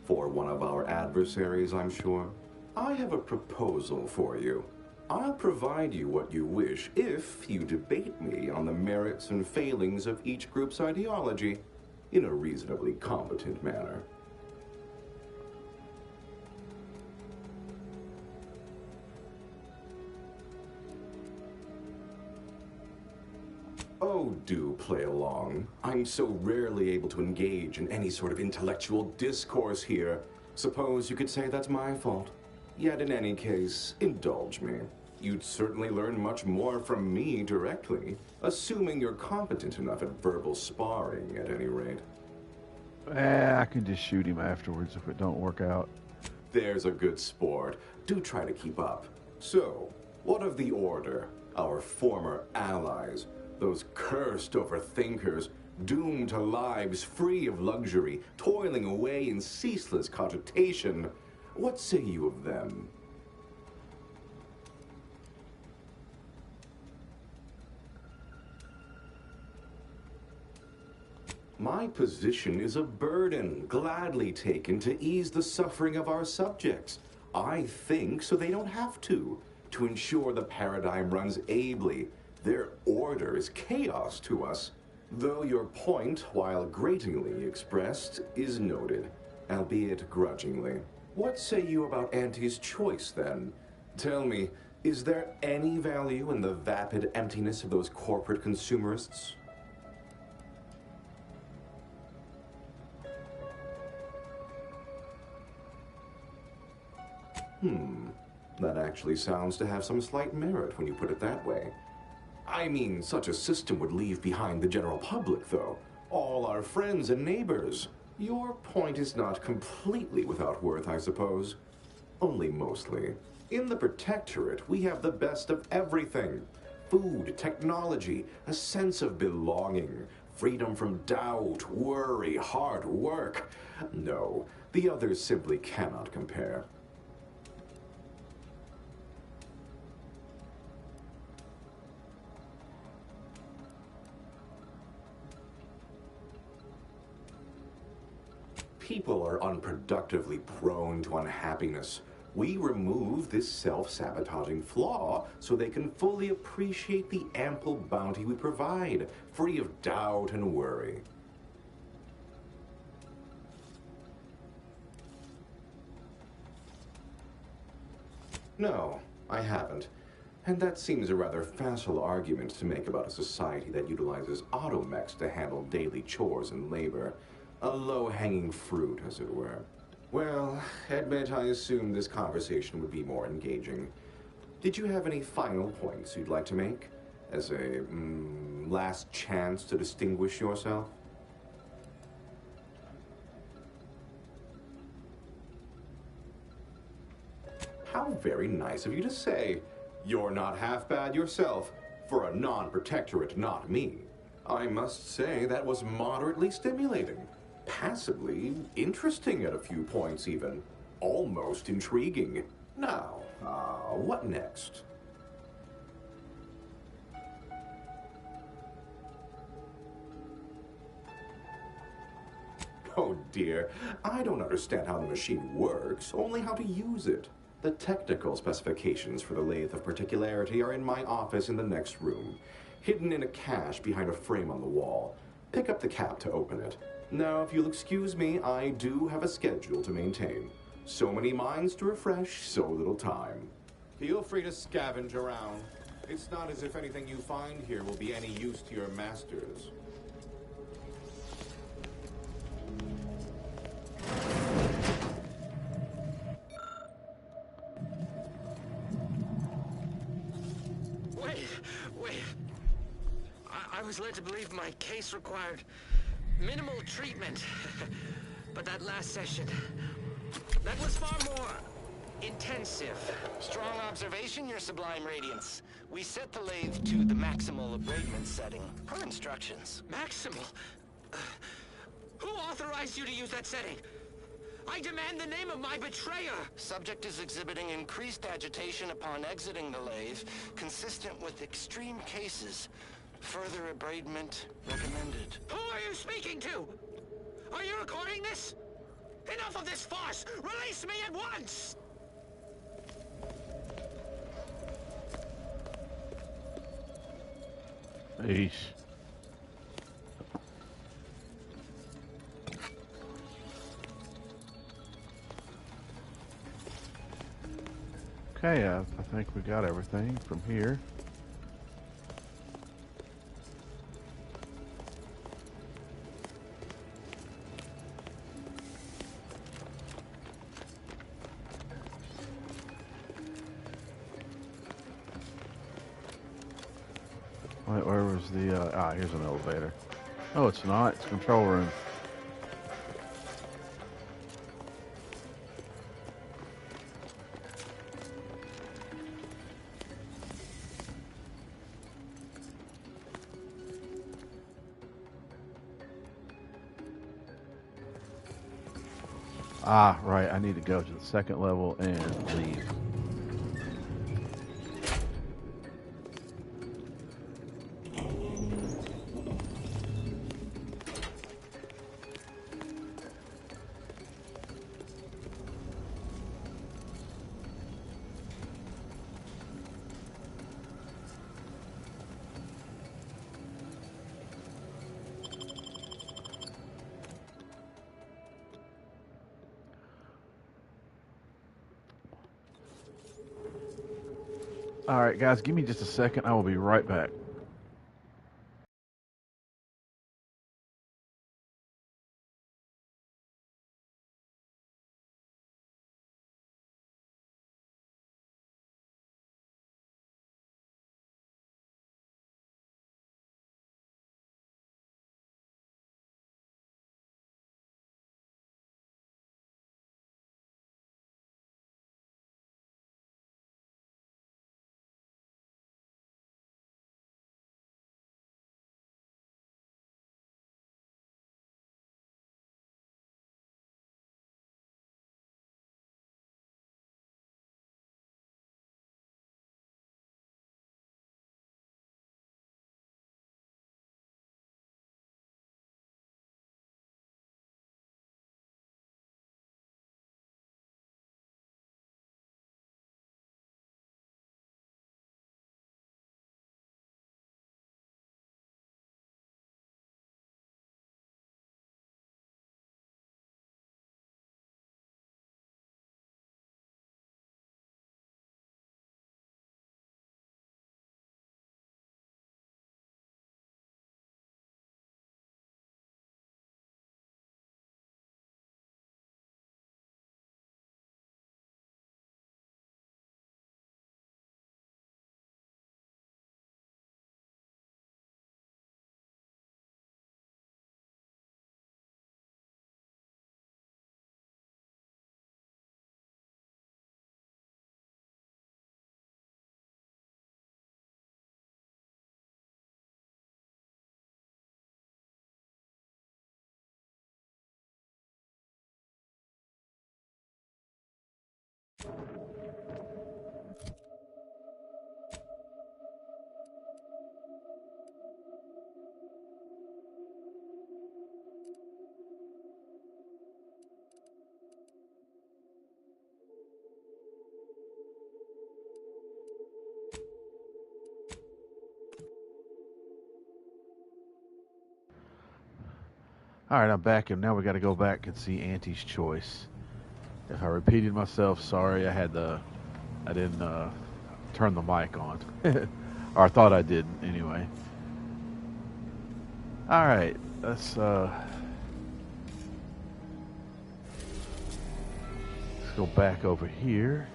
Speaker 7: for one of our adversaries, I'm sure. I have a proposal for you. I'll provide you what you wish if you debate me on the merits and failings of each group's ideology in a reasonably competent manner. Oh, do play along. I'm so rarely able to engage in any sort of intellectual discourse here. Suppose you could say that's my fault. Yet in any case, indulge me. You'd certainly learn much more from me directly, assuming you're competent enough at verbal sparring at any rate.
Speaker 1: I can just shoot him afterwards if it don't work out.
Speaker 7: There's a good sport. Do try to keep up. So, what of the Order, our former allies? Those cursed overthinkers, doomed to lives free of luxury, toiling away in ceaseless cogitation. What say you of them? My position is a burden, gladly taken to ease the suffering of our subjects. I think so they don't have to ensure the paradigm runs ably. Their order is chaos to us. Though your point, while gratingly expressed, is noted, albeit grudgingly. What say you about Auntie's choice, then? Tell me, is there any value in the vapid emptiness of those corporate consumerists? That actually sounds to have some slight merit when you put it that way. I mean, such a system would leave behind the general public, though. All our friends and neighbors. Your point is not completely without worth, I suppose. Only mostly. In the Protectorate, we have the best of everything. Food, technology, a sense of belonging, freedom from doubt, worry, hard work. No, the others simply cannot compare. People are unproductively prone to unhappiness. We remove this self-sabotaging flaw so they can fully appreciate the ample bounty we provide, free of doubt and worry. No, I haven't. And that seems a rather facile argument to make about a society that utilizes automechs to handle daily chores and labor. A low-hanging fruit, as it were. Well, admit I assumed this conversation would be more engaging. Did you have any final points you'd like to make? As a, last chance to distinguish yourself? How very nice of you to say. You're not half bad yourself. For a non-protectorate, not me. I must say that was moderately stimulating. Passably interesting at a few points, even. Almost intriguing. Now, what next? Oh dear, I don't understand how the machine works, only how to use it. The technical specifications for the Lathe of Particularity are in my office in the next room, hidden in a cache behind a frame on the wall. Pick up the cap to open it. Now, if you'll excuse me, I do have a schedule to maintain. So many minds to refresh, so little time. Feel free to scavenge around. It's not as if anything you find here will be any use to your masters.
Speaker 8: Wait. I was led to believe my case required minimal treatment. But that last session, that was far more intensive.
Speaker 24: Strong observation, Your Sublime Radiance. We set the lathe to the maximal abradement setting, per instructions.
Speaker 8: Maximal? Who authorized you to use that setting? I demand the name of my betrayer!
Speaker 24: Subject is exhibiting increased agitation upon exiting the lathe, consistent with extreme cases. Further abradement recommended.
Speaker 8: Who are you speaking to? Are you recording this? Enough of this farce! Release me at once!
Speaker 1: Eesh. Okay, I think we got everything from here. Wait, where was the, here's an elevator. Oh, it's not. It's a control room. Ah, right. I need to go to the second level and leave. All right, guys, give me just a second. I will be right back. All right, I'm back, and now we got to go back and see Auntie's choice. If I repeated myself, sorry. I didn't turn the mic on, or I thought I didn't anyway. All right, let's go back over here.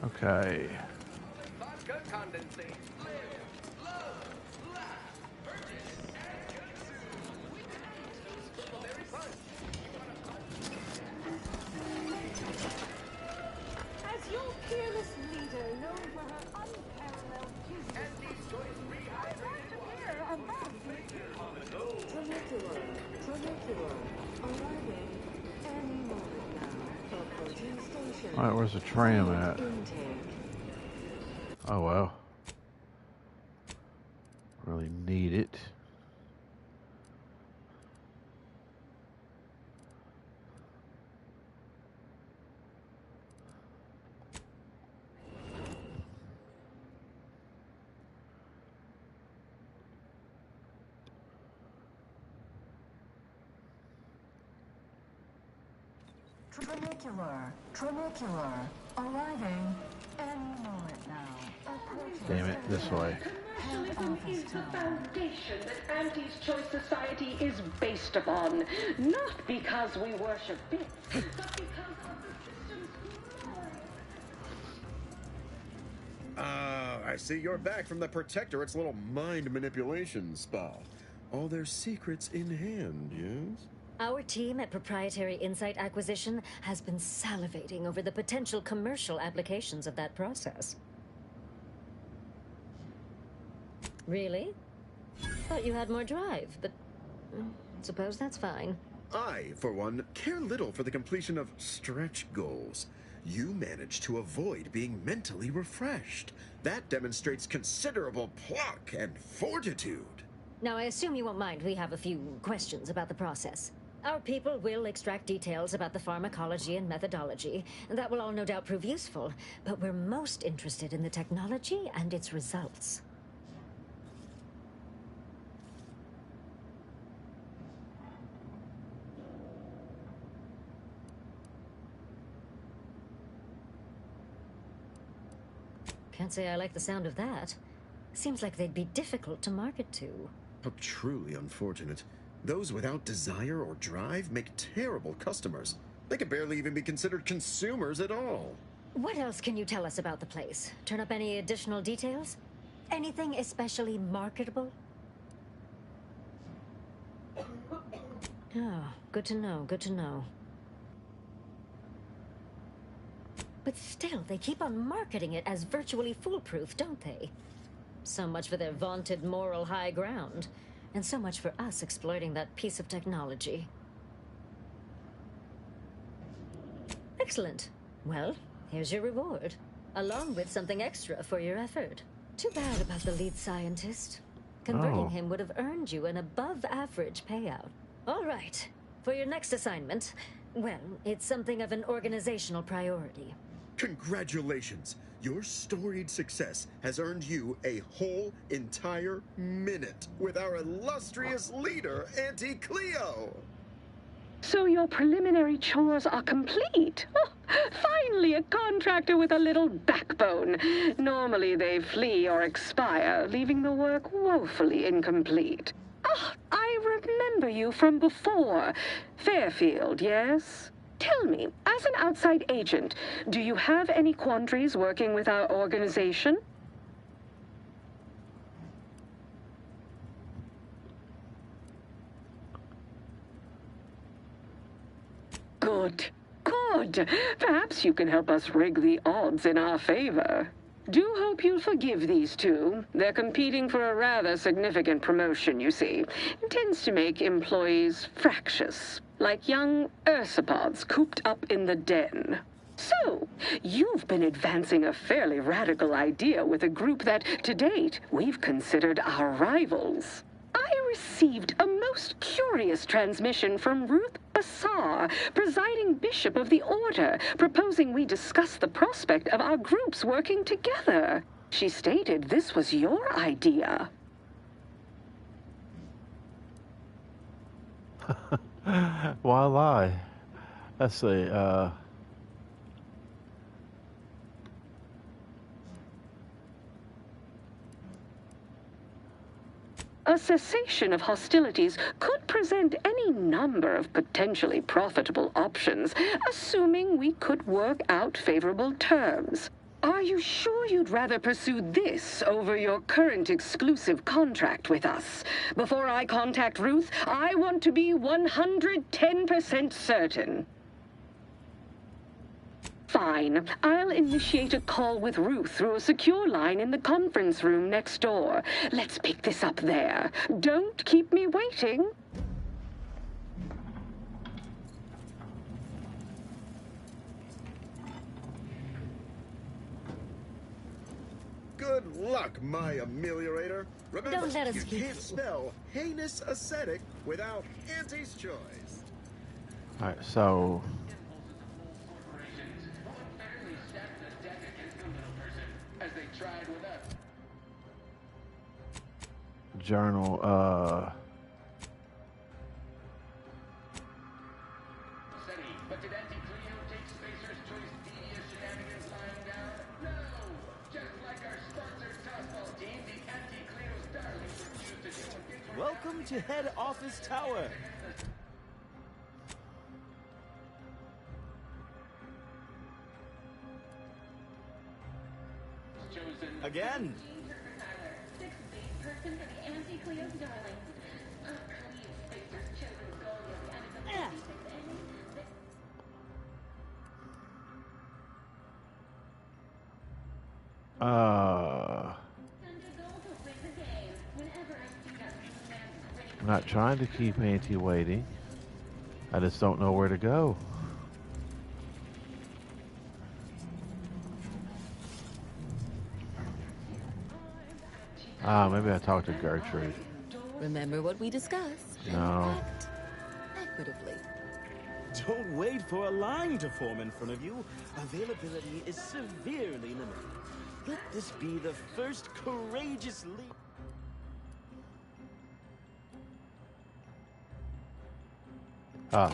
Speaker 1: Okay.
Speaker 20: As your fearless leader, known for her unparalleled business, I'd like to hear about Trinicular, arriving any moment now. Approaching station.
Speaker 1: All right, where's the tram at? Oh well. Really need it.
Speaker 20: Trinicular, arriving any moment now.
Speaker 1: Damn it, this way.
Speaker 15: Commercialism is the foundation that Auntie's Choice Society is based upon. Not because we worship bits, but because of the system's
Speaker 16: I see you're back from the Protectorate's little mind manipulation spa. All their secrets in hand, yes?
Speaker 17: Our team at Proprietary Insight Acquisition has been salivating over the potential commercial applications of that process. Really? Thought you had more drive, but suppose that's fine.
Speaker 16: I, for one, care little for the completion of stretch goals. You managed to avoid being mentally refreshed. That demonstrates considerable pluck and fortitude.
Speaker 17: Now, I assume you won't mind we have a few questions about the process. Our people will extract details about the pharmacology and methodology, and that will all no doubt prove useful, but we're most interested in the technology and its results. Can't say I like the sound of that. Seems like they'd be difficult to market to.
Speaker 16: How truly unfortunate. Those without desire or drive make terrible customers. They could barely even be considered consumers at all.
Speaker 17: What else can you tell us about the place? Turn up any additional details? Anything especially marketable? Oh, good to know, good to know. But still, they keep on marketing it as virtually foolproof, don't they? So much for their vaunted moral high ground, and so much for us exploiting that piece of technology. Excellent. Well, here's your reward, along with something extra for your effort. Too bad about the lead scientist. Converting him would have earned you an above-average payout. All right. For your next assignment, well, it's something of an organizational priority.
Speaker 16: Congratulations! Your storied success has earned you a whole entire minute with our illustrious leader, Auntie Cleo!
Speaker 15: So your preliminary chores are complete. Oh, finally, a contractor with a little backbone. Normally they flee or expire, leaving the work woefully incomplete. Ah, I remember you from before. Fairfield, yes? Tell me, as an outside agent, do you have any quandaries working with our organization? Good. Good. Perhaps you can help us rig the odds in our favor. Do hope you'll forgive these two. They're competing for a rather significant promotion, you see. It tends to make employees fractious, like young ursopods cooped up in the den. So, you've been advancing a fairly radical idea with a group that, to date, we've considered our rivals. I received a most curious transmission from Ruth Bassar, presiding bishop of the order, proposing we discuss the prospect of our groups working together. She stated this was your idea.
Speaker 1: Why lie? Let's see.
Speaker 15: A cessation of hostilities could present any number of potentially profitable options, assuming we could work out favorable terms. Are you sure you'd rather pursue this over your current exclusive contract with us? Before I contact Ruth, I want to be 110% certain. Fine. I'll initiate a call with Ruth through a secure line in the conference room next door. Let's pick this up there. Don't keep me waiting.
Speaker 16: Good luck, my ameliorator. Remember,
Speaker 17: Don't let us
Speaker 16: you
Speaker 17: keep
Speaker 16: can't spell heinous ascetic without Auntie's choice.
Speaker 1: All right, so journal.
Speaker 19: But did Auntie Cleo take Spacer's Choice devious shenanigans lying down? No! Just like our sponsor softball team, the Auntie Cleo's Darlings refused to do what they were.
Speaker 13: Welcome to Head Office Tower. Again.
Speaker 3: Sixth base person for the Auntie Cleo's Darlings. Cleo Spacer's chosen goalie at the end of the 56th inning.
Speaker 1: I'm not trying to keep Auntie waiting. I just don't know where to go. Maybe I talked to Gertrude.
Speaker 5: Remember what we discussed?
Speaker 1: No.
Speaker 5: Act equitably.
Speaker 13: Don't wait for a line to form in front of you. Availability is severely limited. Let this be the first courageous leap.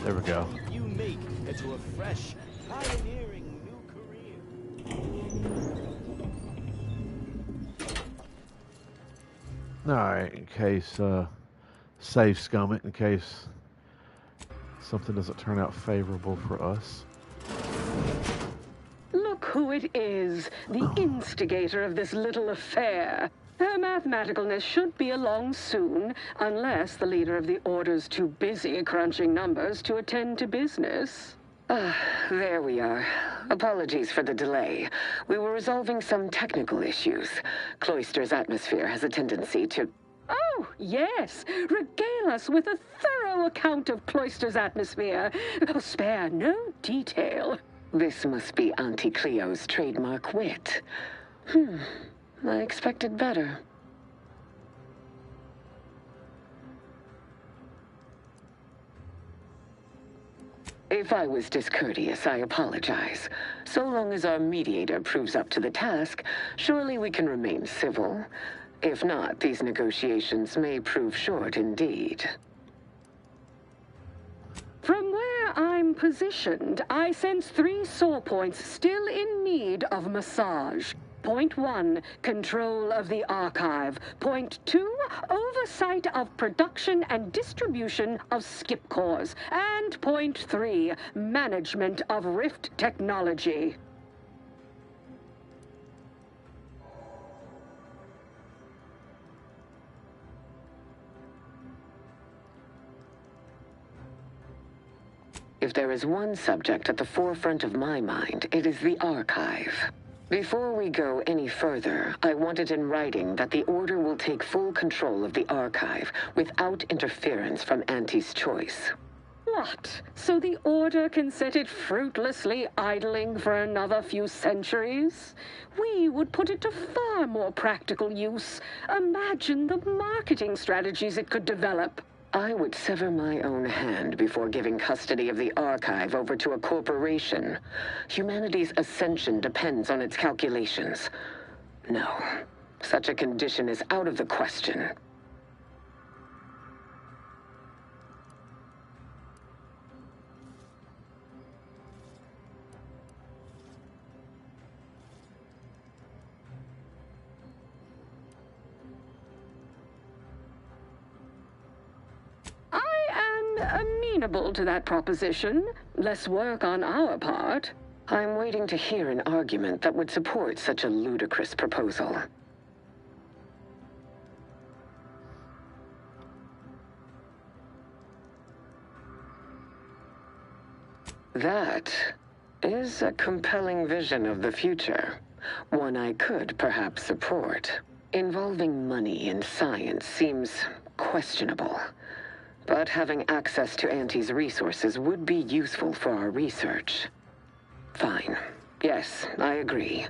Speaker 1: There we go.
Speaker 13: You make into a fresh, pioneering new career.
Speaker 1: Alright, in case, save scum it, in case something doesn't turn out favorable for us.
Speaker 15: Look who it is, the instigator of this little affair. Her mathematicalness should be along soon, unless the leader of the Order's too busy crunching numbers to attend to business. There we are. Apologies for the delay. We were resolving some technical issues. Cloister's atmosphere has a tendency to... Oh, yes! Regale us with a thorough account of Cloister's atmosphere. Spare no detail. This must be Auntie Cleo's trademark wit. I expected better. If I was discourteous, I apologize. So long as our mediator proves up to the task, surely we can remain civil. If not, these negotiations may prove short indeed. From where I'm positioned, I sense 3 sore points still in need of massage. Point 1, control of the archive. Point 2, oversight of production and distribution of skip cores. And point 3, management of Rift technology.
Speaker 18: If there is one subject at the forefront of my mind, it is the archive. Before we go any further, I want it in writing that the Order will take full control of the archive without interference from Auntie's choice.
Speaker 15: What? So the Order can set it fruitlessly idling for another few centuries? We would put it to far more practical use. Imagine the marketing strategies it could develop.
Speaker 18: I would sever my own hand before giving custody of the archive over to a corporation. Humanity's ascension depends on its calculations. No, such a condition is out of the question.
Speaker 15: Amenable to that proposition. Less work on our part.
Speaker 18: I'm waiting to hear an argument that would support such a ludicrous proposal. That is a compelling vision of the future. One I could perhaps support. Involving money in science seems questionable. But having access to Auntie's resources would be useful for our research. Fine. Yes, I agree.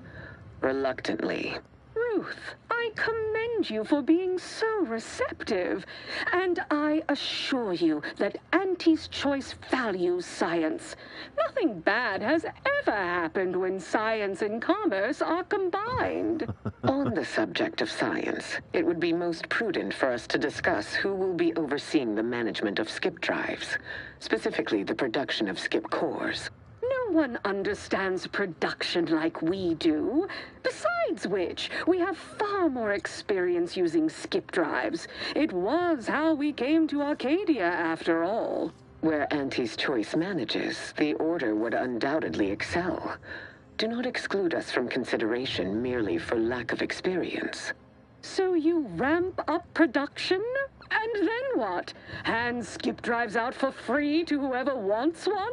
Speaker 18: Reluctantly.
Speaker 15: Ruth, I commend you for being so receptive. And I assure you that Auntie's choice values science. Nothing bad has ever happened when science and commerce are combined.
Speaker 18: On the subject of science, it would be most prudent for us to discuss who will be overseeing the management of skip drives, specifically the production of skip cores.
Speaker 15: No one understands production like we do. Besides which, we have far more experience using skip drives. It was how we came to Arcadia, after all.
Speaker 18: Where Auntie's choice manages, the Order would undoubtedly excel. Do not exclude us from consideration merely for lack of experience.
Speaker 15: So you ramp up production? And then what? Hand skip drives out for free to whoever wants one?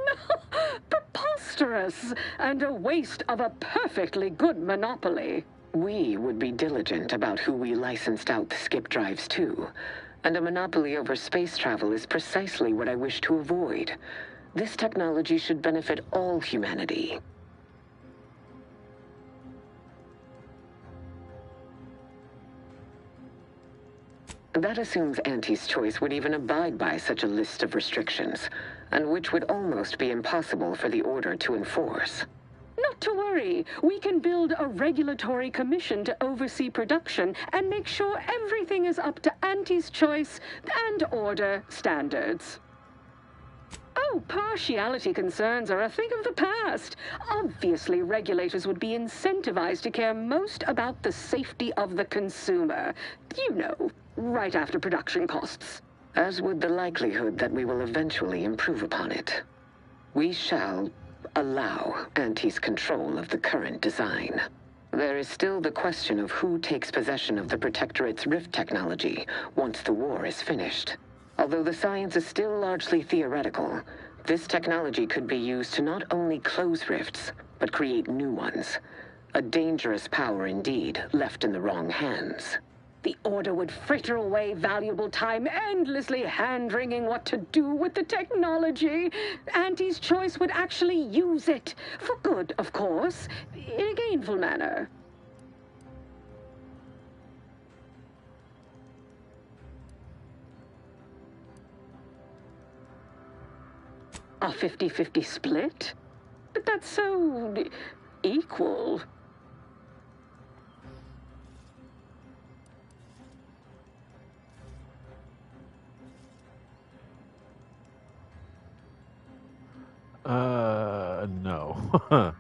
Speaker 15: Preposterous, and a waste of a perfectly good monopoly.
Speaker 18: We would be diligent about who we licensed out the skip drives to, and a monopoly over space travel is precisely what I wish to avoid. This technology should benefit all humanity. That assumes Auntie's choice would even abide by such a list of restrictions, and which would almost be impossible for the Order to enforce.
Speaker 15: Not to worry. We can build a regulatory commission to oversee production and make sure everything is up to Auntie's choice and Order standards. Oh, partiality concerns are a thing of the past. Obviously, regulators would be incentivized to care most about the safety of the consumer. You know, right after production costs.
Speaker 18: As would the likelihood that we will eventually improve upon it. We shall allow Auntie's control of the current design. There is still the question of who takes possession of the Protectorate's rift technology once the war is finished. Although the science is still largely theoretical, this technology could be used to not only close rifts, but create new ones. A dangerous power indeed, left in the wrong hands.
Speaker 15: The Order would fritter away valuable time endlessly hand-wringing what to do with the technology. Auntie's choice would actually use it. For good, of course. In a gainful manner. A 50-50 split? But that's so equal.
Speaker 1: No.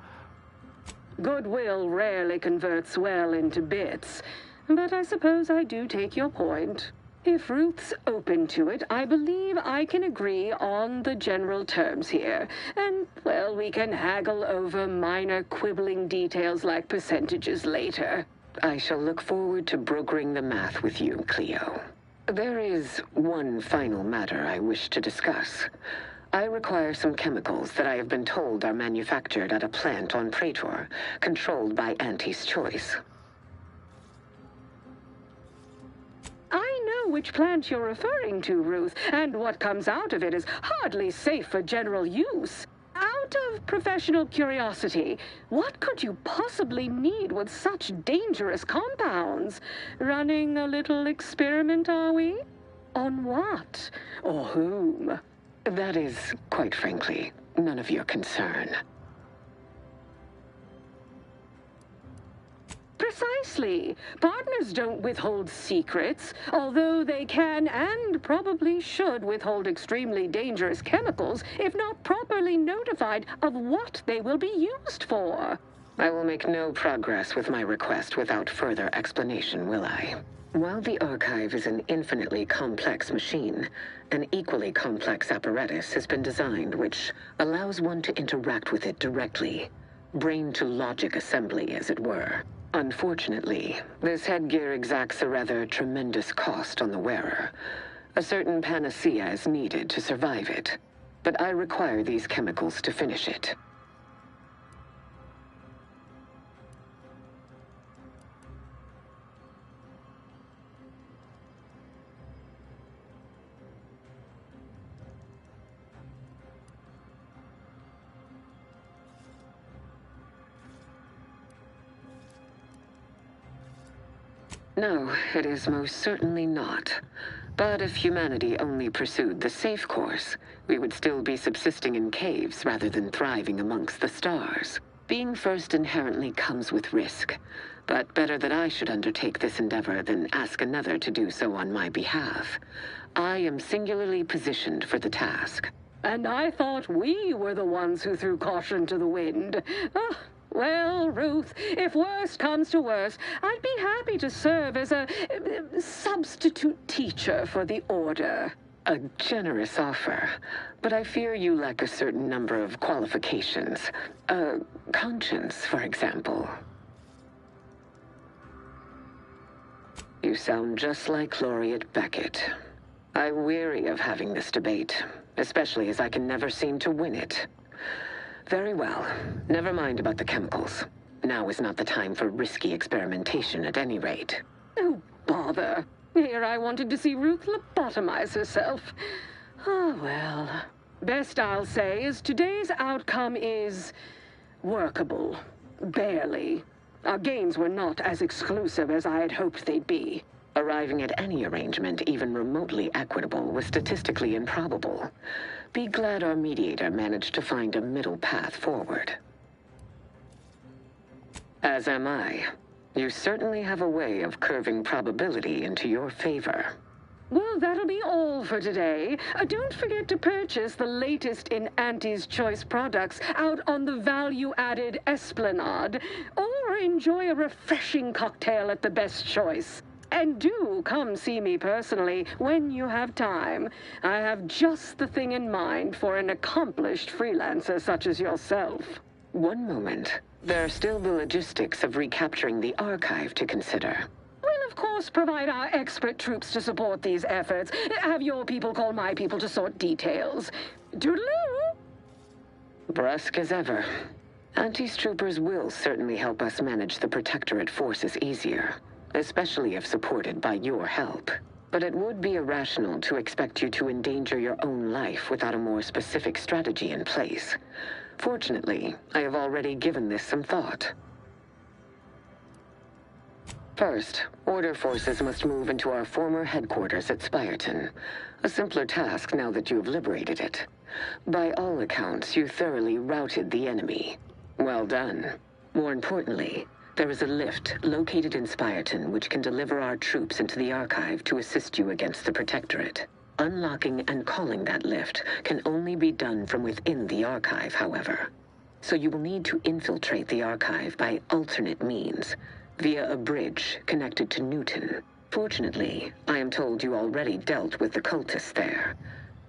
Speaker 15: Goodwill rarely converts well into bits, but I suppose I do take your point. If Ruth's open to it, I believe I can agree on the general terms here. And, well, we can haggle over minor quibbling details like percentages later.
Speaker 18: I shall look forward to brokering the math with you, Cleo. There is one final matter I wish to discuss. I require some chemicals that I have been told are manufactured at a plant on Praetor, controlled by Auntie's Choice.
Speaker 15: I know which plant you're referring to, Ruth, and what comes out of it is hardly safe for general use. Out of professional curiosity, what could you possibly need with such dangerous compounds? Running a little experiment, are we? On what? Or whom?
Speaker 18: That is, quite frankly, none of your concern.
Speaker 15: Precisely. Partners don't withhold secrets, although they can and probably should withhold extremely dangerous chemicals if not properly notified of what they will be used for.
Speaker 18: I will make no progress with my request without further explanation, will I? While the Archive is an infinitely complex machine, an equally complex apparatus has been designed which allows one to interact with it directly. Brain-to-logic assembly, as it were. Unfortunately, this headgear exacts a rather tremendous cost on the wearer. A certain panacea is needed to survive it, but I require these chemicals to finish it. No, it is most certainly not. But if humanity only pursued the safe course, we would still be subsisting in caves rather than thriving amongst the stars. Being first inherently comes with risk, but better that I should undertake this endeavor than ask another to do so on my behalf. I am singularly positioned for the task.
Speaker 15: And I thought we were the ones who threw caution to the wind. Well, Ruth, if worst comes to worst, I'd be happy to serve as a substitute teacher for the Order.
Speaker 18: A generous offer, but I fear you lack a certain number of qualifications. Conscience, for example. You sound just like Laureate Beckett. I weary of having this debate, especially as I can never seem to win it. Very well. Never mind about the chemicals. Now is not the time for risky experimentation at any rate.
Speaker 15: Oh, bother. Here I wanted to see Ruth lobotomize herself. Oh, well. Best I'll say is today's outcome is workable. Barely. Our gains were not as exclusive as I had hoped they'd be.
Speaker 18: Arriving at any arrangement even remotely equitable was statistically improbable. Be glad our mediator managed to find a middle path forward. As am I. You certainly have a way of curving probability into your favor.
Speaker 15: Well, that'll be all for today. Don't forget to purchase the latest in Auntie's Choice products out on the value-added Esplanade, or enjoy a refreshing cocktail at the Best Choice. And do come see me personally when you have time. I have just the thing in mind for an accomplished freelancer such as yourself.
Speaker 18: One moment. There are still the logistics of recapturing the Archive to consider.
Speaker 15: We'll of course provide our expert troops to support these efforts. Have your people call my people to sort details. Toodaloo!
Speaker 18: Brusque as ever. Auntie's troopers will certainly help us manage the Protectorate forces easier. Especially if supported by your help. But it would be irrational to expect you to endanger your own life without a more specific strategy in place. Fortunately, I have already given this some thought. First, Order forces must move into our former headquarters at Spyreton. A simpler task now that you have liberated it. By all accounts, you thoroughly routed the enemy. Well done. More importantly, there is a lift located in Spyreton which can deliver our troops into the Archive to assist you against the Protectorate. Unlocking and calling that lift can only be done from within the Archive, however. So you will need to infiltrate the Archive by alternate means, via a bridge connected to Newton. Fortunately, I am told you already dealt with the cultists there.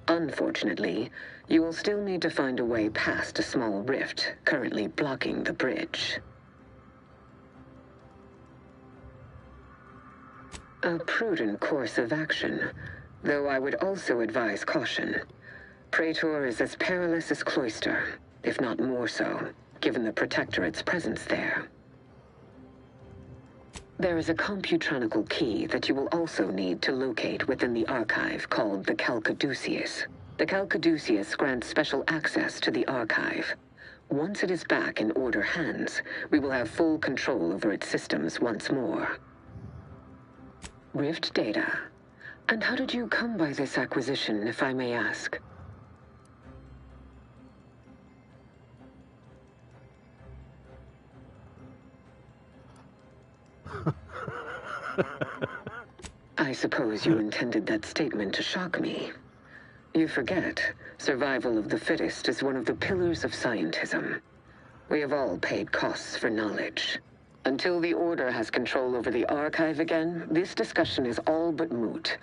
Speaker 18: Unfortunately, you will still need to find a way past a small rift currently blocking the bridge. A prudent course of action, though I would also advise caution. Praetor is as perilous as Cloister, if not more so, given the Protectorate's presence there. There is a computronical key that you will also need to locate within the archive called the Calcaduceus. The Calcaduceus grants special access to the archive. Once it is back in Order hands, we will have full control over its systems once more. Rift data. And how did you come by this acquisition, if I may ask? I suppose you intended that statement to shock me. You forget, survival of the fittest is one of the pillars of scientism. We have all paid costs for knowledge. Until the Order has control over the archive again, this discussion is all but moot.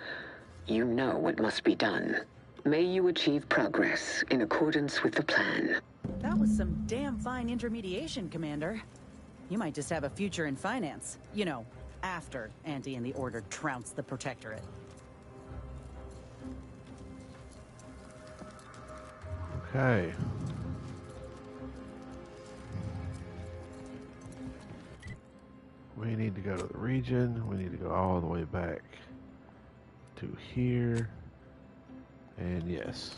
Speaker 18: You know what must be done. May you achieve progress in accordance with the plan.
Speaker 9: That was some damn fine intermediation, Commander. You might just have a future in finance. You know, after Anti and the Order trounce the Protectorate.
Speaker 1: Okay. We need to go to the region. We need to go all the way back to here. And yes.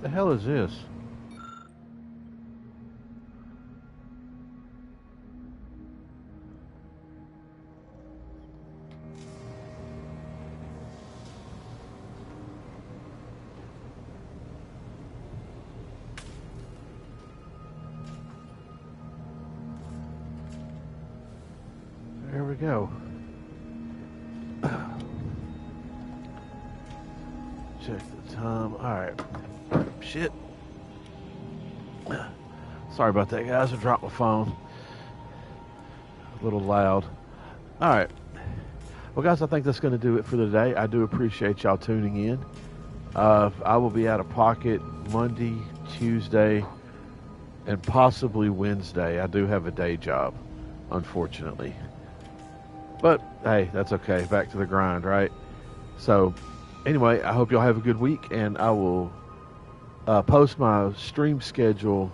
Speaker 1: The hell is this? There we go. Check the time. All right. Shit. Sorry about that, guys. I dropped my phone. A little loud. All right. Well, guys, I think that's going to do it for today. I do appreciate y'all tuning in. I will be out of pocket Monday, Tuesday, and possibly Wednesday. I do have a day job, unfortunately. But, hey, that's okay. Back to the grind, right? So, anyway, I hope y'all have a good week, and I will post my stream schedule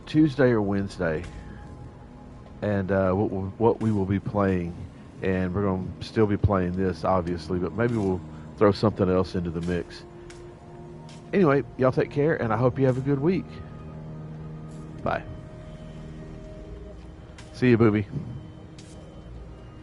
Speaker 1: Tuesday or Wednesday, and what we will be playing. And we're going to still be playing this, obviously, but maybe we'll throw something else into the mix. Anyway, y'all take care, and I hope you have a good week. Bye. See you, booby.